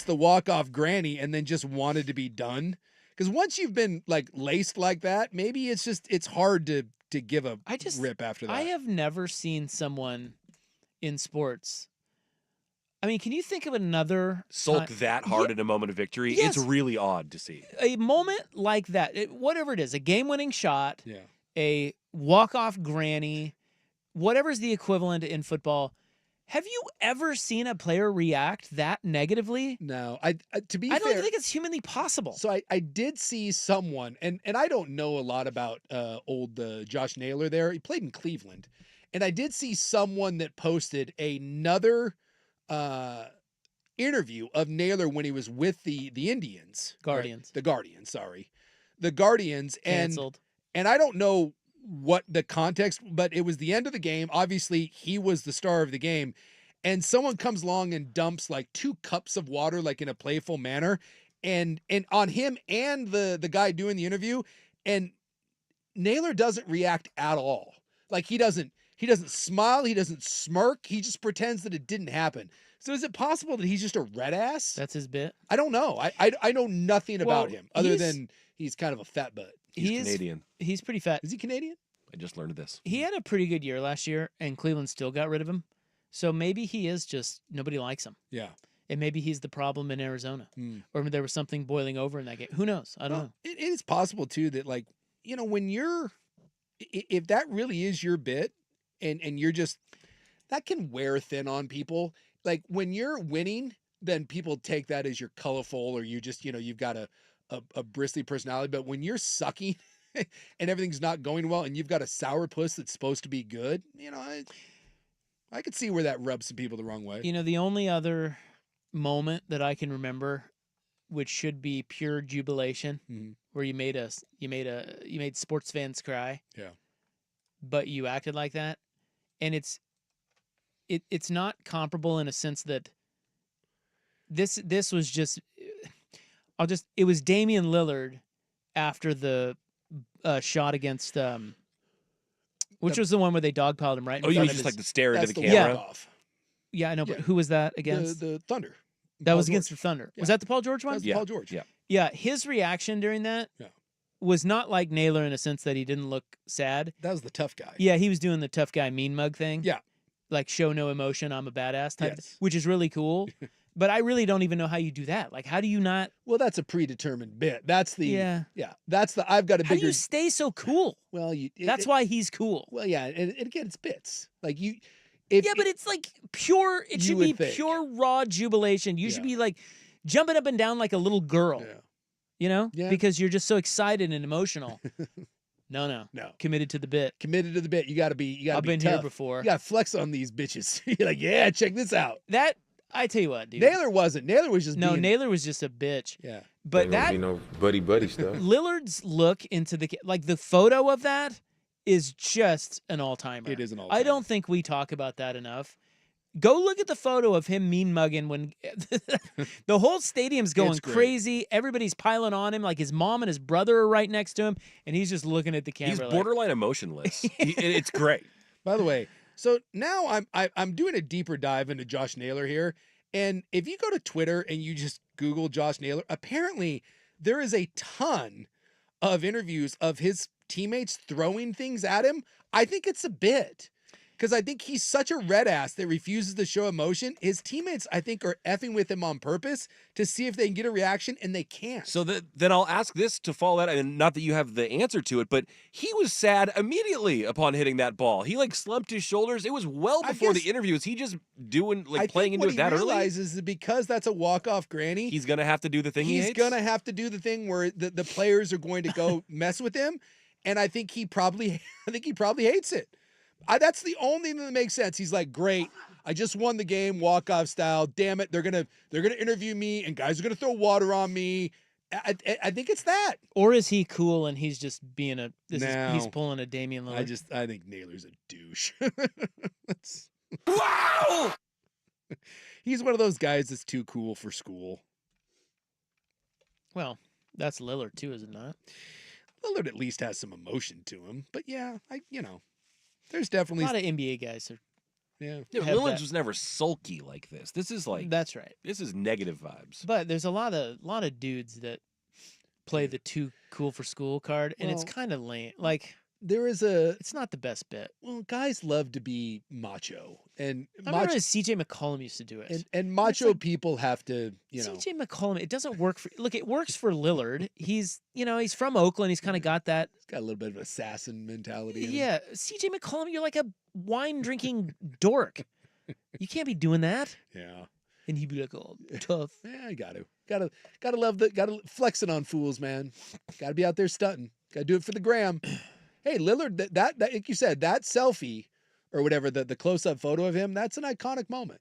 walk-off granny and then just wanted to be done. Because once you've been like laced like that, maybe it's hard to give a rip after that. I have never seen someone in sports. I mean, can you think of another sulk that hard in a moment of victory? Yes. It's really odd to see. A moment like that, whatever it is, a game-winning shot, a walk-off granny, whatever's the equivalent in football. Have you ever seen a player react that negatively? No. To be fair, I fair, don't think it's humanly possible. So I did see someone, and I don't know a lot about old Josh Naylor there. He played in Cleveland. And I did see someone that posted another interview of Naylor when he was with the Indians. Guardians. Right? The Guardians, sorry. The Guardians. Canceled. And I don't know what the context, but it was the end of the game. Obviously, he was the star of the game. And someone comes along and dumps like 2 cups of water, like in a playful manner, and on him and the guy doing the interview. And Naylor doesn't react at all. Like he doesn't smile. He doesn't smirk. He just pretends that it didn't happen. So is it possible that he's just a red ass? That's his bit. I don't know. I know nothing about him other than he's kind of a fat butt. He's Canadian. He's pretty fat. Is he Canadian? I just learned this. He had a pretty good year last year, and Cleveland still got rid of him. So maybe he is just nobody likes him. Yeah. And maybe he's the problem in Arizona, or there was something boiling over in that game. Who knows? I don't know. It is possible too that when if that really is your bit, and you're just that can wear thin on people. Like when you're winning, then people take that as you're colorful or you just you've got a bristly personality. But when you're sucking and everything's not going well, and you've got a sourpuss that's supposed to be good, I could see where that rubs some people the wrong way. The only other moment that I can remember, which should be pure jubilation, where you made sports fans cry. Yeah. But you acted like that, and it's not comparable in a sense that this was just it was Damian Lillard after the shot against which was the one where they dogpiled him right. Oh, you was just like the stare into the camera. Yeah, I know, but who was that against? The Thunder. That was against the Thunder. Yeah. Was that the Paul George one? That was Paul George. Yeah. Yeah, his reaction during that was not like Naylor in a sense that he didn't look sad. That was the tough guy. Yeah, he was doing the tough guy mean mug thing. Yeah. Like show no emotion, I'm a badass type, Yes. which is really cool. But I really don't even know how you do that. Like, how do you not? Well, that's a predetermined bit. That's the Yeah. That's the I've got a bigger. How do you stay so cool? Well, that's why he's cool. Well, yeah, and again, it's bits. Like you. But it's like pure. It should be pure raw jubilation. You should be like jumping up and down like a little girl. Yeah. You know? Yeah. Because you're just so excited and emotional. No. Committed to the bit. Committed to the bit. You got to be. I've been tough. here before. You got to flex on these bitches. You're like, yeah, check this out. That. I tell you what, dude. Naylor wasn't. Naylor was just Naylor was just a bitch. Yeah. But that be no buddy stuff. Lillard's look into the the photo of that is just an all-timer. It is an all-timer. I don't think we talk about that enough. Go look at the photo of him mean mugging when the whole stadium's going crazy. Everybody's piling on him, like his mom and his brother are right next to him, and he's just looking at the camera. He's borderline emotionless. It's great. By the way, so now I'm doing a deeper dive into Josh Naylor here, and if you go to Twitter and you just Google Josh Naylor, apparently there is a ton of interviews of his teammates throwing things at him. I think it's a bit. Because I think he's such a red ass that refuses to show emotion. His teammates, I think, are effing with him on purpose to see if they can get a reaction, and they can't. So then I'll ask this to follow that, and not that you have the answer to it, but he was sad immediately upon hitting that ball. He like slumped his shoulders. It was well before the interview. Is he just doing playing into it that early? What he realizes is because that's a walk-off granny, he's gonna have to do the thing he hates? He's gonna have to do the thing where the players are going to go mess with him, and I think he probably hates it. That's the only thing that makes sense. He's like, great, I just won the game, walk-off style. Damn it, they're gonna interview me, and guys are gonna throw water on me. I think it's that. Or is he cool and he's just being he's pulling a Damian Lillard? I think Naylor's a douche. Wow! He's one of those guys that's too cool for school. Well, that's Lillard too, is it not? Lillard at least has some emotion to him, but yeah, there's definitely a lot of NBA guys are. Yeah, Lillard was never sulky like this. This is like that's right. This is negative vibes. But there's a lot of dudes that play the too cool for school card, and it's kind of lame. Like it's not the best bit. Well, guys love to be macho, and I remember CJ McCollum used to do it. And macho people have to, CJ McCollum. It doesn't work for. Look, it works for Lillard. He's from Oakland. He's kind of got that. He's got a little bit of an assassin mentality. Yeah, CJ McCollum. You're like a wine drinking dork. You can't be doing that. Yeah. And he'd be like, "Oh, tough." Yeah, you gotta love gotta flex it on fools, man. Gotta be out there stunting. Gotta do it for the gram. Hey, Lillard, that like you said, that selfie or whatever, the close-up photo of him, that's an iconic moment.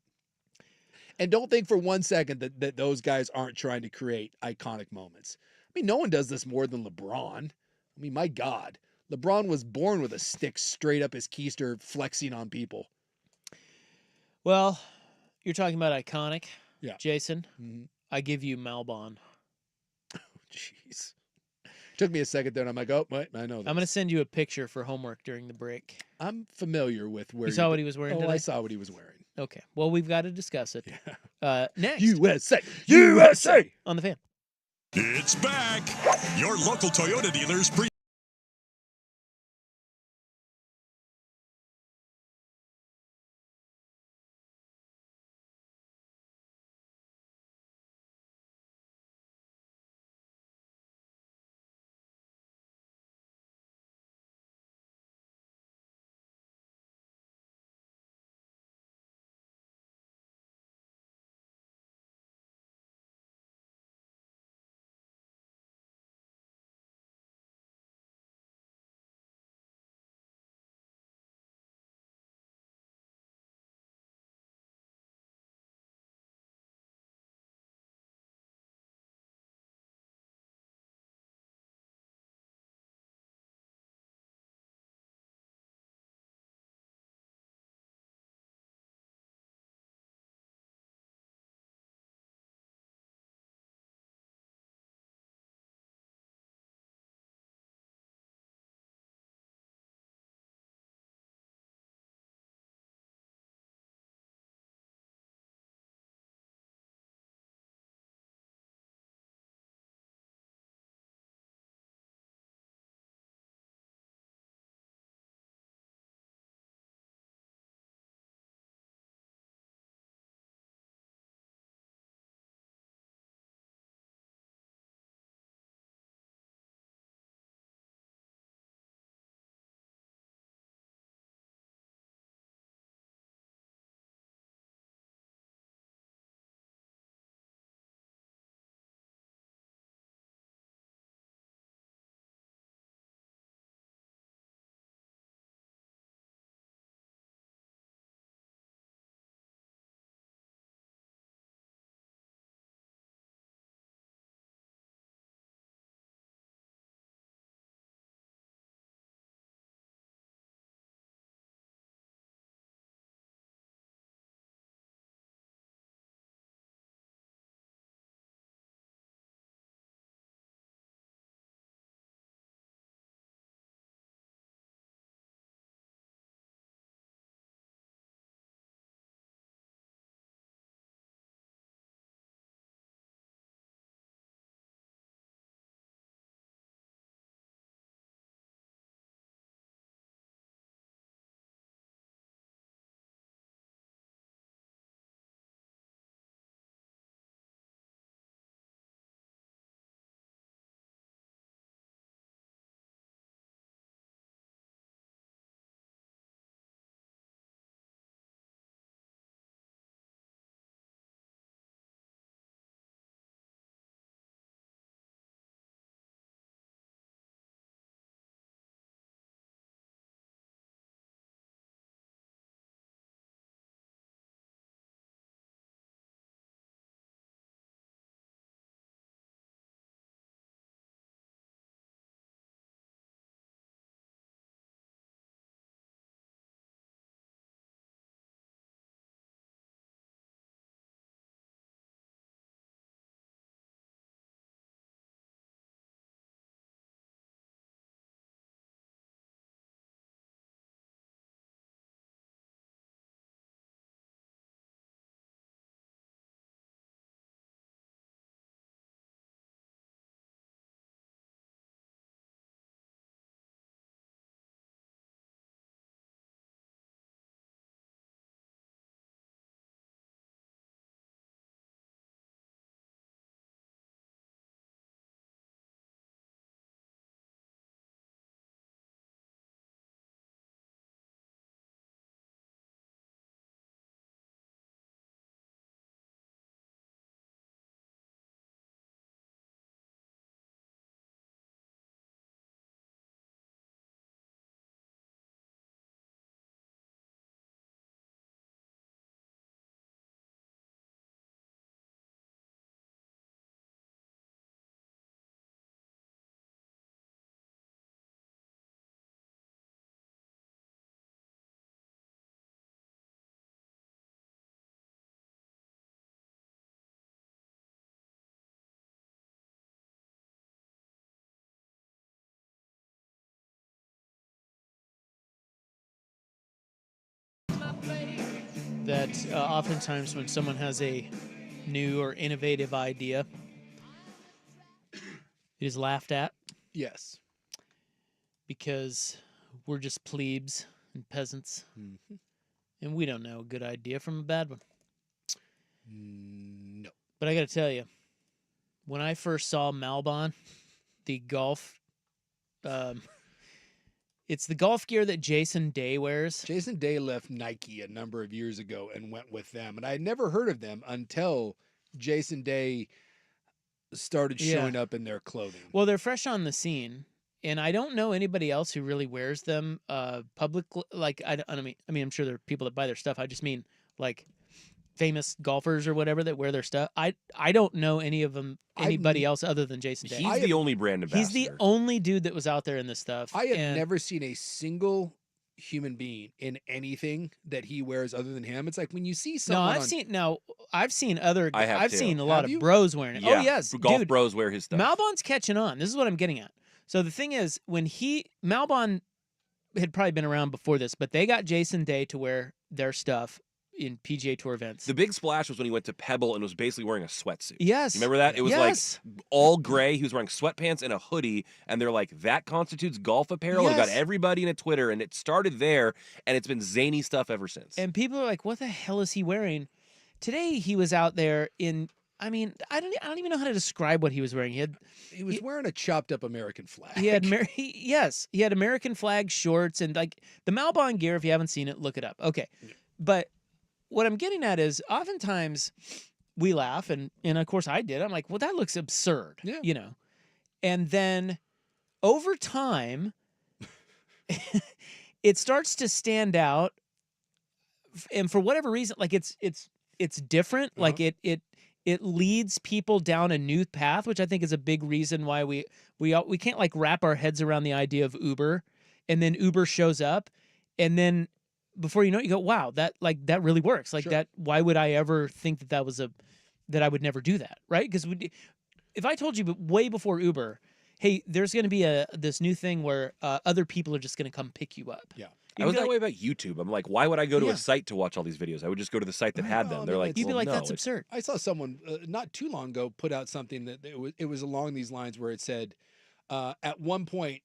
And don't think for 1 second that those guys aren't trying to create iconic moments. I mean, no one does this more than LeBron. I mean, my God. LeBron was born with a stick straight up his keister flexing on people. Well, you're talking about iconic. Yeah. Jason, I give you Malbon. Oh, jeez. Took me a second there, and I'm like, oh, wait, I know this. I'm going to send you a picture for homework during the break. I'm familiar with where you saw what he was wearing today? I saw what he was wearing. Okay. Well, we've got to discuss it. Yeah. Next. USA! USA! On the Fan. It's back. Your local Toyota dealers that oftentimes when someone has a new or innovative idea, it is laughed at. Yes. Because we're just plebes and peasants. Mm-hmm. And we don't know a good idea from a bad one. No. But I got to tell you, when I first saw Malbon, the golf, it's the golf gear that Jason Day wears. Jason Day left Nike a number of years ago and went with them. And I had never heard of them until Jason Day started showing up in their clothing. Well, they're fresh on the scene. And I don't know anybody else who really wears them publicly. Like, I mean, I'm sure there are people that buy their stuff. I just mean, like, famous golfers or whatever that wear their stuff. I don't know anybody else other than Jason Day. He's the only brand ambassador. He's the only dude that was out there in this stuff. I have never seen a single human being in anything that he wears other than him. It's like when you see someone. I've seen other. I've too. seen a lot of bros wearing it. Yeah, oh yes, golf dude, bros wear his stuff. Malbon's catching on. This is what I'm getting at. So the thing is, when Malbon had probably been around before this, but they got Jason Day to wear their stuff in PGA Tour events. The big splash was when he went to Pebble and was basically wearing a sweatsuit. Yes. You remember that? It was yes. like all gray. He was wearing sweatpants and a hoodie, and they're like, that constitutes golf apparel? Yes. And it got everybody in a Twitter, and it started there, and it's been zany stuff ever since. And people are like, what the hell is he wearing? Today he was out there in, I mean, I don't even know how to describe what he was wearing. He was wearing a chopped up American flag. He had he had American flag shorts and like the Malbon gear. If you haven't seen it, look it up. Okay, but what I'm getting at is oftentimes we laugh and of course I did. I'm like, well, that looks absurd, you know. And then over time, it starts to stand out, and for whatever reason, like it's different. Like it leads people down a new path, which I think is a big reason why we can't like wrap our heads around the idea of Uber, and then Uber shows up, and then before you know it, you go, wow, that really works. Like that, why would I ever think that I would never do that, right? Because if I told you way before Uber, hey, there's going to be this new thing where other people are just going to come pick you up. Yeah. I was that way about YouTube. I'm like, why would I go to a site to watch all these videos? I would just go to the site that had them. They're like, you'd be like, no, that's absurd. I saw someone not too long ago put out something that it was along these lines where it said, at one point,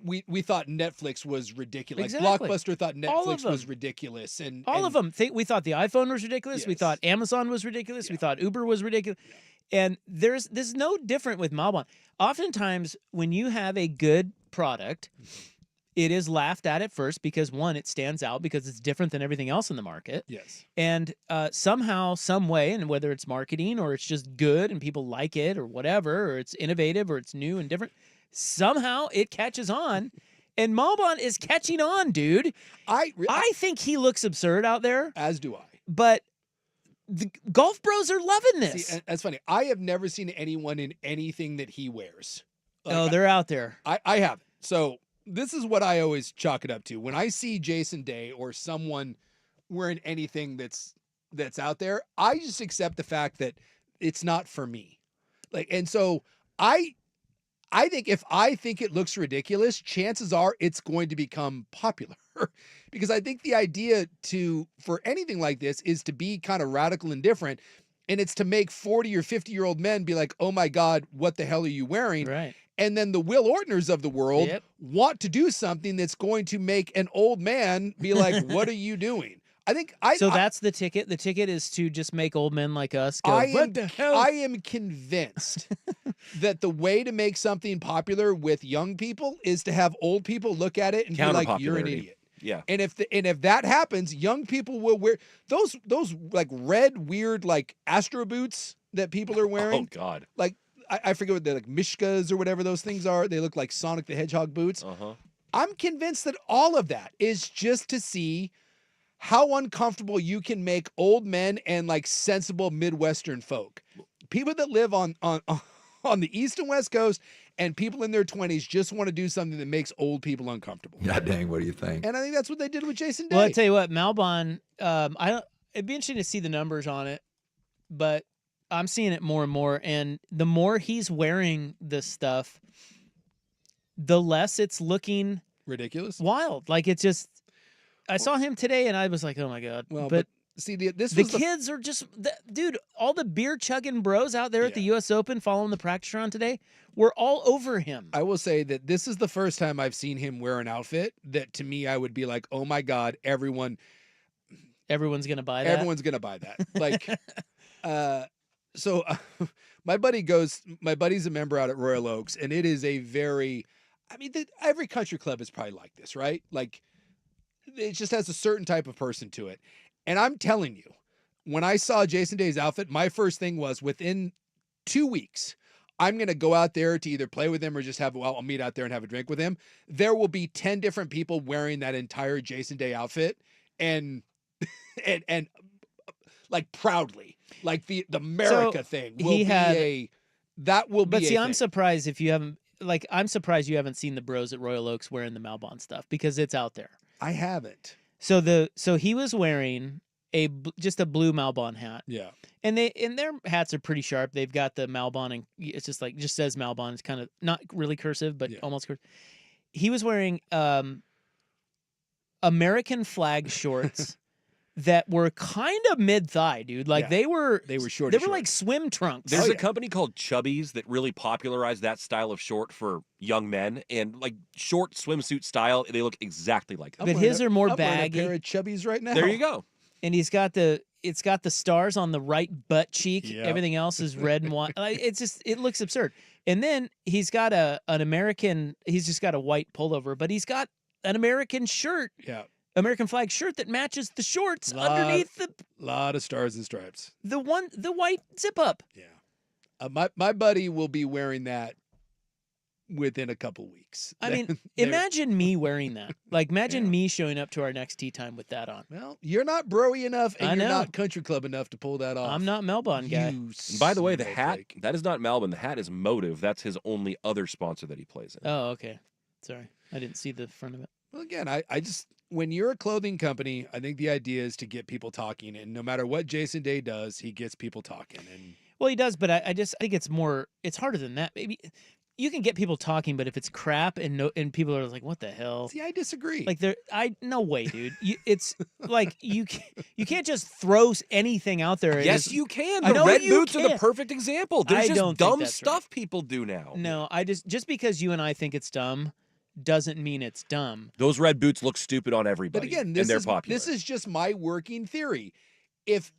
we thought Netflix was ridiculous. Exactly. Like Blockbuster thought Netflix was ridiculous, and all of them. We thought the iPhone was ridiculous. Yes. We thought Amazon was ridiculous. We thought Uber was ridiculous. And this is no different with Malbon. Oftentimes, when you have a good product, it is laughed at first because, one, it stands out because it's different than everything else in the market. Yes. And somehow, some way, and whether it's marketing or it's just good and people like it or whatever, or it's innovative or it's new and different, somehow it catches on. And Malbon is catching on, dude. I think he looks absurd out there. As do I. But the golf bros are loving this. See, that's funny. I have never seen anyone in anything that he wears. Like, they're out there. I haven't. So this is what I always chalk it up to. When I see Jason Day or someone wearing anything that's out there, I just accept the fact that it's not for me. And so I think if I think it looks ridiculous, chances are it's going to become popular. Because I think the idea for anything like this is to be kind of radical and different. And it's to make 40 or 50-year-old men be like, oh my God, what the hell are you wearing? Right. And then the Will Ortners of the world want to do something that's going to make an old man be like, what are you doing? That's the ticket. The ticket is to just make old men like us go, what the hell? I am convinced that the way to make something popular with young people is to have old people look at it and be like, you're an idiot. Yeah. And if that happens, young people will wear those like red weird like Astro boots that people are wearing. Oh God. Like I forget what they're like, Mishkas or whatever those things are. They look like Sonic the Hedgehog boots. Uh-huh. I'm convinced that all of that is just to see how uncomfortable you can make old men and like sensible Midwestern folk. People that live on the East and West Coast and people in their 20s just want to do something that makes old people uncomfortable. God dang, what do you think? And I think that's what they did with Jason Day. Well, I tell you what, Malbon, it'd be interesting to see the numbers on it, but I'm seeing it more and more. And the more he's wearing this stuff, the less it's looking ridiculous, wild. Like it's just. I saw him today, and I was like, oh my god. Well, but see, this the was kids are just, dude. All the beer chugging bros out there at the U.S. Open following the practice round today were all over him. I will say that this is the first time I've seen him wear an outfit that, to me, I would be like, oh my god, everyone's gonna buy that. Everyone's gonna buy that. Like, so my buddy's a member out at Royal Oaks, and it is a very, I mean, every country club is probably like this, right? Like, it just has a certain type of person to it. And I'm telling you, when I saw Jason Day's outfit, my first thing was, within 2 weeks, I'm going to go out there to either play with him or just I'll meet out there and have a drink with him. There will be 10 different people wearing that entire Jason Day outfit, and like, proudly, like the America thing will be see, a I'm thing. surprised if you haven't, like, I'm surprised you haven't seen the bros at Royal Oaks wearing the Malbon stuff, because it's out there. I haven't. So he was wearing just a blue Malbon hat. Yeah. And their hats are pretty sharp. They've got the Malbon, and it's just says Malbon. It's kind of not really cursive, but almost cursive. He was wearing American flag shorts that were kind of mid-thigh, dude. Like, they were short. They were like swim trunks. There's a company called Chubbies that really popularized that style of short for young men, and like short swimsuit style, they look exactly like that. But his are more I'm wearing baggy. a pair of Chubbies right now. There you go. And it's got the stars on the right butt cheek. Yep. Everything else is red and white. It looks absurd. And then he's got he's just got a white pullover, but he's got an American shirt. Yeah. American flag shirt that matches the shorts underneath the lot of stars and stripes. The white zip up. Yeah. My buddy will be wearing that within a couple weeks. I mean, imagine me wearing that. Like, imagine me showing up to our next tea time with that on. Well, you're not broy enough, and I you're know. not country club enough to pull that off. I'm not Melbourne guy. And by the way, the hat, that is not Melbourne. The hat is Motive. That's his only other sponsor that he plays in. Oh, okay. Sorry. I didn't see the front of it. Well, again, I just, when you're a clothing company, I think the idea is to get people talking, and no matter what Jason Day does, he gets people talking. And well, he does, but I think it's harder than that. Maybe you can get people talking, but if it's crap and people are like, what the hell? See, I disagree. Like, no way, dude. It's like you can't just throw anything out there. Yes, you can. The red boots are the perfect example. There's just dumb stuff people do now. No, just because you and I think it's dumb doesn't mean it's dumb. Those red boots look stupid on everybody. But again, and they're popular. This is just my working theory. If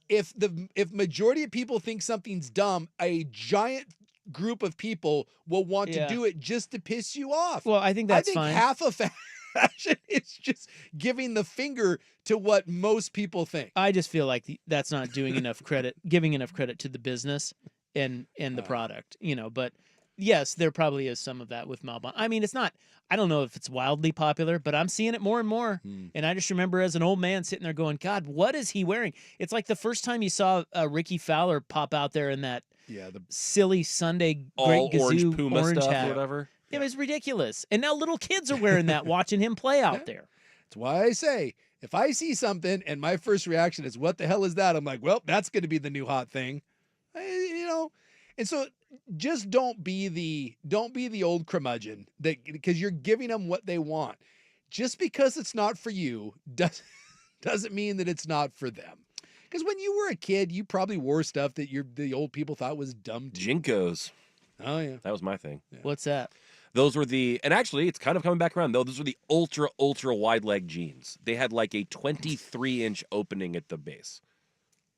majority of people think something's dumb, a giant group of people will want to do it just to piss you off. Well, I think that's fine. Half of fashion is just giving the finger to what most people think. I just feel like that's not giving enough credit to the business and the product, but yes, there probably is some of that with Malbon. I mean, I don't know if it's wildly popular, but I'm seeing it more and more. And I just remember as an old man sitting there going, God, what is he wearing? It's like the first time you saw Ricky Fowler pop out there in that the silly Sunday all Great orange Gazoo Puma orange stuff hat. or whatever. It was ridiculous. And now little kids are wearing that, watching him play out there. That's why I say, if I see something and my first reaction is, what the hell is that? I'm like, well, that's going to be the new hot thing. And so just don't be the old curmudgeon because you're giving them what they want. Just because it's not for you doesn't mean that it's not for them. Because when you were a kid, you probably wore stuff that the old people thought was dumb too. Jinkos. Oh, yeah. That was my thing. Yeah. What's that? Those were and actually, it's kind of coming back around, though. Those were the ultra, ultra wide leg jeans. They had like a 23-inch opening at the base.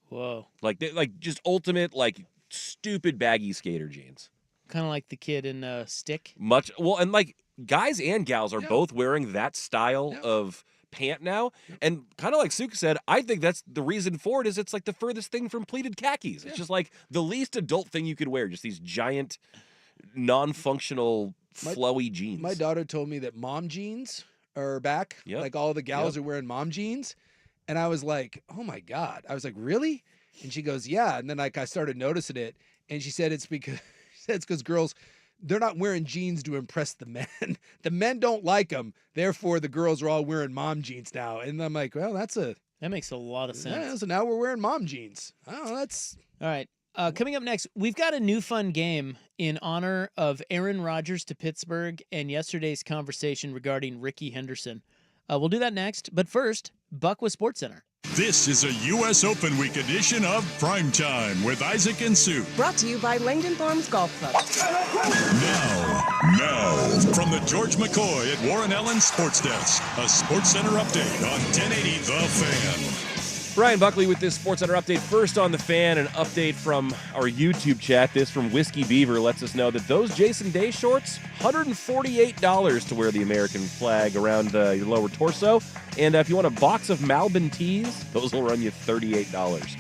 Whoa. Like just ultimate, like, stupid baggy skater jeans. Kind of like the kid in Stick. And like guys and gals are both wearing that style of pant now. And kind of like Suka said, I think that's the reason for it is it's like the furthest thing from pleated khakis. It's just like the least adult thing you could wear, just these giant, non-functional, flowy jeans. My daughter told me that mom jeans are back. Yep. Like all the gals are wearing mom jeans. And I was like, oh my God. I was like, really? And she goes, yeah. And then I started noticing it. And she said it's because girls, they're not wearing jeans to impress the men. The men don't like them. Therefore, the girls are all wearing mom jeans now. And I'm like, well, that makes a lot of sense. Yeah, so now we're wearing mom jeans. Oh, that's all right. Coming up next, we've got a new fun game in honor of Aaron Rodgers to Pittsburgh and yesterday's conversation regarding Ricky Henderson. We'll do that next. But first, Buck with SportsCenter. This is a U.S. Open Week edition of Primetime with Isaac and Sue. Brought to you by Langdon Farms Golf Club. Now, from the George McCoy at Warren Allen Sports Desk, a SportsCenter update on 1080 The Fan. Brian Buckley with this SportsCenter update. First on The Fan, an update from our YouTube chat. This from Whiskey Beaver lets us know that those Jason Day shorts, $148 to wear the American flag around your lower torso. And if you want a box of Malbon tees, those will run you $38.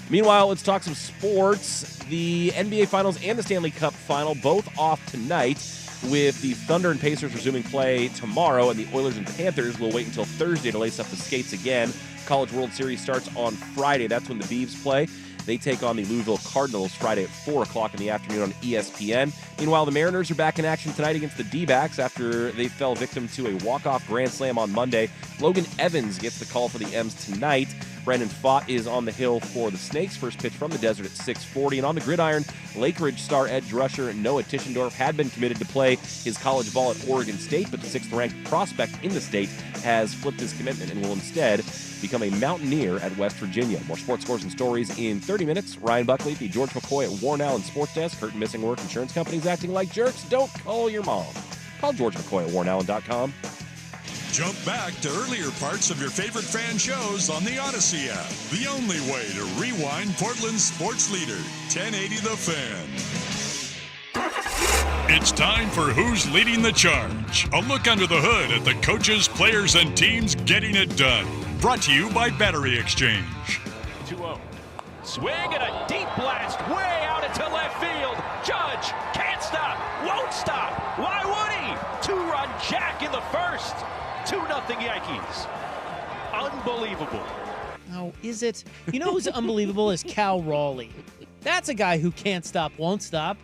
Meanwhile, let's talk some sports. The NBA Finals and the Stanley Cup Final both off tonight, with the Thunder and Pacers resuming play tomorrow, and the Oilers and Panthers will wait until Thursday to lace up the skates again. College World Series starts on Friday. That's when the Beavs play. They take on the Louisville Cardinals Friday at 4 o'clock in the afternoon on ESPN. Meanwhile, the Mariners are back in action tonight against the D-backs after they fell victim to a walk-off grand slam on Monday. Logan Evans gets the call for the M's tonight. Brandon Pfaadt is on the hill for the Snakes. First pitch from the desert at 6:40. And on the gridiron, Lake Ridge star edge rusher Noah Tischendorf had been committed to play his college ball at Oregon State, but the 6th-ranked prospect in the state has flipped his commitment and will instead become a Mountaineer at West Virginia. More sports scores and stories in 30 minutes. Ryan Buckley, the George McCoy at Warren Allen Sports Desk. Hurt and missing work. Insurance companies acting like jerks. Don't call your mom. Call George McCoy at warrenallen.com. Jump back to earlier parts of your favorite fan shows on the Odyssey app. The only way to rewind Portland's sports leader, 1080 The Fan. It's time for Who's Leading the Charge. A look under the hood at the coaches, players, and teams getting it done. Brought to you by Battery Exchange. 2-0. Swing and a deep blast way out into left field. Judge can't stop, won't stop. Why would he? 2-run jack in the first. 2-0 Yankees. Unbelievable. Oh, is it? You know who's unbelievable is Cal Raleigh. That's a guy who can't stop, won't stop.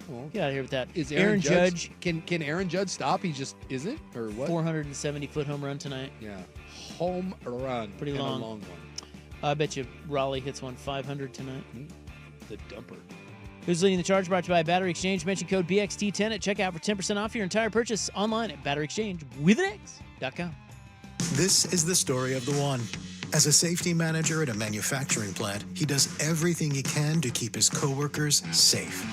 Well, get out of here with that. Is Aaron Judge? Can Aaron Judge stop? He just isn't, or what? 470-foot home run tonight. Yeah, home run. Pretty long. A long one. I bet you Raleigh hits one 500 tonight. The dumper. Who's Leading the Charge? Brought to you by Battery Exchange. Mention code BXT10 at checkout for 10% off your entire purchase online at batteryexchange.com. This is the story of the one. As a safety manager at a manufacturing plant, he does everything he can to keep his coworkers safe.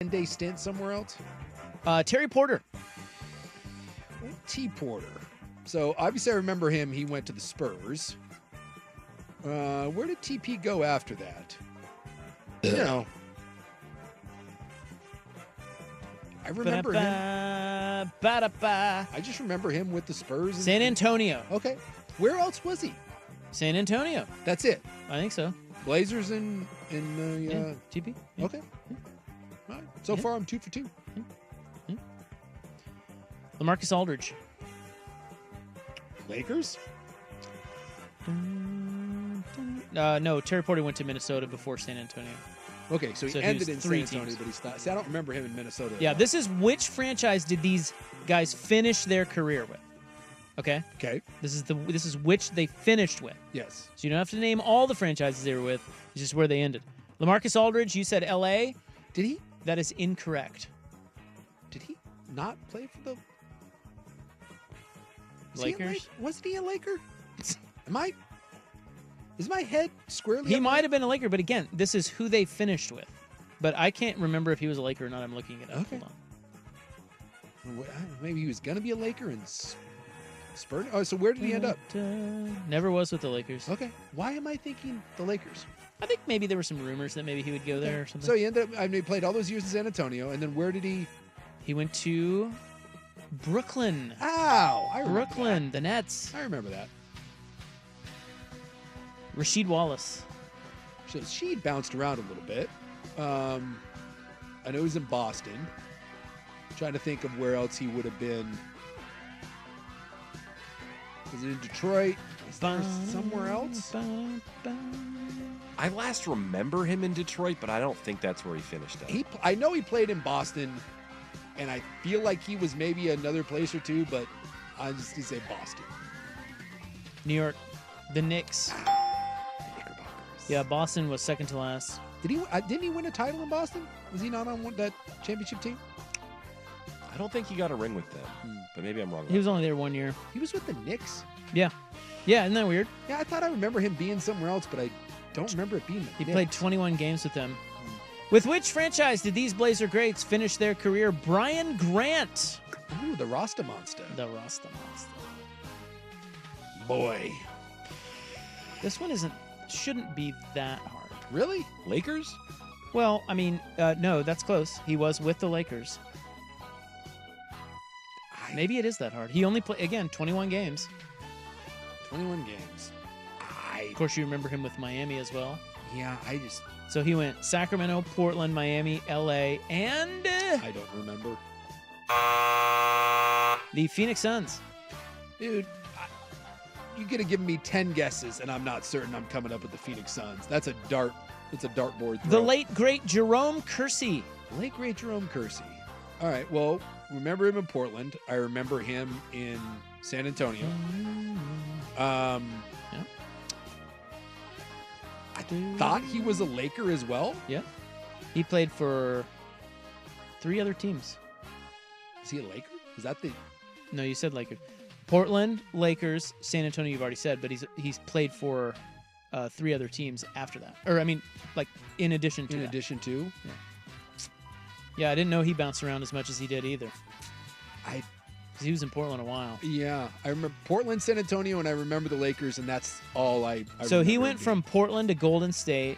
10-day stint somewhere else? Terry Porter. T. Porter. So obviously I remember him. He went to the Spurs. Where did TP go after that? You know. I remember him. I just remember him with the Spurs. San Antonio. Okay. Where else was he? San Antonio. That's it. I think so. Blazers in TP. Yeah. Okay. All right. So far I'm 2 for 2. LaMarcus Aldridge. Lakers? No, Terry Porter went to Minnesota before San Antonio. Okay, so he ended in San Antonio, but he's not. See, I don't remember him in Minnesota. Yeah, this is which franchise did these guys finish their career with? Okay. Okay. This is which they finished with. Yes. So you don't have to name all the franchises they were with. It's just where they ended. LaMarcus Aldridge, you said L.A. Did he? That is incorrect. Did he not play for the Lakers? Wasn't he a Laker? Is my head squarely? He might have been a Laker, but again, this is who they finished with. But I can't remember if he was a Laker or not. I'm looking it up. Okay. Hold on. Maybe he was going to be a Laker and Spurs. Oh, so where did he end up? Never was with the Lakers. Okay. Why am I thinking the Lakers? I think maybe there were some rumors that maybe he would go there or something. So he ended up, he played all those years in San Antonio, and then where did he? He went to Brooklyn. Ow! I remember Brooklyn, the Nets. I remember that. Rasheed Wallace. So she bounced around a little bit. I know he was in Boston. Trying to think of where else he would have been. Was it in Detroit? Is there somewhere else? I last remember him in Detroit, but I don't think that's where he finished at. I know he played in Boston, and I feel like he was maybe another place or two, but I'm just going to say Boston. New York, the Knicks. Yeah, Boston was second to last. Didn't he win a title in Boston? Was he not on that championship team? I don't think he got a ring with them, but maybe I'm wrong. He was only there 1 year. He was with the Knicks? Yeah. Yeah, isn't that weird? Yeah, I thought I remember him being somewhere else, but I don't remember it being the He Knicks. played 21 games with them. With which franchise did these Blazer greats finish their career? Brian Grant. Ooh, the Rasta Monster. The Rasta Monster. Boy. This one shouldn't be that hard. Really? Lakers? Well, I mean, no, that's close. He was with the Lakers. Maybe it is that hard. He only played, again, 21 games. 21 games. Of course, you remember him with Miami as well. Yeah, So he went Sacramento, Portland, Miami, L.A., and... I don't remember. The Phoenix Suns. Dude, you're going to give me 10 guesses, and I'm not certain I'm coming up with the Phoenix Suns. That's a dartboard throw. The late, great Jerome Kersey. Late, great Jerome Kersey. All right, well, remember him in Portland. I remember him in San Antonio. I thought he was a Laker as well. Yeah. He played for 3 other teams. Is he a Laker? Is that the... No, you said Lakers. Portland, Lakers, San Antonio, you've already said, but he's played for 3 other teams after that. Or, I mean, like, in addition to In that. addition to? Yeah. Yeah, I didn't know he bounced around as much as he did either. Because he was in Portland a while. Yeah, I remember Portland, San Antonio, and I remember the Lakers, and that's all I So he remember went from Portland to Golden State.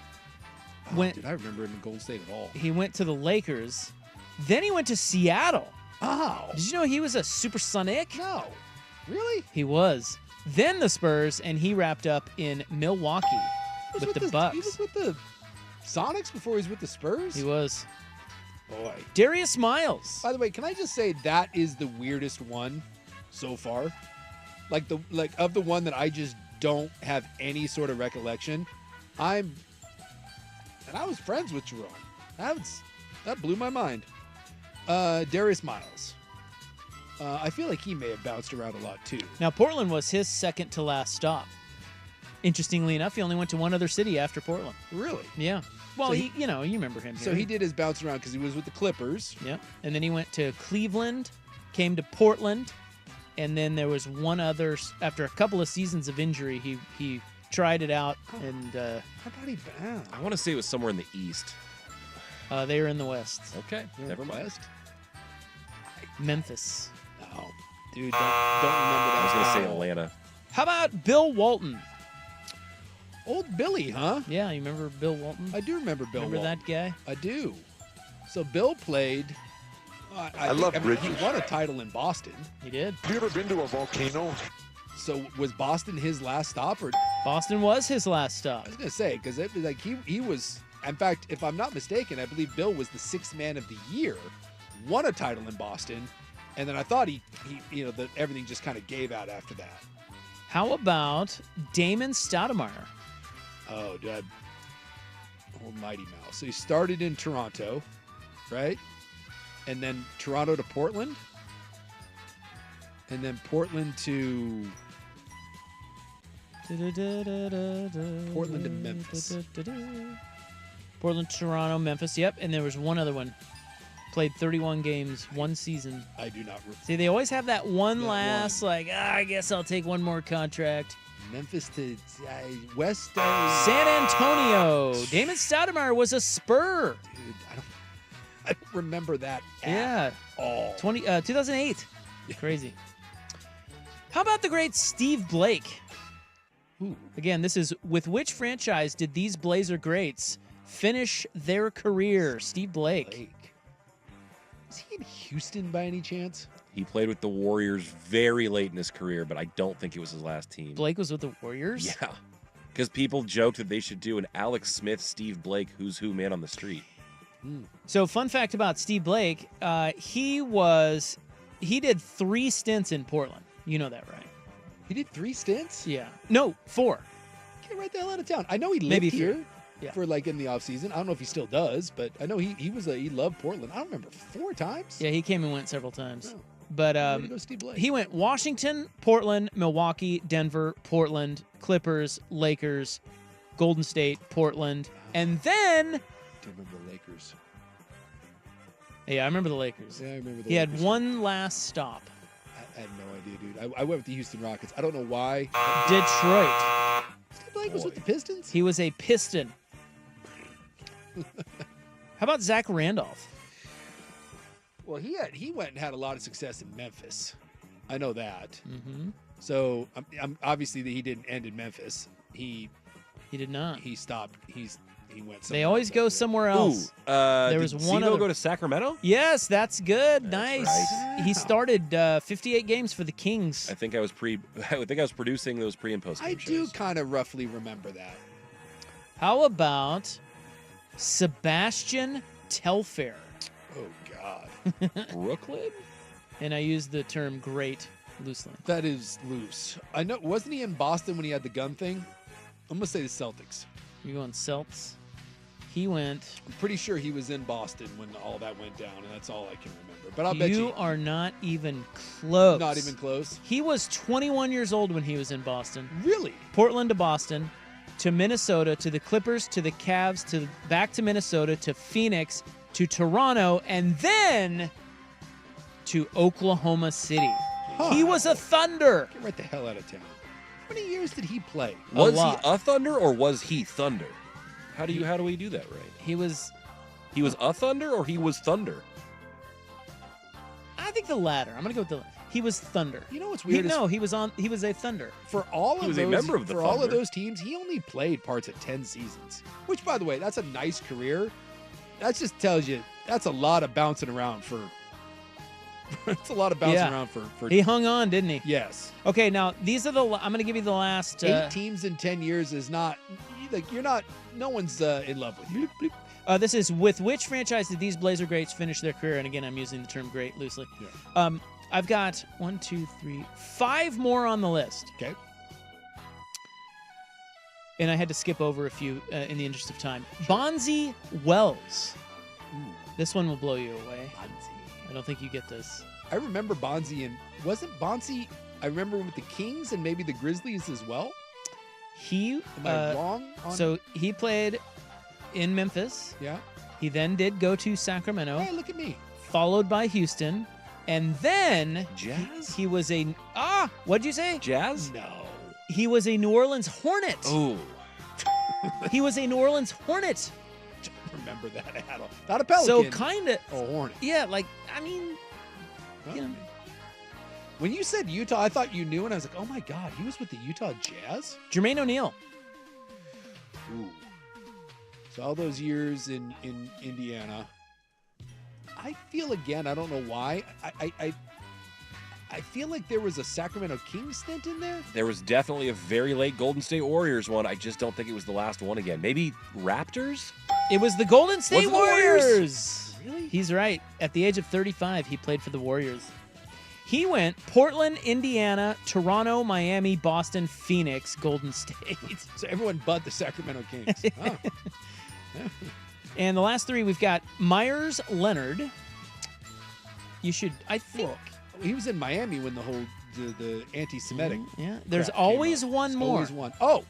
Did I remember him in Golden State at all? He went to the Lakers. Then he went to Seattle. Oh. Did you know he was a Supersonic? No. Really? He was. Then the Spurs, and he wrapped up in Milwaukee with the Bucks. He was with the Sonics before he was with the Spurs? He was. Boy. Darius Miles. By the way, can I just say that is the weirdest one so far? Like of the one that I just don't have any sort of recollection. And I was friends with Jerome. That blew my mind. Darius Miles. I feel like he may have bounced around a lot too. Now, Portland was his second to last stop. Interestingly enough, he only went to one other city after Portland. Really? Yeah. Well, So you remember him here. So he did his bounce around because he was with the Clippers. Yeah. And then he went to Cleveland, came to Portland, and then there was one other. After a couple of seasons of injury, he tried it out, and I thought he bounced. I want to say it was somewhere in the East. They are in the West. Okay, never mind. West? Memphis. No, dude, don't remember that. I was going to say Atlanta. How about Bill Walton? Old Billy, huh? Yeah, you remember Bill Walton? I do remember Bill Remember Walton. that guy? I do. So Bill played. I mean, he won a title in Boston. He did. Have you ever been to a volcano? So was Boston his last stop, or Boston was his last stop. I was gonna say because it was like he was. In fact, if I'm not mistaken, I believe Bill was the 6th man of the year, won a title in Boston, and then I thought he that everything just kind of gave out after that. How about Damon Stoudemire? Oh, Dad. Old Mighty Mouse. So he started in Toronto, right? And then Toronto to Portland. And then Portland to Memphis. Portland, Toronto, Memphis. Yep. And there was one other one. Played 31 games, one season. I do not. See, they always have that one last, I guess I'll take one more contract. Memphis to West. San Antonio. Damon Stoudemire was a Spur. Dude, I don't remember that at all. 2008. Crazy. How about the great Steve Blake? Ooh. Again, this is with which franchise did these Blazer greats finish their career? Steve Blake. Is he in Houston by any chance? He played with the Warriors very late in his career, but I don't think it was his last team. Blake was with the Warriors? Yeah. Because people joked that they should do an Alex Smith, Steve Blake, who's who man on the street. So, fun fact about Steve Blake, he did 3 stints in Portland. You know that, right? He did 3 stints? Yeah. No, 4. Get right the hell out of town. I know he lived Maybe here 3. Yeah. for in the off season. I don't know if he still does, but I know he loved Portland. I don't remember 4 times. Yeah, he came and went several times. Oh. But Way to go, Steve Blake. he went Washington, Portland, Milwaukee, Denver, Portland, Clippers, Lakers, Golden State, Portland, and then I remember the Lakers. Yeah, I remember the Lakers. Yeah, I remember the He Lakers. had one last stop. I had no idea, dude. I went with the Houston Rockets. I don't know why. Detroit. Steve Blake was with the Pistons? He was a Piston. How about Zach Randolph? Well, he went and had a lot of success in Memphis. I know that. Mm-hmm. So I'm obviously that he didn't end in Memphis. He did not. He stopped. He went. They always go somewhere else. There was did one Zeno other. go to Sacramento? Yes, that's good. Nice. right. He started 58 games for the Kings. I think I was producing those pre and post game I do kind of roughly remember that. How about Sebastian Telfair? Oh God. Brooklyn? And I use the term great loosely. That is loose. I know. Wasn't he in Boston when he had the gun thing? I'm gonna say the Celtics. You going Celts? He went. I'm pretty sure he was in Boston when all that went down, and that's all I can remember. But I'll bet you are not even close. Not even close. He was 21 years old when he was in Boston. Really? Portland to Boston, to Minnesota, to the Clippers, to the Cavs, to back to Minnesota, to Phoenix, to Toronto, and then to Oklahoma City. He was a Thunder. Get right the hell out of town. How many years did he play? Was he a Thunder or was he Thunder? How do we do that right? He was a Thunder or he was Thunder? I think the latter. I'm gonna go with the. He was Thunder. You know what's weird? He was a Thunder. For all He of was those, a member of the for all of Thunder. those teams, he only played parts of 10 seasons. Which, by the way, that's a nice career. That just tells you that's a lot of bouncing around for. It's a lot of bouncing around for. He hung on, didn't he? Yes. Okay, now these are the. I'm going to give you the last. 8 teams in 10 years is not like you're not. No one's in love with you. This is with which franchise did these Blazer greats finish their career? And again, I'm using the term great loosely. Yeah. I've got 5 more on the list. Okay. And I had to skip over a few in the interest of time. Bonzi Wells. Ooh. This one will blow you away. Bonzi. I don't think you get this. I remember Bonzi, and wasn't Bonzi? I remember with the Kings and maybe the Grizzlies as well. He. Am I wrong? So he played in Memphis. Yeah. He then did go to Sacramento. Hey, look at me. Followed by Houston, and then Jazz. he was a what'd you say? Jazz? No. He was a New Orleans Hornet. Oh. He was a New Orleans Hornet. remember that at all. Not a Pelican. So kind of. A Hornet. Yeah, like, I mean, you know. When you said Utah, I thought you knew, and I was like, oh my God, he was with the Utah Jazz? Jermaine O'Neal. Ooh. So all those years in Indiana, I feel again, I don't know why, I feel like there was a Sacramento Kings stint in there. There was definitely a very late Golden State Warriors one. I just don't think it was the last one again. Maybe Raptors? It was the Golden State Was it the Warriors. Warriors? Really? He's right. At the age of 35, he played for the Warriors. He went Portland, Indiana, Toronto, Miami, Boston, Phoenix, Golden State. So everyone but the Sacramento Kings. Oh. And the last three, we've got Myers Leonard. You should, I think. Well, he was in Miami when the whole the anti-Semitic. Yeah. There's crap always came up. one There's more. Always one. Oh.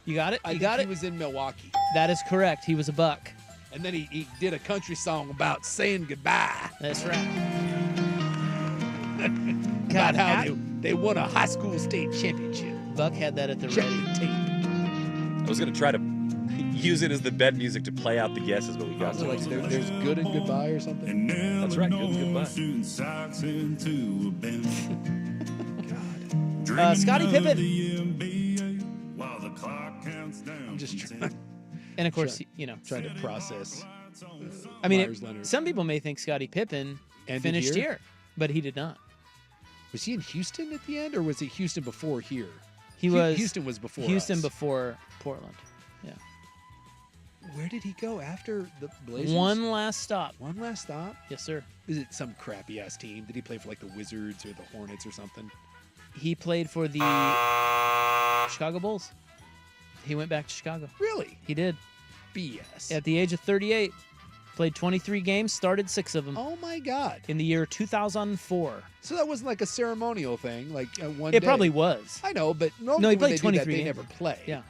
You got it? I You think got he it? was in Milwaukee. That is correct. He was a Buck. And then he did a country song about saying goodbye. That's right. About how they won a high school state championship. Buck had that at the Check ready. the tape. I was going to try to use it as the bed music to play out the guesses, but we got So like there's good and goodbye or something. That's right, good and goodbye. Scottie Pippen. I'm just trying. And of course, trying to process. I mean, Myers Leonard. some people may think Scottie Pippen finished here, but he did not. Was he in Houston at the end, or was it Houston before here? Houston was before Houston us. before Portland. Yeah. Where did he go after the Blazers? One last stop. One last stop? Yes, sir. Is it some crappy ass team? Did he play for like the Wizards or the Hornets or something? He played for the Chicago Bulls. He went back to Chicago. Really? He did. BS. At the age of 38, played 23 games, started 6 of them. Oh my God. In the year 2004. So that wasn't like a ceremonial thing, like one It day. probably was. I know, but normally No, he when played they do 23 that, they games. never play. Yeah.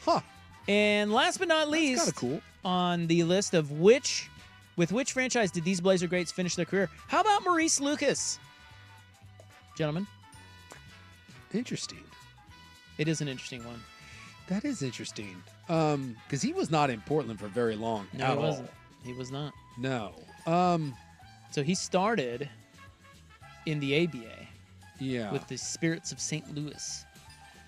Huh. And last but not least, That's kind of cool. on the list of which franchise did these Blazer greats finish their career? How about Maurice Lucas? Gentlemen. Interesting. It is an interesting one. That is interesting. Because he was not in Portland for very long. No, at he all. wasn't. He was not. No. So he started in the ABA. Yeah. With the Spirits of St. Louis.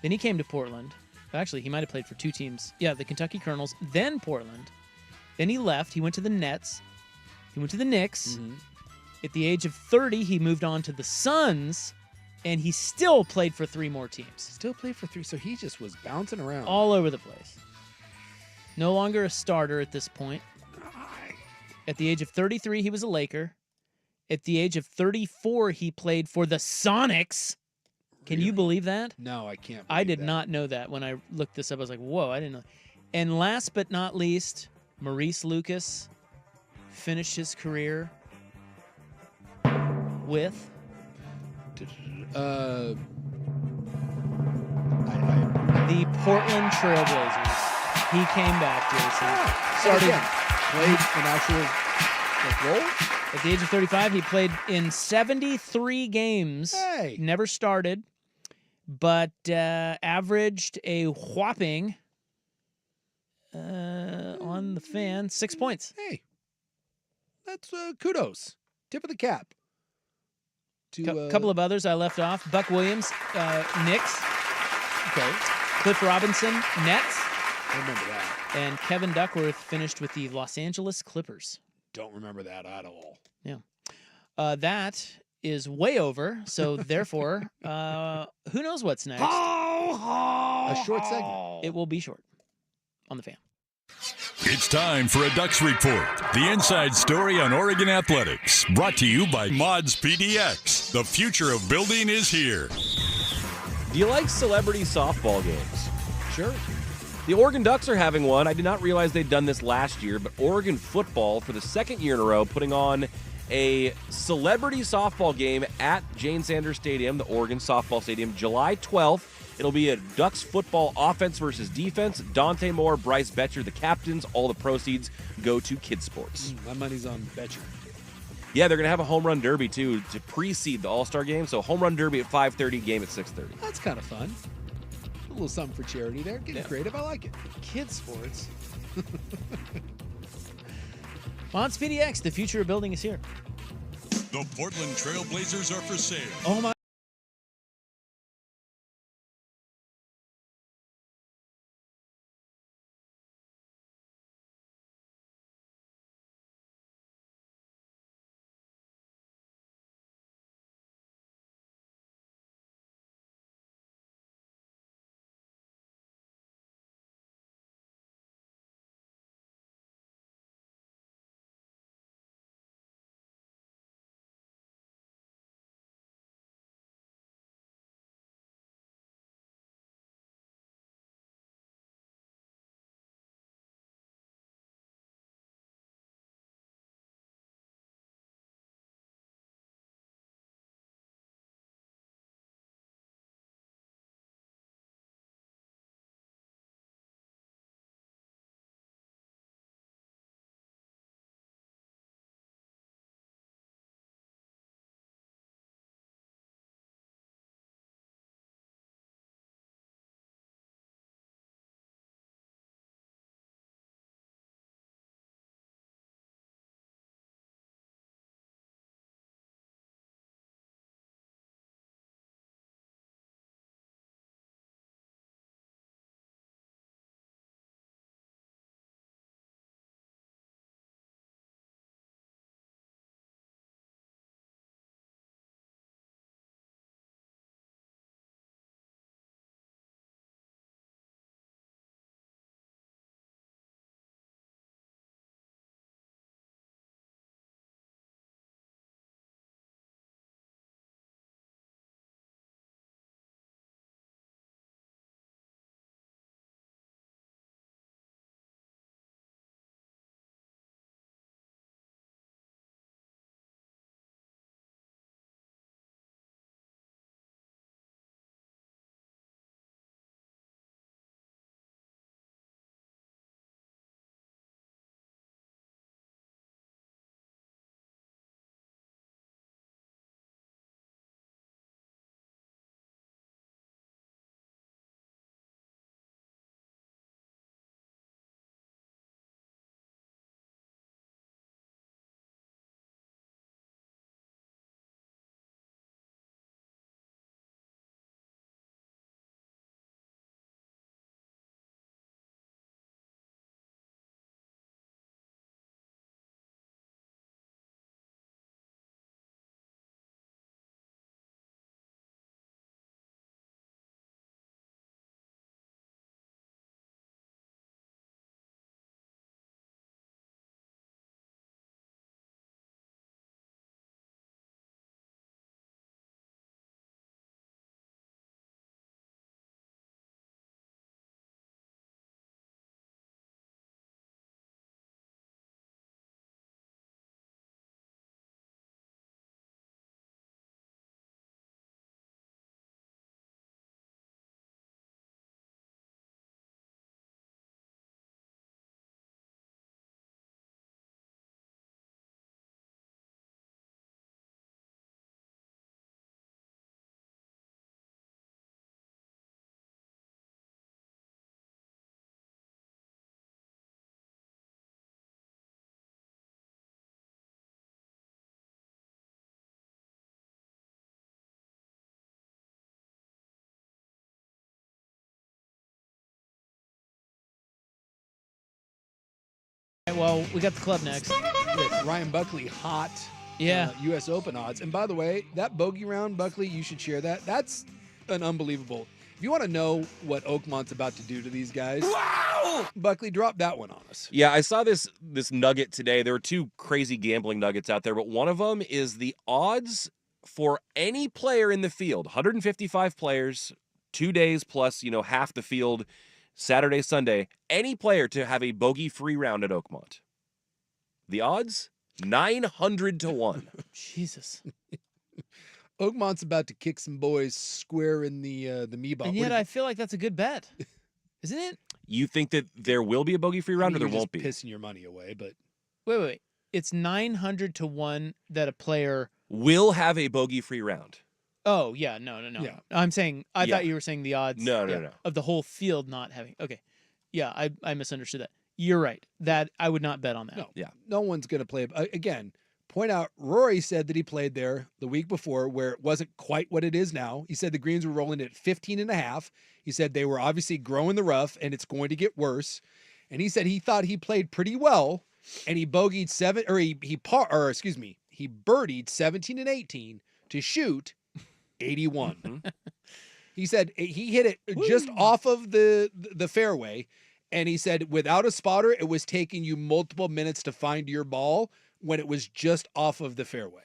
Then he came to Portland. Actually, he might have played for 2 teams. Yeah, the Kentucky Colonels, then Portland. Then he left. He went to the Nets. He went to the Knicks. Mm-hmm. At the age of 30, he moved on to the Suns, and he still played for 3 more teams. Still played for 3, so he just was bouncing around. All over the place. No longer a starter at this point. At the age of 33, he was a Laker. At the age of 34, he played for the Sonics. Can you believe that? No, I can't. I did not know that when I looked this up. I was like, whoa, I didn't know. And last but not least, Maurice Lucas finished his career with... the Portland Trailblazers. He came back, Jason. Started... Played an actual role? At the age of 35, he played in 73 games. Hey. Never started, but averaged a whopping, on the fan, 6 points. Hey. That's kudos. Tip of the cap. A couple of others I left off. Buck Williams, Knicks. Okay. Cliff Robinson, Nets. I remember that. And Kevin Duckworth finished with the Los Angeles Clippers. Don't remember that at all. Yeah. That is way over. So therefore, who knows what's next? A short segment. It will be short on the fan. It's time for a Ducks Report, the inside story on Oregon athletics. Brought to you by Mods PDX. The future of building is here. Do you like celebrity softball games? Sure. The Oregon Ducks are having one. I did not realize they'd done this last year, but Oregon football, for the 2nd year in a row, putting on a celebrity softball game at Jane Sanders Stadium, the Oregon Softball Stadium, July 12th. It'll be a Ducks football offense versus defense. Dante Moore, Bryce Betcher, the captains. All the proceeds go to Kids Sports. My money's on Betcher. Yeah, they're going to have a home run derby, too, to precede the All-Star game. So home run derby at 5:30, game at 6:30. That's kind of fun. A little something for charity there. Getting creative. I like it. Kids Sports. On Speedy X, the future of building is here. The Portland Trailblazers are for sale. Oh my. Well, we got the club next. With Ryan Buckley, hot U.S. Open odds. And by the way, that bogey round, Buckley, you should share that. That's an unbelievable. If you want to know what Oakmont's about to do to these guys, wow! Buckley, drop that one on us. Yeah, I saw this nugget today. There are two crazy gambling nuggets out there, but one of them is the odds for any player in the field, 155 players, 2 days plus, half the field, Saturday, Sunday, any player to have a bogey-free round at Oakmont. The odds, 900 to 1. Jesus. Oakmont's about to kick some boys square in the me ball. And yet I feel like that's a good bet. Isn't it? You think that there will be a bogey-free round or there won't be? Pissing your money away, but Wait. It's 900 to 1 that a player will have a bogey-free round. Oh, yeah, no. Yeah. I'm saying, I thought you were saying the odds No. of the whole field not having. Okay. Yeah, I misunderstood that. You're right. That I would not bet on that. No, no one's going to play. Again, point out, Rory said that he played there the week before where it wasn't quite what it is now. He said the greens were rolling at 15.5. He said they were obviously growing the rough and it's going to get worse. And he said he thought he played pretty well, and he bogeyed he birdied 17 and 18 to shoot 81. He said he hit it just off of the fairway, and he said without a spotter, it was taking you multiple minutes to find your ball when it was just off of the fairway.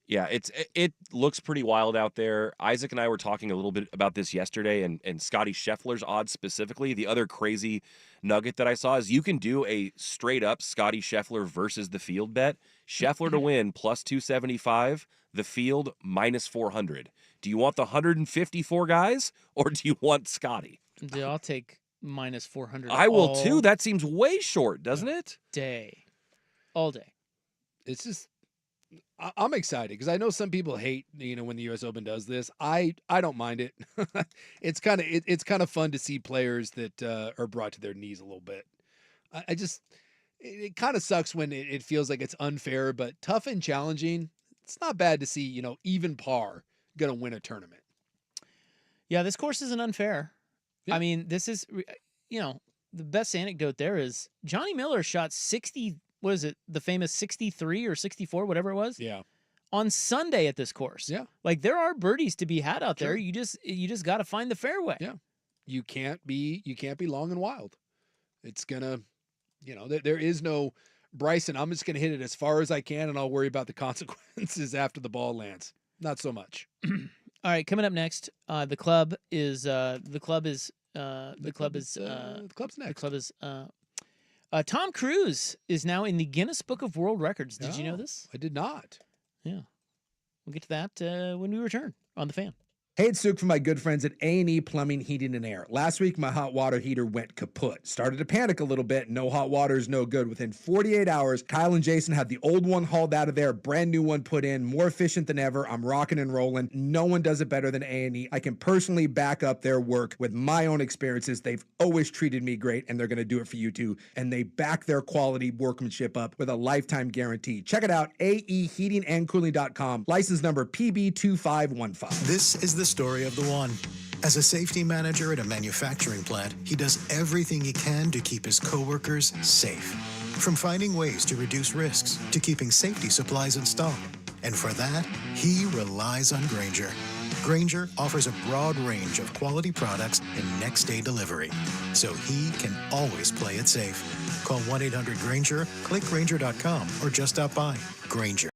Yeah, it looks pretty wild out there. Isaac and I were talking a little bit about this yesterday, and Scotty Scheffler's odds specifically. The other crazy nugget that I saw is you can do a straight up Scotty Scheffler versus the field bet. Scheffler to win plus 275, the field minus 400. Do you want the 154 guys or do you want Scotty? Dude, I'll take minus 400. I will too. That seems way short, doesn't it? All day. It's just. I'm excited because I know some people hate, when the U.S. Open does this. I don't mind it. It's kind of fun to see players that are brought to their knees a little bit. It kind of sucks when it feels like it's unfair, but tough and challenging. It's not bad to see, even par gonna win a tournament. Yeah, this course isn't unfair. Yeah. I mean, this is, the best anecdote there is Johnny Miller shot 60. What is it? The famous 63 or 64, whatever it was. Yeah. On Sunday at this course. Yeah. Like there are birdies to be had out there. You just got to find the fairway. Yeah. You can't be long and wild. It's gonna, there is no Bryson. I'm just gonna hit it as far as I can, and I'll worry about the consequences after the ball lands. Not so much. All right. Coming up next, the club's next. Tom Cruise is now in the Guinness Book of World Records. Did you know this? I did not. Yeah. We'll get to that when we return on The Fan. Hey, it's Suk from my good friends at A&E Plumbing, Heating, and Air. Last week, my hot water heater went kaput. Started to panic a little bit. No hot water is no good. Within 48 hours, Kyle and Jason had the old one hauled out of there, brand new one put in, more efficient than ever. I'm rocking and rolling. No one does it better than A&E. I can personally back up their work with my own experiences. They've always treated me great, and they're going to do it for you too. And they back their quality workmanship up with a lifetime guarantee. Check it out, aeheatingandcooling.com. License number PB2515. This is the story of the one. As a safety manager at a manufacturing plant, he does everything he can to keep his coworkers safe. From finding ways to reduce risks to keeping safety supplies in stock. And for that, he relies on Grainger. Grainger offers a broad range of quality products and next-day delivery, so he can always play it safe. Call 1-800-GRAINGER, click Grainger.com, or just stop by. Grainger.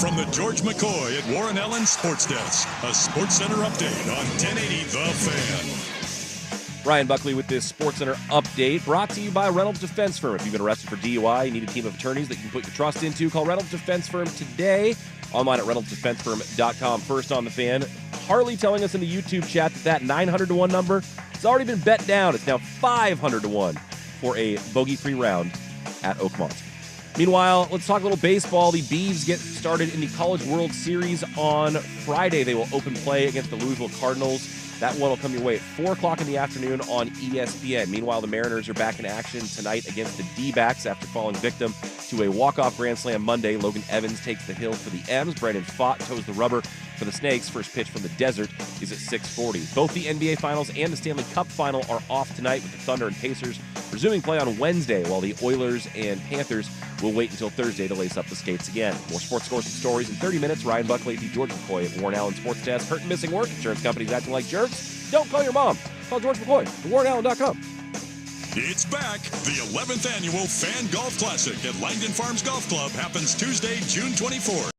From the George McCoy at Warren Allen Sports Desk, a Sports Center update on 1080 The Fan. Ryan Buckley with this SportsCenter update brought to you by Reynolds Defense Firm. If you've been arrested for DUI, you need a team of attorneys that you can put your trust into, call Reynolds Defense Firm today. Online at reynoldsdefensefirm.com. First on the Fan, Harley telling us in the YouTube chat that 900-1 number has already been bet down. It's now 500-1 for a bogey-free round at Oakmont. Meanwhile, let's talk a little baseball. The Beavs get started in the College World Series on Friday. They will open play against the Louisville Cardinals. That one will come your way at 4 o'clock in the afternoon on ESPN. Meanwhile, the Mariners are back in action tonight against the D-backs after falling victim to a walk-off grand slam Monday. Logan Evans takes the hill for the M's. Brandon Pfaadt toes the rubber for the Snakes. First pitch from the desert is at 6:40. Both the NBA Finals and the Stanley Cup Final are off tonight, with the Thunder and Pacers resuming play on Wednesday, while the Oilers and Panthers will wait until Thursday to lace up the skates again. More sports scores and stories in 30 minutes. Ryan Buckley, the George McCoy at Warren Allen Sports Desk. Hurt and missing work. Insurance companies acting like jerks. Don't call your mom. Call George McCoy at warrenallen.com. It's back. The 11th annual Fan Golf Classic at Langdon Farms Golf Club happens Tuesday, June 24th.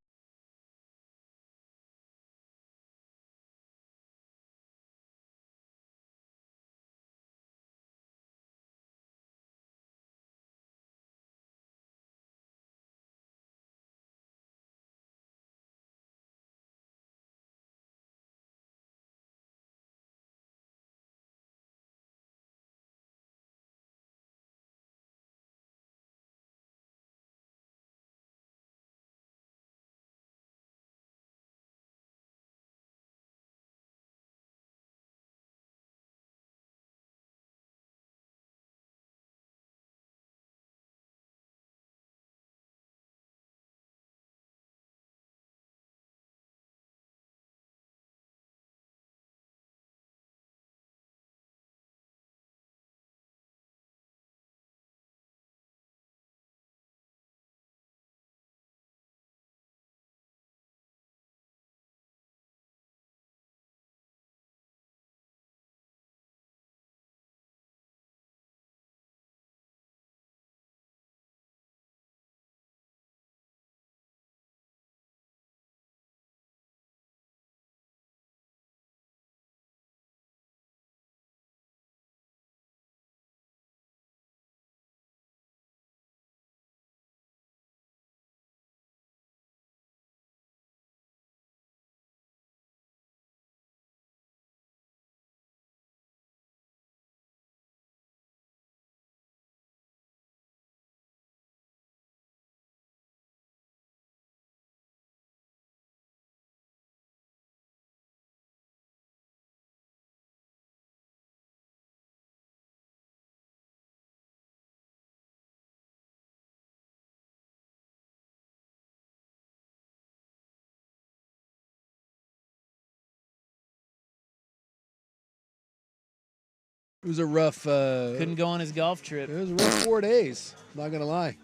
It was a rough. Couldn't go on his golf trip. It was a rough 4 days. Not gonna lie.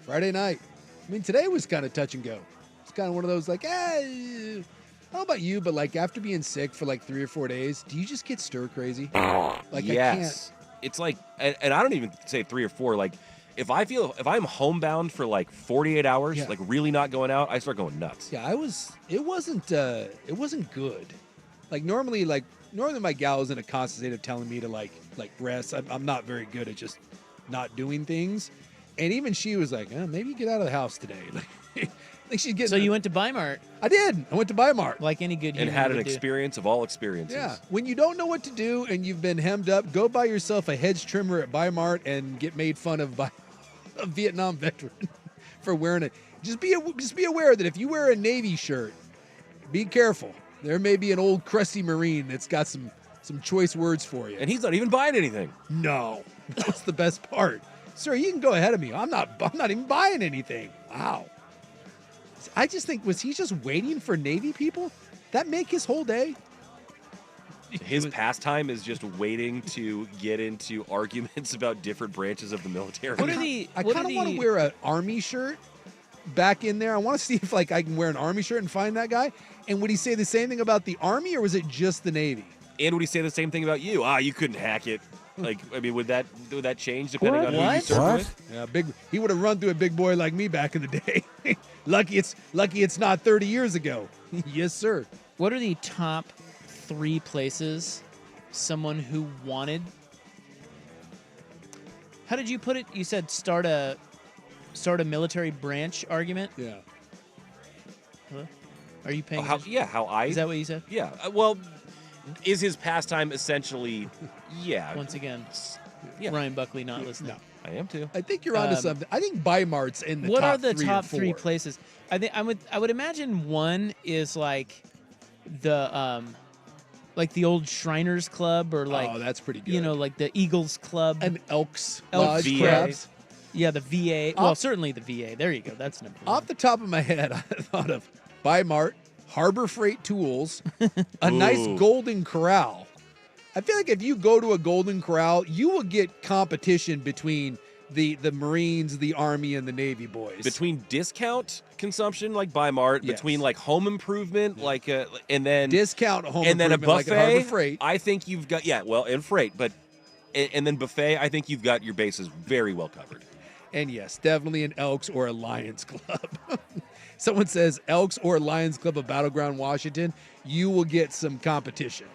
Friday night. I mean, today was kind of touch and go. It's kind of one of those like, I don't know about you, but like after being sick for like 3 or 4 days, do you just get stir crazy? Like yes. I can't. It's like, and I don't even say 3 or 4. Like, if I'm homebound for like 48 hours, like really not going out, I start going nuts. Yeah, it wasn't good. Like normally my gal is in a constant state of telling me to like rest. I'm not very good at just not doing things. And even she was like, maybe get out of the house today. Like she's getting. So you went to Bi-Mart? I did. I went to Bi-Mart. Like any good human and had an would do. experience of all experiences. Yeah. When you don't know what to do and you've been hemmed up, go buy yourself a hedge trimmer at Bi-Mart and get made fun of by a Vietnam veteran for wearing it. Just be aware that if you wear a Navy shirt, be careful. There may be an old crusty Marine that's got some choice words for you. And he's not even buying anything. No. That's the best part. Sir, you can go ahead of me. I'm not even buying anything. Wow. I just think, was he just waiting for Navy people? That make his whole day? His pastime is just waiting to get into arguments about different branches of the military. I kind of want to wear an Army shirt back in there. I want to see if I can wear an Army shirt and find that guy. And would he say the same thing about the Army, or was it just the Navy? And would he say the same thing about you? You couldn't hack it. Like, I mean, would that change depending on who you serve with? Yeah, he would have run through a big boy like me back in the day. lucky it's not 30 years ago. Yes, sir. What are the top 3 places someone who wanted? How did you put it? You said start a military branch argument. Yeah. Hello? Are you paying? How I? Is that what you said? Yeah. Well, is his pastime essentially? Yeah. Once again, Yeah. Ryan Buckley not listening. No. I am too. I think you're onto something. I think Bi-Mart's in the what top are the 3 top or 4. 3 places? I think I would imagine one is like the old Shriners Club, or like, oh, that's pretty good. You know, like the Eagles Club and Elks Lodge VA. Clubs. Yeah, the VA. Well, certainly the VA. There you go. That's number 1. Off the top of my head, I thought of Bi-Mart, Harbor Freight Tools, a nice Golden Corral. I feel like if you go to a Golden Corral, you will get competition between the Marines, the Army, and the Navy boys. Between discount consumption like Bi-Mart, Yes. between like home improvement, like and then discount home and then a improvement, buffet. like at Harbor Freight. I think you've got and freight, but and then buffet. I think you've got your bases very well covered. And yes, definitely an Elks or a Lions Club. Someone says Elks or Lions Club of Battleground Washington, you will get some competition.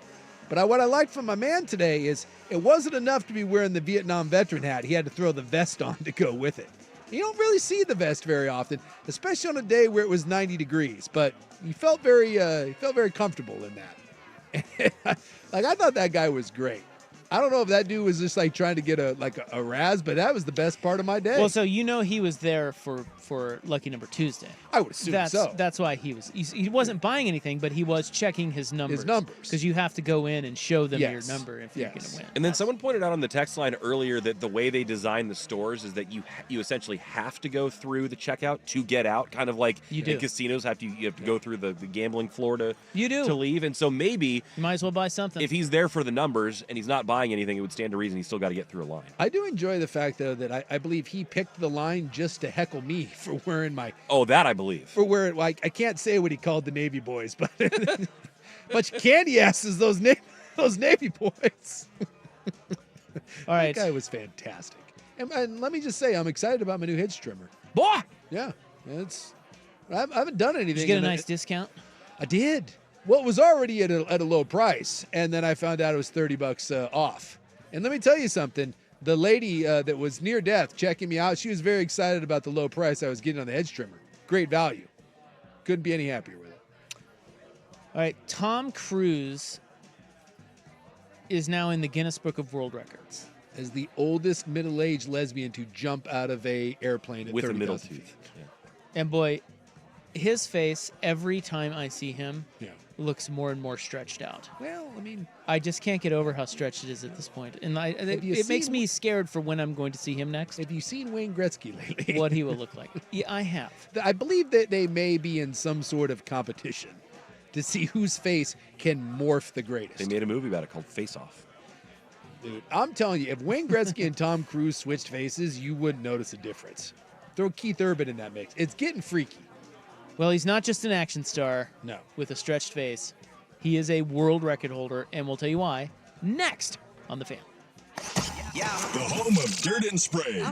But what I liked from my man today is it wasn't enough to be wearing the Vietnam veteran hat. He had to throw the vest on to go with it. You don't really see the vest very often, especially on a day where it was 90 degrees. But he felt very comfortable in that. Like, I thought that guy was great. I don't know if that dude was just like trying to get a razz, but that was the best part of my day. Well, so you know he was there for Lucky Number Tuesday. I would assume so. That's why he wasn't buying anything, but he was checking his numbers. Because you have to go in and show them your number if you're going to win. And then someone pointed out on the text line earlier that the way they design the stores is that you essentially have to go through the checkout to get out, kind of like You do. in casinos you have to go through the gambling floor to leave. And so maybe you might as well buy something. If he's there for the numbers and he's not buying anything, it would stand to reason he's still got to get through a line. I do enjoy the fact, though, that I believe he picked the line just to heckle me for wearing my... Oh, that I believe. For wearing... Like, I can't say what he called the Navy boys, but... Bunch of candy asses, those Navy boys. All right. That guy was fantastic. And let me just say, I'm excited about my new hedge trimmer. Boy! Yeah. I haven't done anything. Did you get a nice discount? I did. Well, it was already at a low price, and then I found out it was $30 off. And let me tell you something. The lady that was near death checking me out, she was very excited about the low price I was getting on the hedge trimmer. Great value. Couldn't be any happier with it. All right, Tom Cruise is now in the Guinness Book of World Records as the oldest middle-aged lesbian to jump out of a airplane at with a 30,000 middle feet. tooth. Yeah. And boy, his face every time I see him looks more and more stretched out. Well, I mean, I just can't get over how stretched it is at this point, and it makes me scared for when I'm going to see him next. Have you seen Wayne Gretzky lately? What he will look like? Yeah, I have. I believe that they may be in some sort of competition to see whose face can morph the greatest. They made a movie about it called Face Off. Dude, I'm telling you, if Wayne Gretzky and Tom Cruise switched faces, you wouldn't notice a difference. Throw Keith Urban in that mix. It's getting freaky. Well, he's not just an action star No. with a stretched face. He is a world record holder, and we'll tell you why next on The Fan. The home of Dirt and Spray.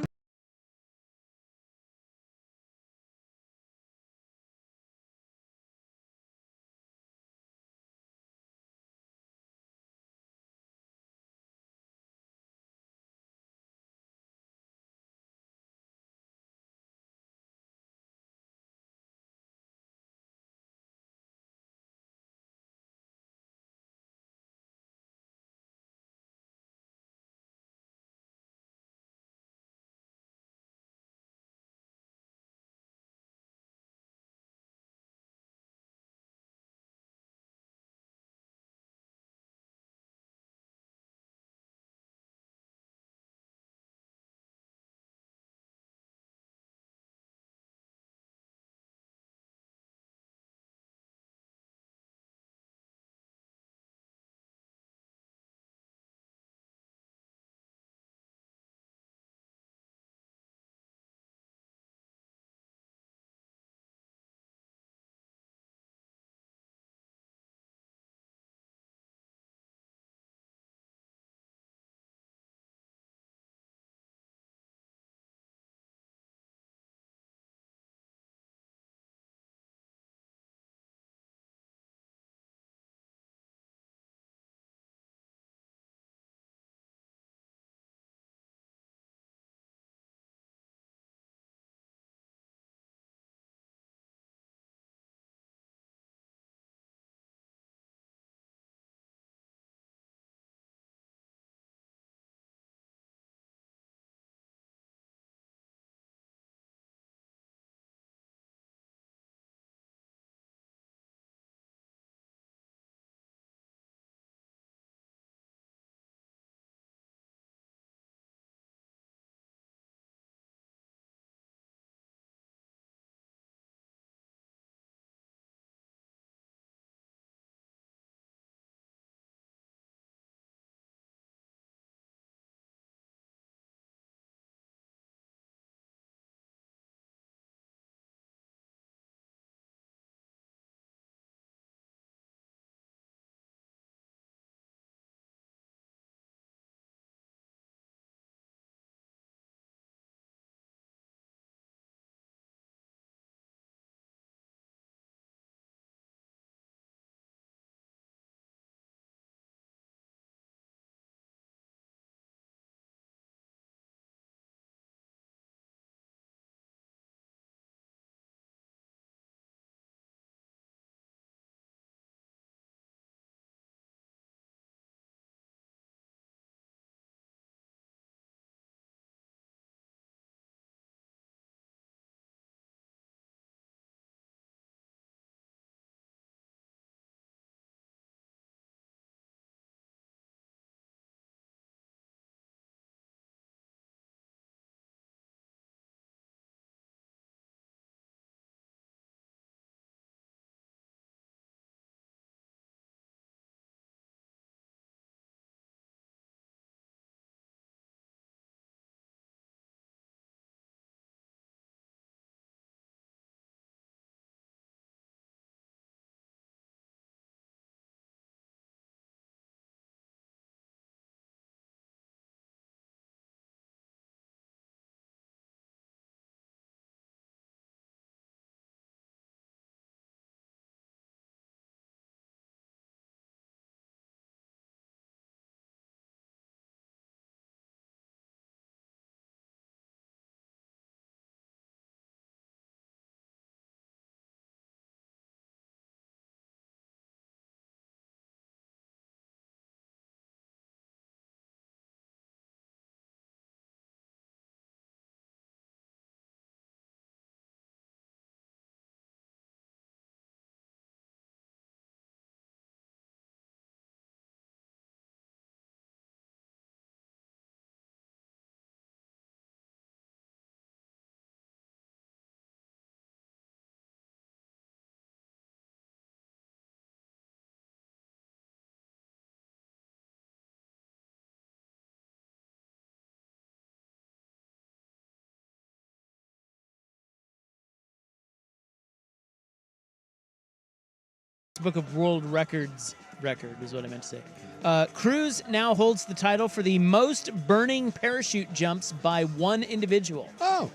Book of World Records record is what I meant to say. Cruz now holds the title for the most burning parachute jumps by one individual. Oh.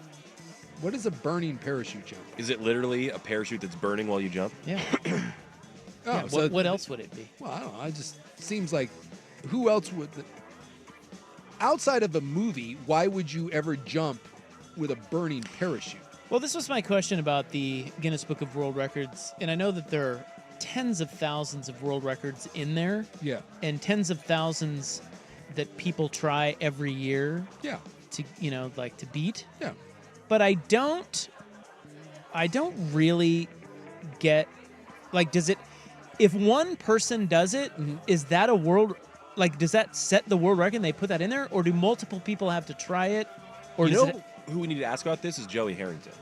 What is a burning parachute jump? Is it literally a parachute that's burning while you jump? Yeah. Oh, so what else would it be? Well, I don't know. It just seems like who else would... Outside of a movie, why would you ever jump with a burning parachute? Well, this was my question about the Guinness Book of World Records, and I know that there are tens of thousands of world records in there. Yeah. And tens of thousands that people try every year. Yeah. To, to beat. Yeah. But I don't really get, does it, if one person does it, is that a world, does that set the world record and they put that in there? Or do multiple people have to try it? Or who we need to ask about this is Joey Harrington.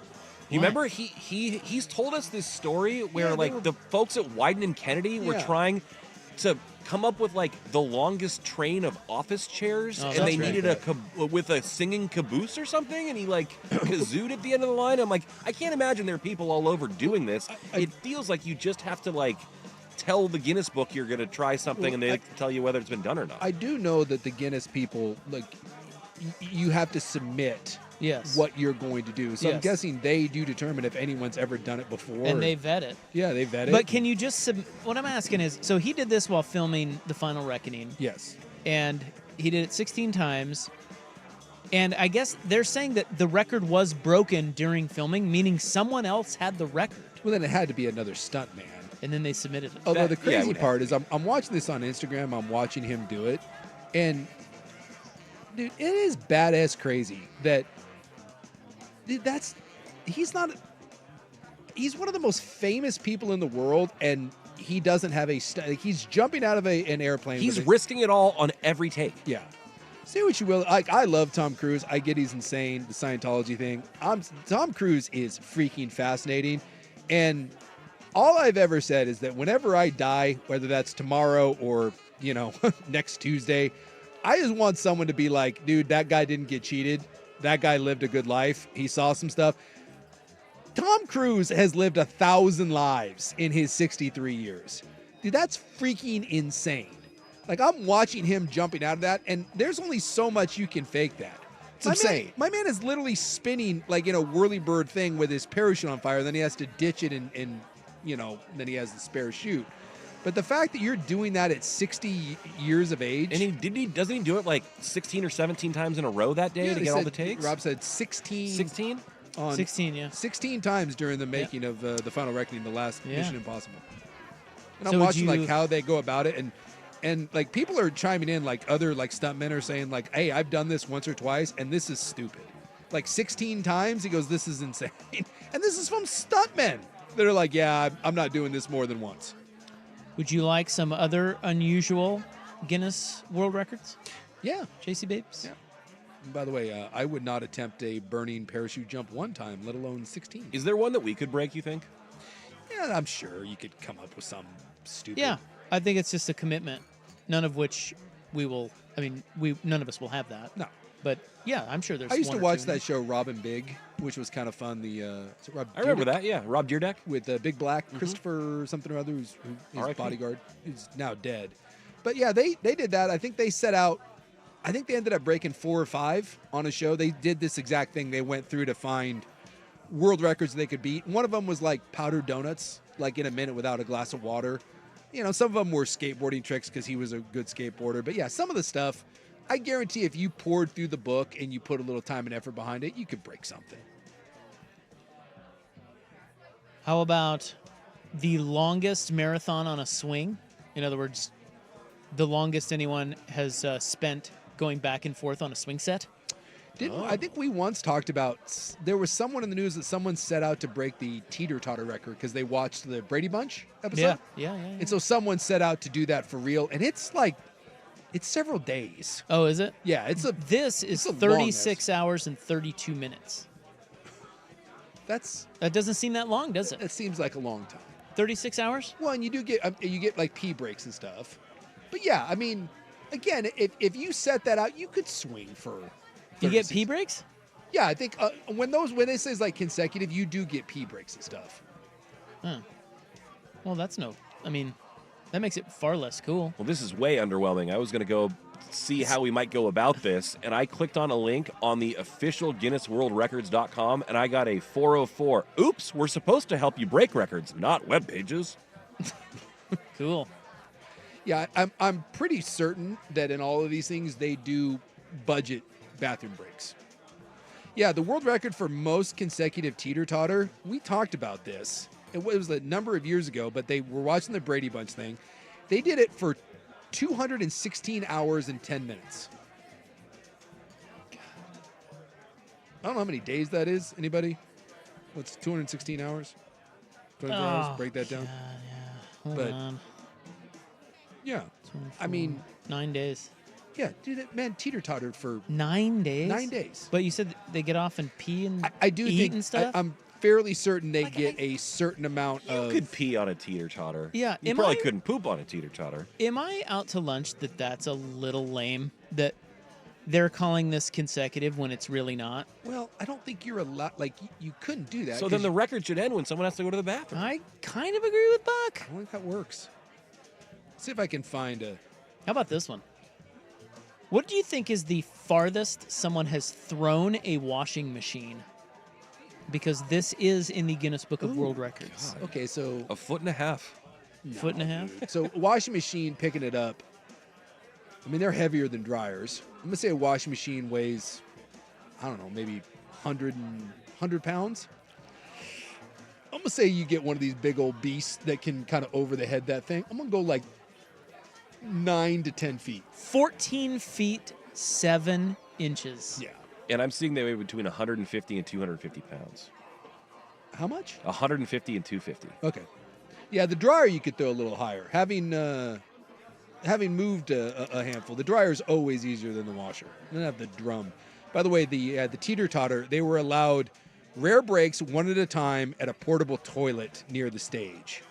You remember he's told us this story where the folks at Wyden and Kennedy were trying to come up with the longest train of office chairs, and they needed with a singing caboose or something, and he kazooed at the end of the line. I'm like, I can't imagine there are people all over doing this. It feels like you just have to tell the Guinness Book you're going to try something, and they tell you whether it's been done or not. I do know that the Guinness people you have to submit what you're going to do. So I'm guessing they do determine if anyone's ever done it before. And they vet it. Yeah, they vet it. But can you just... what I'm asking is, so he did this while filming The Final Reckoning. Yes. And he did it 16 times. And I guess they're saying that the record was broken during filming, meaning someone else had the record. Well, then it had to be another stunt man. And then they submitted it. Although the crazy part is I'm watching this on Instagram. I'm watching him do it. And... dude, it is badass crazy that he's one of the most famous people in the world, and he doesn't have he's jumping out of an airplane. He's risking it all on every take. Yeah. Say what you will. I love Tom Cruise. I get he's insane, the Scientology thing. Tom Cruise is freaking fascinating. And all I've ever said is that whenever I die, whether that's tomorrow or, next Tuesday, I just want someone to be like, dude, that guy didn't get cheated. That guy lived a good life. He saw some stuff. Tom Cruise has lived 1,000 lives in his 63 years. Dude, that's freaking insane. I'm watching him jumping out of that, and there's only so much you can fake that. It's insane. My man is literally spinning in a whirly-bird thing with his parachute on fire, then he has to ditch it and then he has the spare chute. But the fact that you're doing that at 60 years of age... And doesn't he do it 16 or 17 times in a row that day to get all the takes? Rob said 16. 16? 16, yeah. 16 times during the making of The Final Reckoning, the last Mission Impossible. And So I'm would watching you- how they go about it, and people are chiming in, other stuntmen are saying hey, I've done this once or twice, and this is stupid. 16 times, he goes, this is insane. And this is from stuntmen that are yeah, I'm not doing this more than once. Would you like some other unusual Guinness World Records? Yeah. JC Babes? Yeah. And by the way, I would not attempt a burning parachute jump one time, let alone 16. Is there one that we could break, you think? Yeah, I'm sure you could come up with some stupid... Yeah, I think it's just a commitment, none of which none of us will have that. No. But yeah, I'm sure there's I used one to or watch two. that show Robin Big, which was kind of fun. I remember that, yeah. Rob Dyrdek. With Big Black, Christopher something or other, who's his R.I.P. bodyguard, who's now dead. But yeah, they did that. I think they set out, I think they ended up breaking 4 or 5 on a show. They did this exact thing. They went through to find world records they could beat. One of them was powdered donuts, in a minute without a glass of water. Some of them were skateboarding tricks because he was a good skateboarder. But yeah, some of the stuff, I guarantee if you poured through the book and you put a little time and effort behind it, you could break something. How about the longest marathon on a swing? In other words, the longest anyone has spent going back and forth on a swing set? I think we once talked about, there was someone in the news that someone set out to break the teeter-totter record because they watched the Brady Bunch episode. Yeah. And so someone set out to do that for real, and it's it's several days. Oh, is it? Yeah, This is 36 hours and 32 minutes. That doesn't seem that long, does it? It seems like a long time. 36 hours? Well, and you do get pee breaks and stuff. But yeah, again, if you set that out, you could swing for. You get pee breaks? Yeah, I think when they say consecutive, you do get pee breaks and stuff. Huh. Well, that's no I mean, that makes it far less cool. Well, this is way underwhelming. I was going to go see how we might go about this, and I clicked on a link on the official GuinnessWorldRecords.com, and I got a 404. Oops, we're supposed to help you break records, not web pages. Cool. Yeah, I'm pretty certain that in all of these things they do budget bathroom breaks. Yeah, the world record for most consecutive teeter-totter, we talked about this. It was a number of years ago, but they were watching the Brady Bunch thing. They did it for 216 hours and 10 minutes. I don't know how many days that is. Anybody? What's 216 hours? 24 hours? Break that down. Hold on. Yeah. 24, I mean, 9 days. Yeah, dude, that man teeter-tottered for 9 days? 9 days. But you said they get off and pee and I do eat think and stuff? I'm fairly certain they get a certain amount of. You could pee on a teeter-totter. Yeah, You probably couldn't poop on a teeter-totter. Am I out to lunch that that's a little lame? That they're calling this consecutive when it's really not? Well, I don't think you're allowed. Like, you couldn't do that. So then the record should end when someone has to go to the bathroom. I kind of agree with Buck. I don't think that works. Let's see if I can find a. How about this one? What do you think is the farthest someone has thrown a washing machine? Because this is in the Guinness Book of World Records. God. Okay, so a foot and a half. Foot and a half? So washing machine picking it up. I mean, they're heavier than dryers. I'm going to say a washing machine weighs, I don't know, maybe 100 pounds. I'm going to say you get one of these big old beasts that can kind of over the head that thing. I'm going to go like 9 to 10 feet. 14 feet, 7 inches. Yeah. And I'm seeing they weigh between 150 and 250 pounds. How much? 150 and 250. Okay. Yeah, the dryer you could throw a little higher. Having moved a handful, the dryer's always easier than the washer. You don't have the drum. By the way, the teeter-totter, they were allowed rare breaks one at a time at a portable toilet near the stage.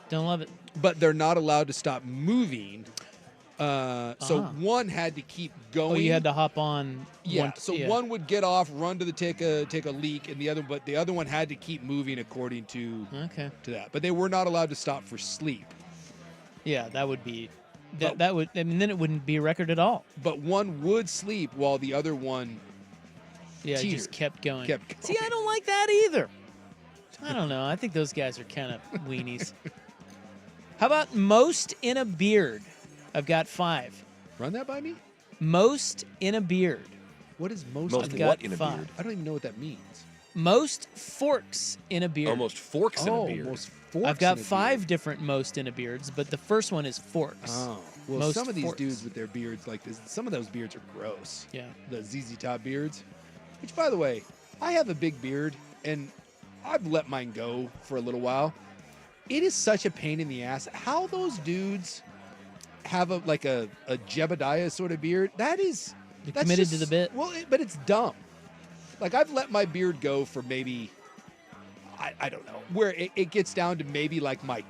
Don't love it. But they're not allowed to stop moving. So one had to keep going. Oh, you had to hop on. Yeah. One would get off, run to take a leak, and the other one had to keep moving according to that. But they were not allowed to stop for sleep. Yeah, that would be. That would. I mean, then it wouldn't be a record at all. But one would sleep while the other one. Yeah, teetered. just kept going. Kept going. See, I don't like that either. I don't know. I think those guys are kind of weenies. How about most in a beard? I've got 5. Run that by me. Most in a beard. What is most? Most what in a 5. beard? I don't even know what that means. Most forks in a beard. Almost forks in a beard. Most forks. I've got in a 5 beard. different most in a beards, but the first one is forks. Oh, well, Most some of these forks. dudes with their beards like this, some of those beards are gross. Yeah. The ZZ Top beards. Which, by the way, I have a big beard, and I've let mine go for a little while. It is such a pain in the ass. How those dudes have a Jebediah sort of beard, that's committed just, to the bit. Well, but it's dumb. Like, I've let my beard go for maybe, I don't know, where it gets down to maybe like my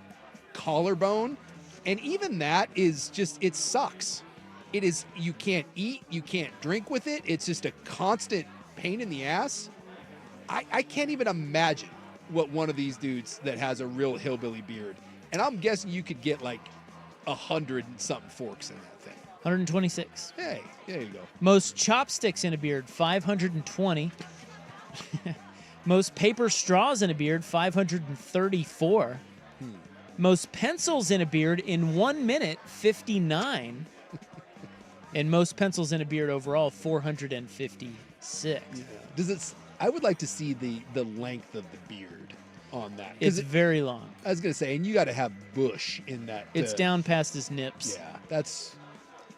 collarbone. And even that is just, it sucks. It is, you can't eat, you can't drink with it. It's just a constant pain in the ass. I can't even imagine what one of these dudes that has a real hillbilly beard. And I'm guessing you could get like 100 and something forks in that thing. 126. Hey, there you go. Most chopsticks in a beard, 520. Most paper straws in a beard, 534. Most pencils in a beard in 1 minute, 59. And most pencils in a beard overall, 456. Yeah. I would like to see the length of the beard on that. It's very long. I was going to say, and you got to have bush in that. It's down past his nips. Yeah,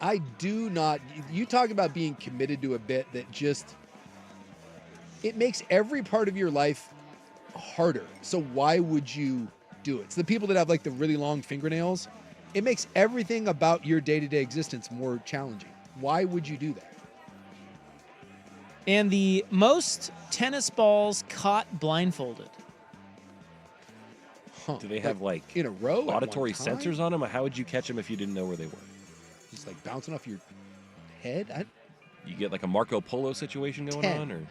I do not, you talk about being committed to a bit that just, it makes every part of your life harder. So why would you do it? It's the people that have like the really long fingernails. It makes everything about your day-to-day existence more challenging. Why would you do that? And the most tennis balls caught blindfolded. Do they have like in a row, at auditory one time? sensors on them? Or how would you catch them if you didn't know where they were? Just like bouncing off your head? You get like a Marco Polo situation going 10. on, or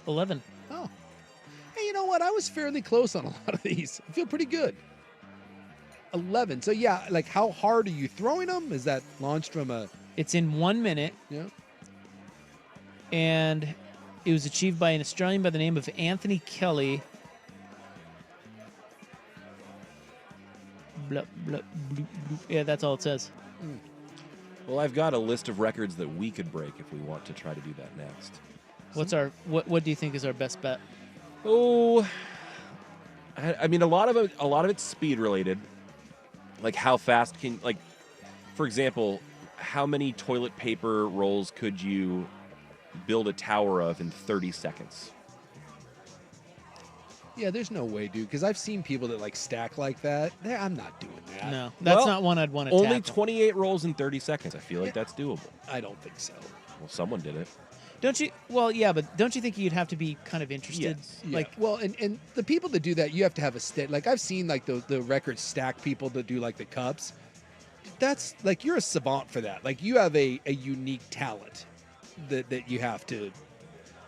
11. Oh. Hey, you know what? I was fairly close on a lot of these. I feel pretty good. 11. So yeah, like how hard are you throwing them? Is that launched from a? It's in 1 minute. Yeah. And it was achieved by an Australian by the name of Anthony Kelly. Blah, blah, bloop, bloop. Yeah, that's all it says. Well, I've got a list of records that we could break if we want to try to do that next. What do you think is our best bet? Oh, I mean, a lot of it's speed related. Like how fast for example, how many toilet paper rolls could you build a tower of in 30 seconds? Yeah, there's no way, dude. Because I've seen people that like stack like that. I'm not doing that. No, that's not one I'd want to Only tackle. 28 rolls in 30 seconds. I feel like that's doable. I don't think so. Well, someone did it. Don't you? Well, yeah, but don't you think you'd have to be kind of interested? Yes. Yeah. Like, well, and the people that do that, you have to have a state. Like I've seen like the record stack people that do like the cups. That's like you're a savant for that. Like you have a unique talent that you have to.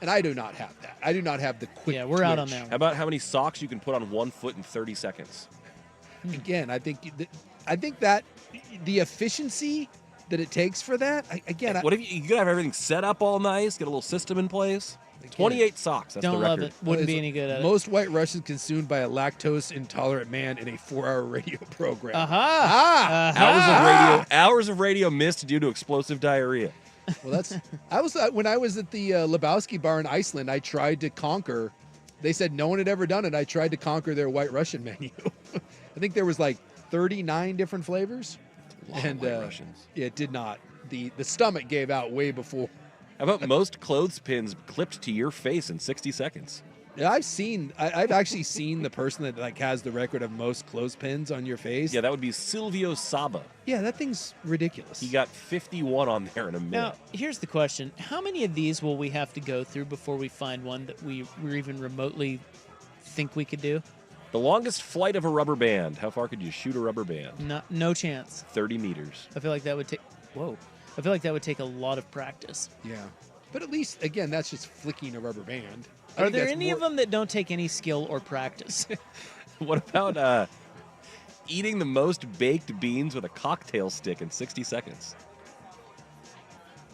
And I do not have that. I do not have the quick. Yeah, we're out on that one. How about how many socks you can put on 1 foot in 30 seconds? Again, I think that the efficiency that it takes for that. What if you could have everything set up all nice, get a little system in place? 28 socks. That's Don't the love record. it. Wouldn't be any good at it. Most White Russians consumed by a lactose intolerant man in a 4-hour radio program. Hours of radio missed due to explosive diarrhea. Well, when I was at the Lebowski bar in Iceland, I tried to conquer. They said no one had ever done it. I tried to conquer their White Russian menu. I think there was like 39 different flavors. And White Russians. It did not. The stomach gave out way before. How about most clothespins clipped to your face in 60 seconds? Yeah, I've actually seen the person that like has the record of most clothespins on your face. Yeah, that would be Silvio Saba. Yeah, that thing's ridiculous. He got 51 on there in a minute. Now, here's the question: how many of these will we have to go through before we find one that we're even remotely think we could do? The longest flight of a rubber band. How far could you shoot a rubber band? No chance. 30 meters. I feel like that would take. Whoa. I feel like that would take a lot of practice. Yeah, but at least again, that's just flicking a rubber band. Are there any of them that don't take any skill or practice? What about eating the most baked beans with a cocktail stick in 60 seconds?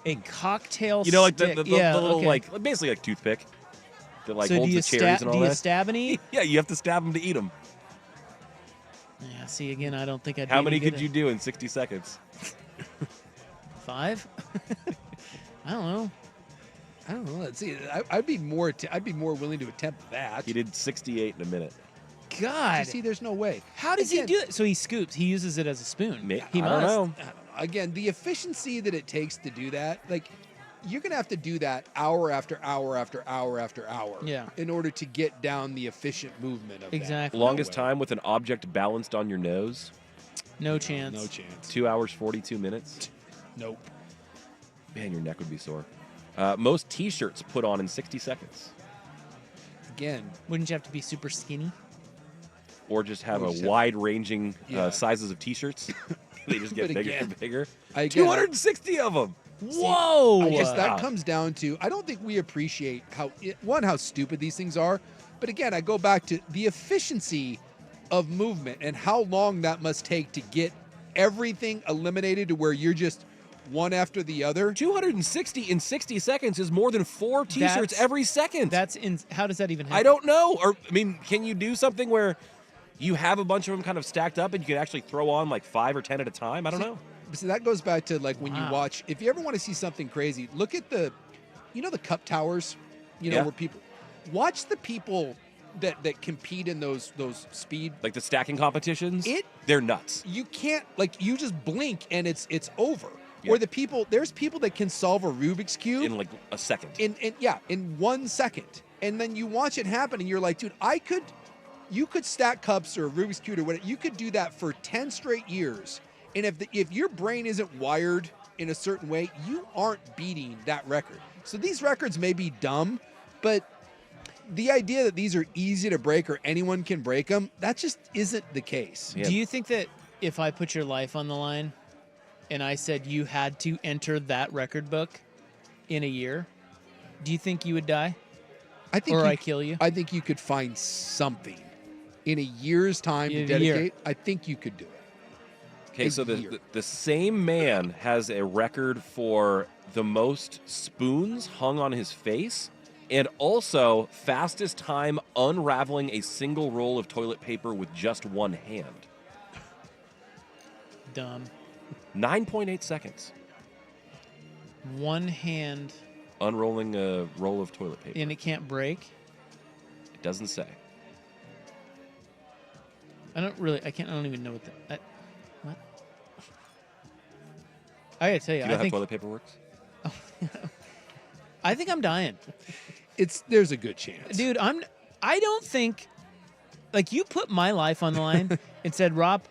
A cocktail stick? You know, like the little, like, basically like toothpick that like holds the cherries and all that. Do you stab and eat? Yeah, you have to stab them to eat them. Yeah, see, again, I don't think I'd How be many any good could you do in 60 seconds? 5? I don't know. Let's see. I'd be more willing to attempt that. He did 68 in a minute. God. You see, there's no way. How does he do it? So he scoops. He uses it as a spoon. He I must. don't know. Again, the efficiency that it takes to do that, like you're gonna have to do that hour after hour after hour after hour. Yeah. In order to get down the efficient movement of Exactly. Longest time with an object balanced on your nose? No chance. No chance. 2 hours, 42 minutes? Nope. Man, your neck would be sore. Most T-shirts put on in 60 seconds. Again. Wouldn't you have to be super skinny? Or just have wide-ranging sizes of T-shirts. They just get bigger and bigger. 260 of them. Whoa! I guess that comes down to, I don't think we appreciate how stupid these things are. But again, I go back to the efficiency of movement and how long that must take to get everything eliminated to where you're just one after the other. 260 in 60 seconds is more than 4 T-shirts every second. How does that even happen? I don't know. Or, I mean, can you do something where you have a bunch of them kind of stacked up and you can actually throw on like 5 or 10 at a time? I don't know. So that goes back to like when you watch, if you ever want to see something crazy, look at the cup towers, where people, watch the people that compete in those speed. Like the stacking competitions? They're nuts. You can't, you just blink and it's over. Yeah. Or there's people that can solve a Rubik's Cube. In like a second. In 1 second. And then you watch it happen and you're like, dude, you could stack cups or a Rubik's Cube or whatever. You could do that for 10 straight years. And if your brain isn't wired in a certain way, you aren't beating that record. So these records may be dumb, but the idea that these are easy to break or anyone can break them, that just isn't the case. Do you think that if I put your life on the line and I said you had to enter that record book in a year, do you think you would die? I kill you? I think you could find something in a year's time to dedicate. I think you could do it. Okay, so the same man has a record for the most spoons hung on his face and also fastest time unraveling a single roll of toilet paper with just one hand. Dumb. 9.8 seconds. One hand. Unrolling a roll of toilet paper. And it can't break? It doesn't say. I don't even know what that. What? I gotta tell you, Do you know I think how toilet paper works? I think I'm dying. There's a good chance. Dude, I don't think, like, you put my life on the line and said, Rob,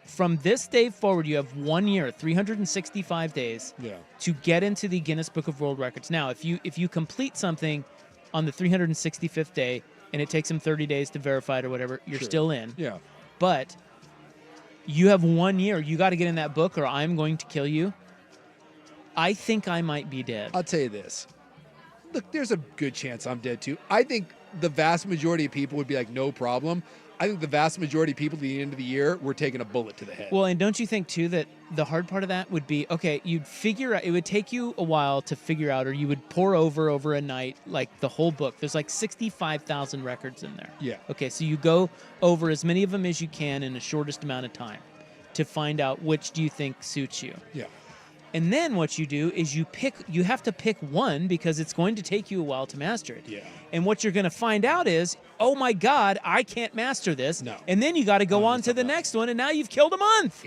from this day forward, you have 1 year, 365 days to get into the Guinness Book of World Records. Now, if you complete something on the 365th day and it takes them 30 days to verify it or whatever, you're still in. Yeah. But you have 1 year. You got to get in that book or I'm going to kill you. I think I might be dead. I'll tell you this. Look, there's a good chance I'm dead too. I think the vast majority of people would be like, no problem. I think the vast majority of people at the end of the year were taking a bullet to the head. Well, and don't you think too that the hard part of that would be, okay, you'd figure out, it would take you a while to figure out, or you would pour over a night, like the whole book. There's like 65,000 records in there. Yeah. Okay, so you go over as many of them as you can in the shortest amount of time to find out which do you think suits you. Yeah. And then what you do is you have to pick one because it's going to take you a while to master it. Yeah. And what you're going to find out is, oh my God, I can't master this. No. And then you got to go on to the next one, and now you've killed a month.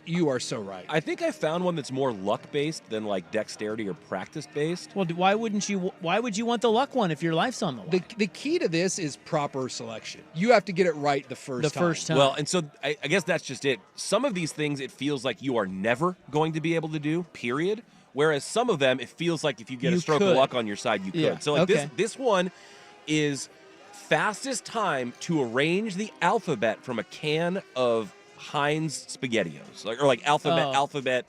You are so right. I think I found one that's more luck-based than like dexterity or practice-based. Well, why would you want the luck one if your life's on the line? The key to this is proper selection. You have to get it right the first time. Well, and so I guess that's just it. Some of these things, it feels like you are never going to be able to do, period. Whereas some of them, it feels like if you get a stroke of luck on your side, you could. So like this one is fastest time to arrange the alphabet from a can of Heinz SpaghettiOs, like alphabet,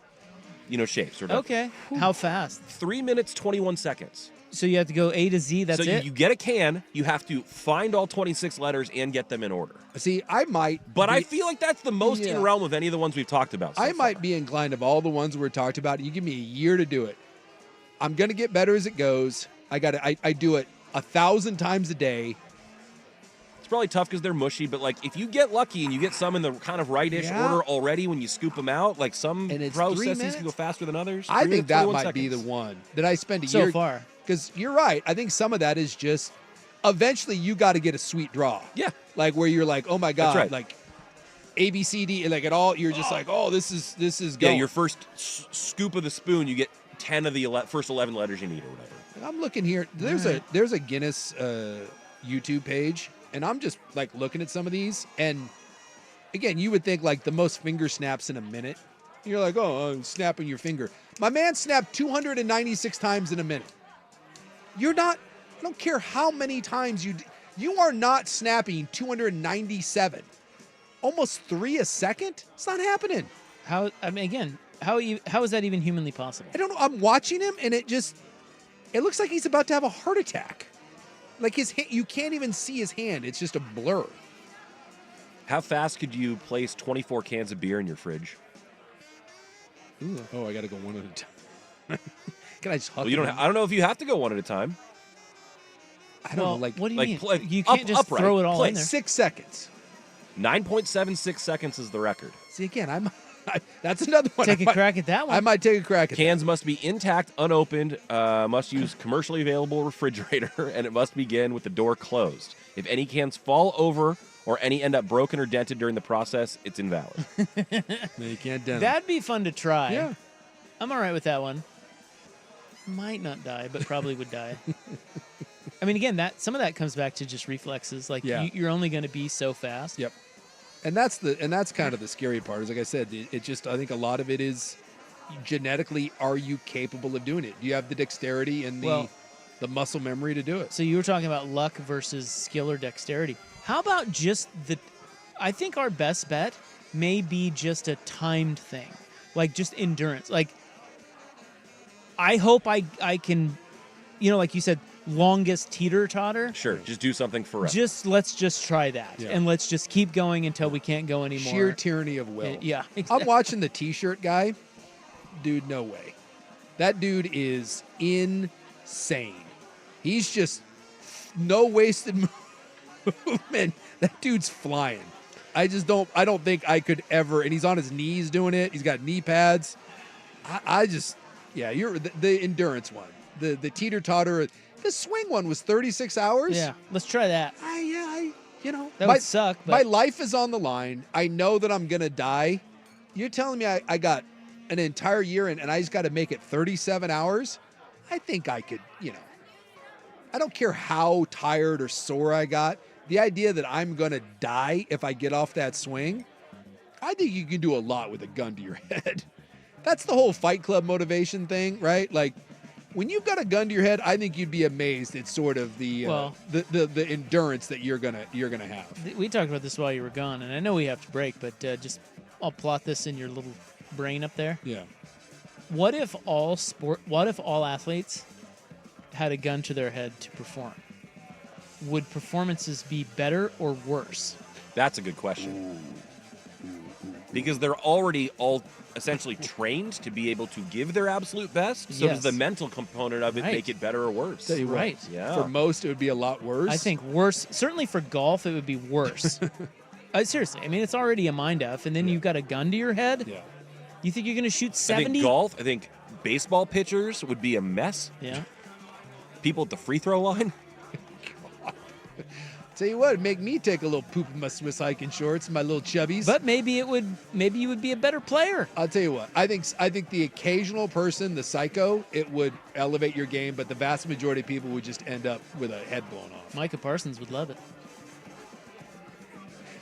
shapes. Or whatever. Okay. How fast? 3 minutes, 21 seconds. So you have to go A to Z, that's it? So you get a can, you have to find all 26 letters and get them in order. See, I might... But I feel like that's the most in realm of any of the ones we've talked about so I might be inclined of all the ones we're talked about. You give me a year to do it. I'm going to get better as it goes. I do it 1,000 times a day. It's probably tough because they're mushy, but like if you get lucky and you get some in the kind of right-ish order already when you scoop them out, like some processes can go faster than others. I think that might be the one that I spend a year... So far. Because you're right. I think some of that is just eventually you got to get a sweet draw. Yeah. Like where you're like, oh my God, right. like A, B, C, D, like at all, you're just like, oh, this is going. Yeah, your first scoop of the spoon, you get 10 of the first 11 letters you need or whatever. I'm looking here. There's a Guinness YouTube page, and I'm just like looking at some of these. And again, you would think like the most finger snaps in a minute. You're like, oh, snapping your finger. My man snapped 296 times in a minute. You're not, I don't care how many times you are not snapping 297. Almost 3 a second? It's not happening. How is that even humanly possible? I don't know. I'm watching him and it looks like he's about to have a heart attack. Like you can't even see his hand. It's just a blur. How fast could you place 24 cans of beer in your fridge? Ooh. Oh, I got to go one at a time. Can I just hug I don't know if you have to go one at a time. I don't know. Like, what do you mean? You can't just throw it all in there. 6 seconds. 9.76 seconds is the record. See, again, that's another one. Take a crack at that one. I might take a crack at that. Cans must be intact, unopened, must use commercially available refrigerator, and it must begin with the door closed. If any cans fall over or any end up broken or dented during the process, it's invalid. No, you can't dent them. That'd be fun to try. Yeah. I'm all right with that one. Might not die, but probably would die. I mean, again, some of that comes back to just reflexes. Like you're only going to be so fast. Yep. And that's kind of the scary part. Is like I said, I think a lot of it is genetically. Are you capable of doing it? Do you have the dexterity and the muscle memory to do it? So you were talking about luck versus skill or dexterity. How about just I think our best bet may be just a timed thing, like just endurance. Like I hope I can, like you said, longest teeter-totter. Sure, just do something forever. Let's just try that, and let's just keep going until we can't go anymore. Sheer tyranny of will. Yeah, exactly. I'm watching the T-shirt guy. Dude, no way. That dude is insane. He's just no wasted movement. That dude's flying. I don't think I could ever, and he's on his knees doing it. He's got knee pads. You're the endurance one. The teeter-totter, the swing one was 36 hours. Yeah, let's try that. That would suck. But my life is on the line. I know that I'm going to die. You're telling me I got an entire year and I just got to make it 37 hours? I think I could, I don't care how tired or sore I got. The idea that I'm going to die if I get off that swing, I think you can do a lot with a gun to your head. That's the whole Fight Club motivation thing, right? Like, when you've got a gun to your head, I think you'd be amazed at sort of the endurance that you're gonna have. We talked about this while you were gone, and I know we have to break, but I'll plot this in your little brain up there. Yeah. What if all athletes had a gun to their head to perform? Would performances be better or worse? That's a good question. Because they're already all essentially trained to be able to give their absolute best. So does the mental component of it make it better or worse? Right. Yeah. For most, it would be a lot worse. I think worse. Certainly for golf, it would be worse. Seriously. I mean, it's already a mind F, and then you've got a gun to your head. Yeah. You think you're going to shoot 70? I think golf, I think baseball pitchers would be a mess. Yeah. People at the free throw line. Tell you what, it'd make me take a little poop in my Swiss hiking shorts, my little chubbies. But maybe you would be a better player. I'll tell you what, I think the occasional person, the psycho, it would elevate your game, but the vast majority of people would just end up with a head blown off. Micah Parsons would love it.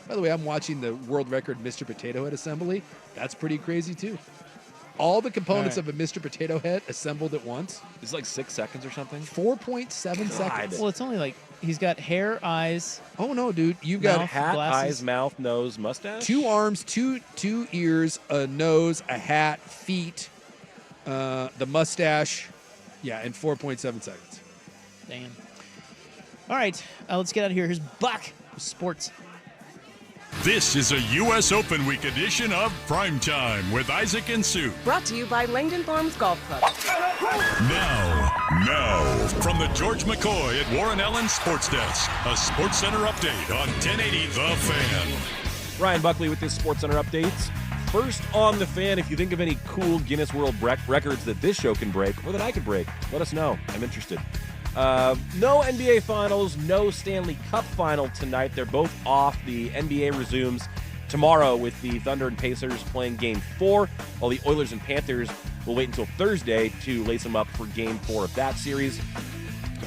By the way, I'm watching the world record Mr. Potato Head assembly. That's pretty crazy too. All the components of a Mr. Potato Head assembled at once. It's like 6 seconds or something. 4.7 seconds. Well, it's only like he's got hair, eyes. Oh no, dude! You've got hat, glasses. eyes, mouth, nose, mustache. 2 arms, two ears, a nose, a hat, feet, the mustache. Yeah, in 4.7 seconds. Damn. All right, let's get out of here. Here's Buck with sports. This is a U.S. Open Week edition of Primetime with Isaac and Sue. Brought to you by Langdon Farms Golf Club. Now, from the George McCoy at Warren Allen Sports Desk, a Sports Center update on 1080 The Fan. Ryan Buckley with this Sports Center updates. First on The Fan, if you think of any cool Guinness World Records that this show can break or that I could break, let us know. I'm interested. No NBA Finals, no Stanley Cup Final tonight. They're both off. The NBA resumes tomorrow with the Thunder and Pacers playing Game 4, while the Oilers and Panthers will wait until Thursday to lace them up for Game 4 of that series.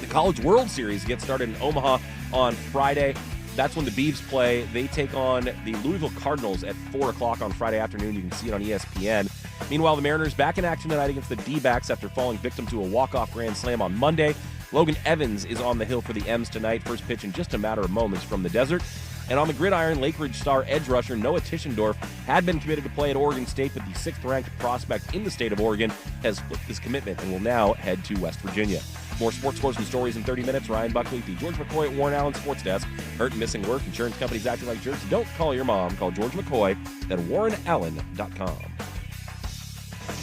The College World Series gets started in Omaha on Friday. That's when the Beavs play. They take on the Louisville Cardinals at 4 o'clock on Friday afternoon. You can see it on ESPN. Meanwhile, the Mariners back in action tonight against the D-backs after falling victim to a walk-off grand slam on Monday. Logan Evans is on the hill for the M's tonight. First pitch in just a matter of moments from the desert. And on the gridiron, Lake Ridge star edge rusher Noah Tischendorf had been committed to play at Oregon State, but the 6th-ranked prospect in the state of Oregon has flipped his commitment and will now head to West Virginia. More sports scores and stories in 30 minutes. Ryan Buckley, the George McCoy at Warren Allen Sports Desk. Hurt and missing work, insurance companies acting like jerks. Don't call your mom. Call George McCoy at warrenallen.com.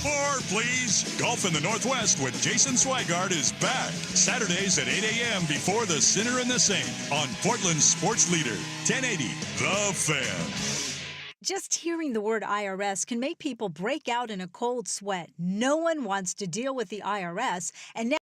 More, please. Golf in the Northwest with Jason Swigart is back. Saturdays at 8 a.m. before the Sinner and the Saint on Portland's sports leader, 1080 The Fan. Just hearing the word IRS can make people break out in a cold sweat. No one wants to deal with the IRS, and now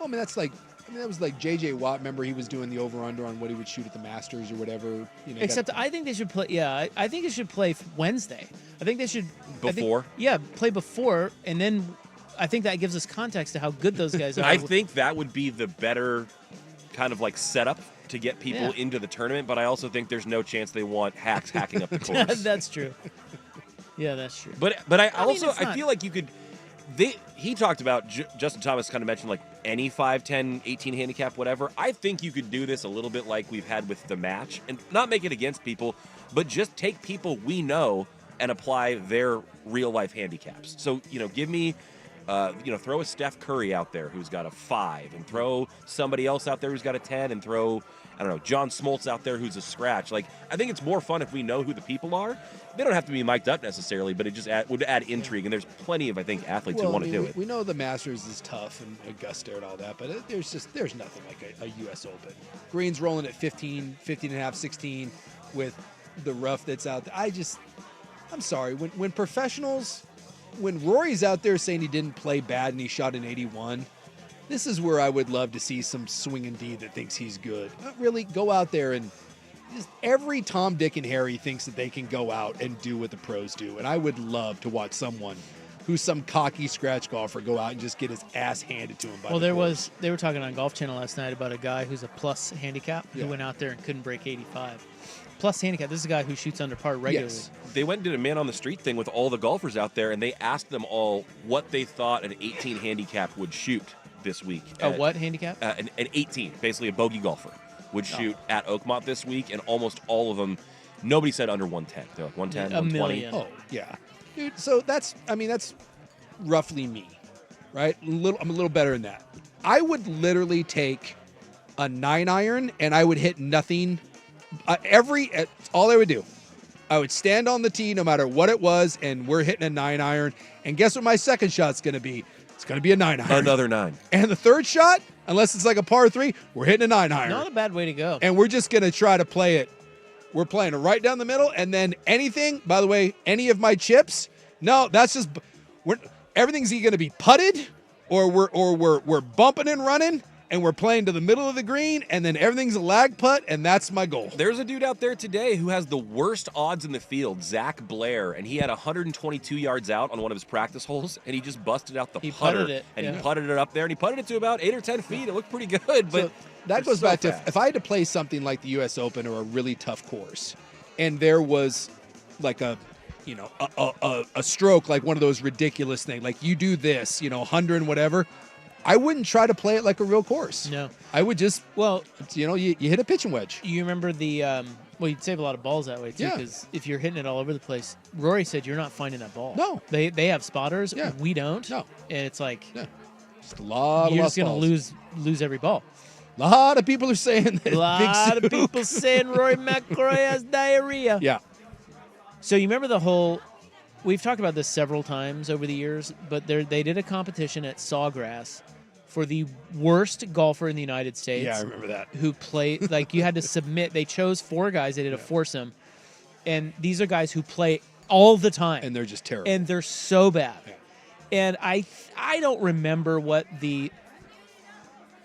Well, I mean, that was like J.J. Watt. Remember, he was doing the over/under on what he would shoot at the Masters or whatever. Except I think they should play. Yeah, I think it should play Wednesday. I think they should before. Play before, and then I think that gives us context to how good those guys are. I think that would be the better kind of like setup to get people into the tournament. But I also think there's no chance they want hacks hacking up the course. That's true. Yeah, that's true. But I feel like you could. He talked about, Justin Thomas kind of mentioned like any 5, 10, 18 handicap, whatever. I think you could do this a little bit like we've had with the match and not make it against people, but just take people we know and apply their real life handicaps. So, give me, throw a Steph Curry out there who's got a 5 and throw somebody else out there who's got a 10 and throw, I don't know, John Smoltz out there who's a scratch. Like, I think it's more fun if we know who the people are. They don't have to be mic'd up necessarily, but it just would add intrigue. And there's plenty of, I think, athletes who want to do it. We know the Masters is tough and Augusta and all that, but there's nothing like a U.S. Open. Green's rolling at 15 and a half, 16 with the rough that's out there. I'm sorry. When professionals, when Rory's out there saying he didn't play bad and he shot an 81, this is where I would love to see some swinging D that thinks he's good. Not really go out there and just every Tom, Dick, and Harry thinks that they can go out and do what the pros do. And I would love to watch someone who's some cocky scratch golfer go out and just get his ass handed to him by the pros. They were talking on Golf Channel last night about a guy who's a plus handicap who went out there and couldn't break 85. Plus handicap. This is a guy who shoots under par regularly. Yes. They went and did a man on the street thing with all the golfers out there, and they asked them all what they thought an 18 handicap would shoot this week. What handicap? An 18, basically a bogey golfer, would shoot at Oakmont this week, and almost all of them, nobody said under 110. They're like 110, 120. Million. Oh, yeah. Dude, so that's roughly me, right? I'm a little better than that. I would literally take a 9-iron, and I would hit nothing. All I would do, I would stand on the tee no matter what it was, and we're hitting a 9-iron. And guess what my second shot's going to be? It's going to be a 9-iron. Another 9. And the third shot, unless it's like a par 3, we're hitting a 9-iron. Not a bad way to go. And we're just going to try to play it. We're playing it right down the middle. And then anything, by the way, any of my chips, no, that's just, everything's either going to be putted or we're bumping and running. And we're playing to the middle of the green, and then everything's a lag putt, and that's my goal. There's a dude out there today who has the worst odds in the field, Zach Blair, and he had 122 yards out on one of his practice holes, and he just busted out the putter. Putted it, and he putted it up there, and he putted it to about 8 or 10 feet. It looked pretty good, but so that goes back to if I had to play something like the U.S. Open or a really tough course, and there was like a stroke, like one of those ridiculous things, like you do this, 100 and whatever. I wouldn't try to play it like a real course. No. I would just, you hit a pitching wedge. You remember you'd save a lot of balls that way, too, because if you're hitting it all over the place, Rory said you're not finding that ball. No. They have spotters. Yeah. We don't. No. And it's like, just a lot you're of just going to lose every ball. A lot of people are saying that. A lot of people saying Rory McIlroy has diarrhea. Yeah. So you remember the whole... We've talked about this several times over the years, but they did a competition at Sawgrass for the worst golfer in the United States. Yeah, I remember that. Who played, like you had to submit. They chose 4 guys. They did a foursome. And these are guys who play all the time. And they're just terrible. And they're so bad. Yeah. And I don't remember what the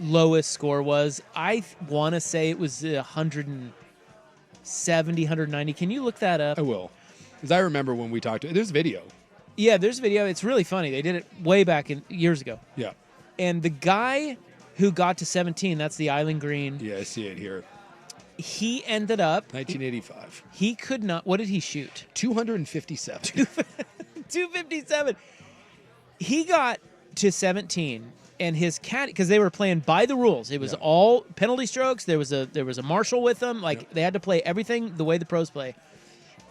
lowest score was. I want to say it was 170, 190. Can you look that up? I will. Because I remember when we talked. There's video. Yeah, there's video. It's really funny. They did it way back years ago. Yeah. And the guy who got to 17, that's the Island Green. Yeah, I see it here. He ended up... 1985. He could not... What did he shoot? 257. 257. He got to 17, and his caddy... Because they were playing by the rules. It was all penalty strokes. There was a marshal with them. They had to play everything the way the pros play.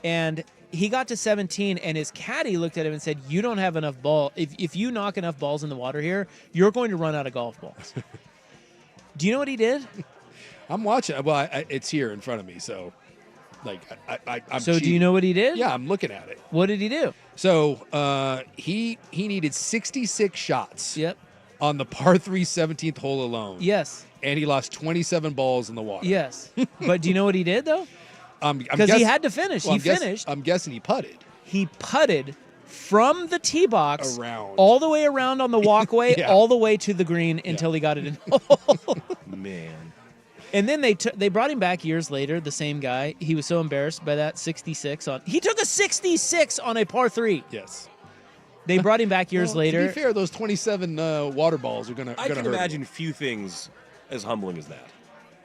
And he got to 17, and his caddy looked at him and said, you don't have enough ball. If you knock enough balls in the water here, you're going to run out of golf balls. Do you know what he did? I'm watching. Well, it's here in front of me, so I'm So do you know what he did? Yeah, I'm looking at it. What did he do? So he needed 66 shots. Yep. On the par 3 17th hole alone. Yes. And he lost 27 balls in the water. Yes. But do you know what he did, though? Because he had to finish. He finished. I'm guessing he putted. He putted from the tee box around all the way around on the walkway, Yeah. all the way to the green until he got it in the hole. Man. And then they brought him back years later, the same guy. He was so embarrassed by that 66 on. He took a 66 on a par 3. Yes. They brought him back years later. To be fair, those 27 water balls are going to I can hurt imagine him. few things as humbling as that.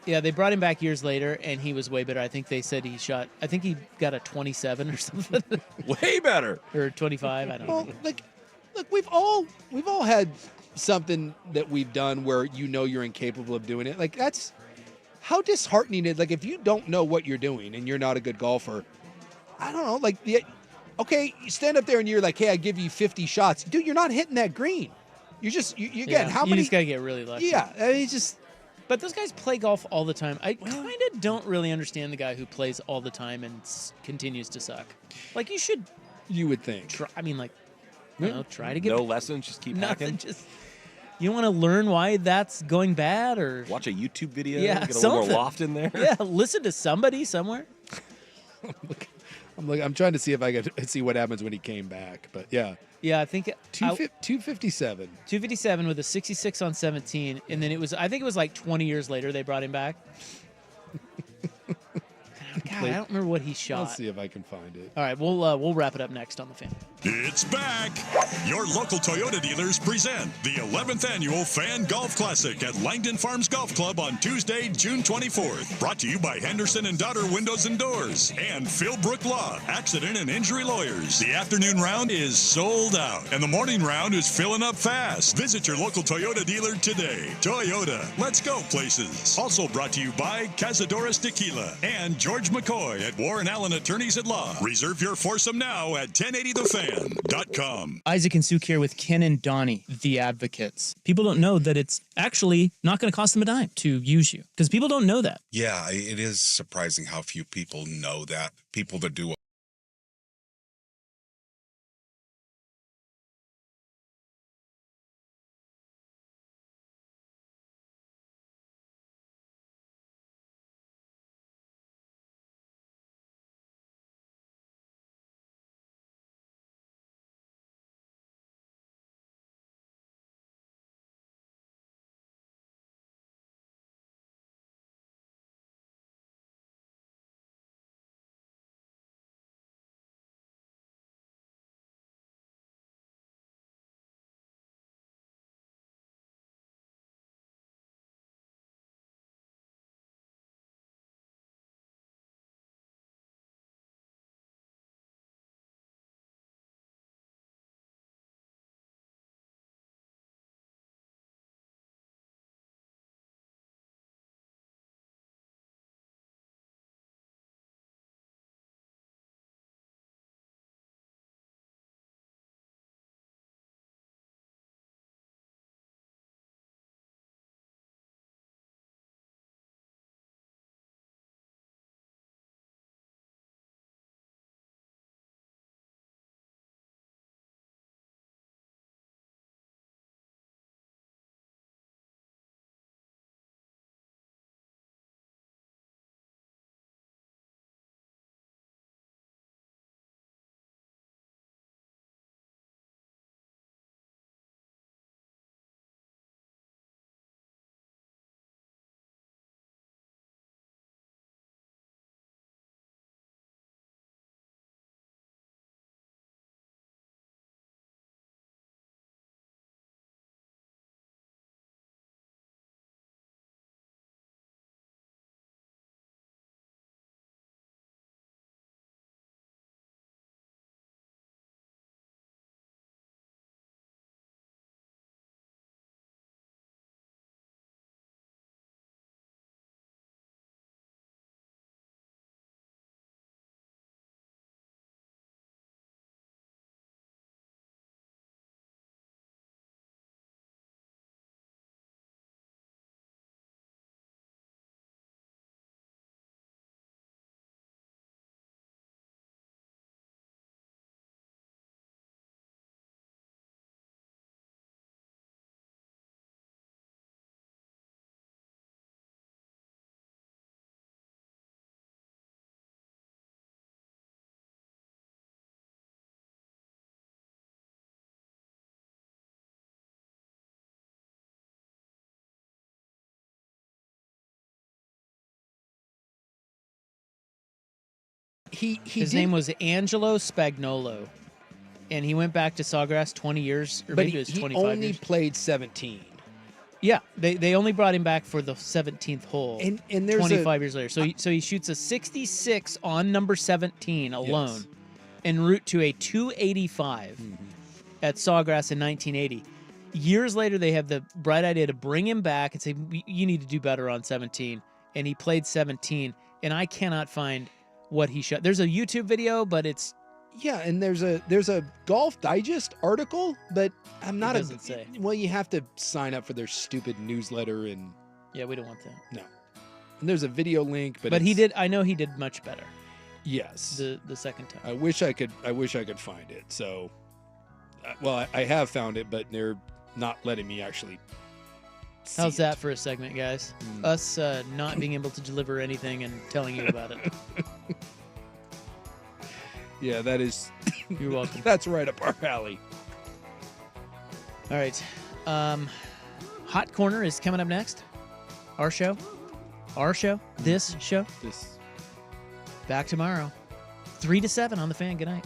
Yeah, they brought him back years later, and he was way better. I think they said I think he got a 27 or something. Way better. Or 25, I don't know. Look, we've all had something that we've done where you're incapable of doing it. Like, that's how disheartening it is. Like, if you don't know what you're doing and you're not a good golfer, I don't know, like, okay, you stand up there and you're like, hey, I give you 50 shots. Dude, you're not hitting that green. You again, how many? You just got to get really lucky. Yeah, I mean, But those guys play golf all the time. I kind of don't really understand the guy who plays all the time and continues to suck. Like, you should. You would think. Try, I mean, like, try to get. No lessons, just keep hacking. You want to learn why that's going bad, or watch a YouTube video. Yeah, get a little more loft in there. Yeah, listen to somebody somewhere. I'm trying to see if I could see what happens when he came back, but yeah. Yeah, I think 257. 257 with a 66 on 17, and then I think it was like 20 years later they brought him back. God, I don't remember what he shot. Let's see if I can find it. All right, we'll wrap it up next on the Fan. It's back. Your local Toyota dealers present the 11th annual Fan Golf Classic at Langdon Farms Golf Club on Tuesday, June 24th. Brought to you by Henderson and Daughter Windows and Doors and Philbrook Law, Accident and Injury Lawyers. The afternoon round is sold out, and the morning round is filling up fast. Visit your local Toyota dealer today. Toyota, let's go places. Also brought to you by Cazadores Tequila and George McCoy at Warren Allen Attorneys at Law. Reserve your foursome now at 1080thefan.com. Isaac and Suk here with Ken and Donnie, the advocates. People don't know that it's actually not going to cost them a dime to use you, because people don't know that. Yeah, it is surprising how few people know that. People that do His name was Angelo Spagnolo, and he went back to Sawgrass 20 years, or maybe it was 25 years. He only played 17. Yeah, they only brought him back for the 17th hole. And there's 25 years later. So he shoots a 66 on number 17 alone, en route to a 285 at Sawgrass in 1980. Years later, they have the bright idea to bring him back and say, you need to do better on 17. And he played 17, and I cannot find what he shot. There's a YouTube video, but it's... Yeah, and there's a Golf Digest article, but I'm not doesn't say. Well, you have to sign up for their stupid newsletter, and Yeah, we don't want that. no. And there's a video link, But he did. I know he did much better Yes. the second time. I wish I could find it. So, well, I have found it, but they're not letting me actually. How's that for a segment, guys? Us not being able to deliver anything and telling you about it. Yeah, that is. You're welcome. That's right up our alley. All right. Hot Corner is coming up next. Our show. This show. Back tomorrow. 3 to 7 on The Fan. Good night.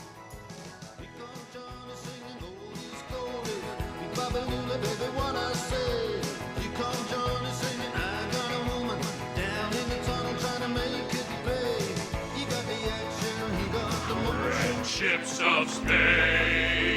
Ships of space.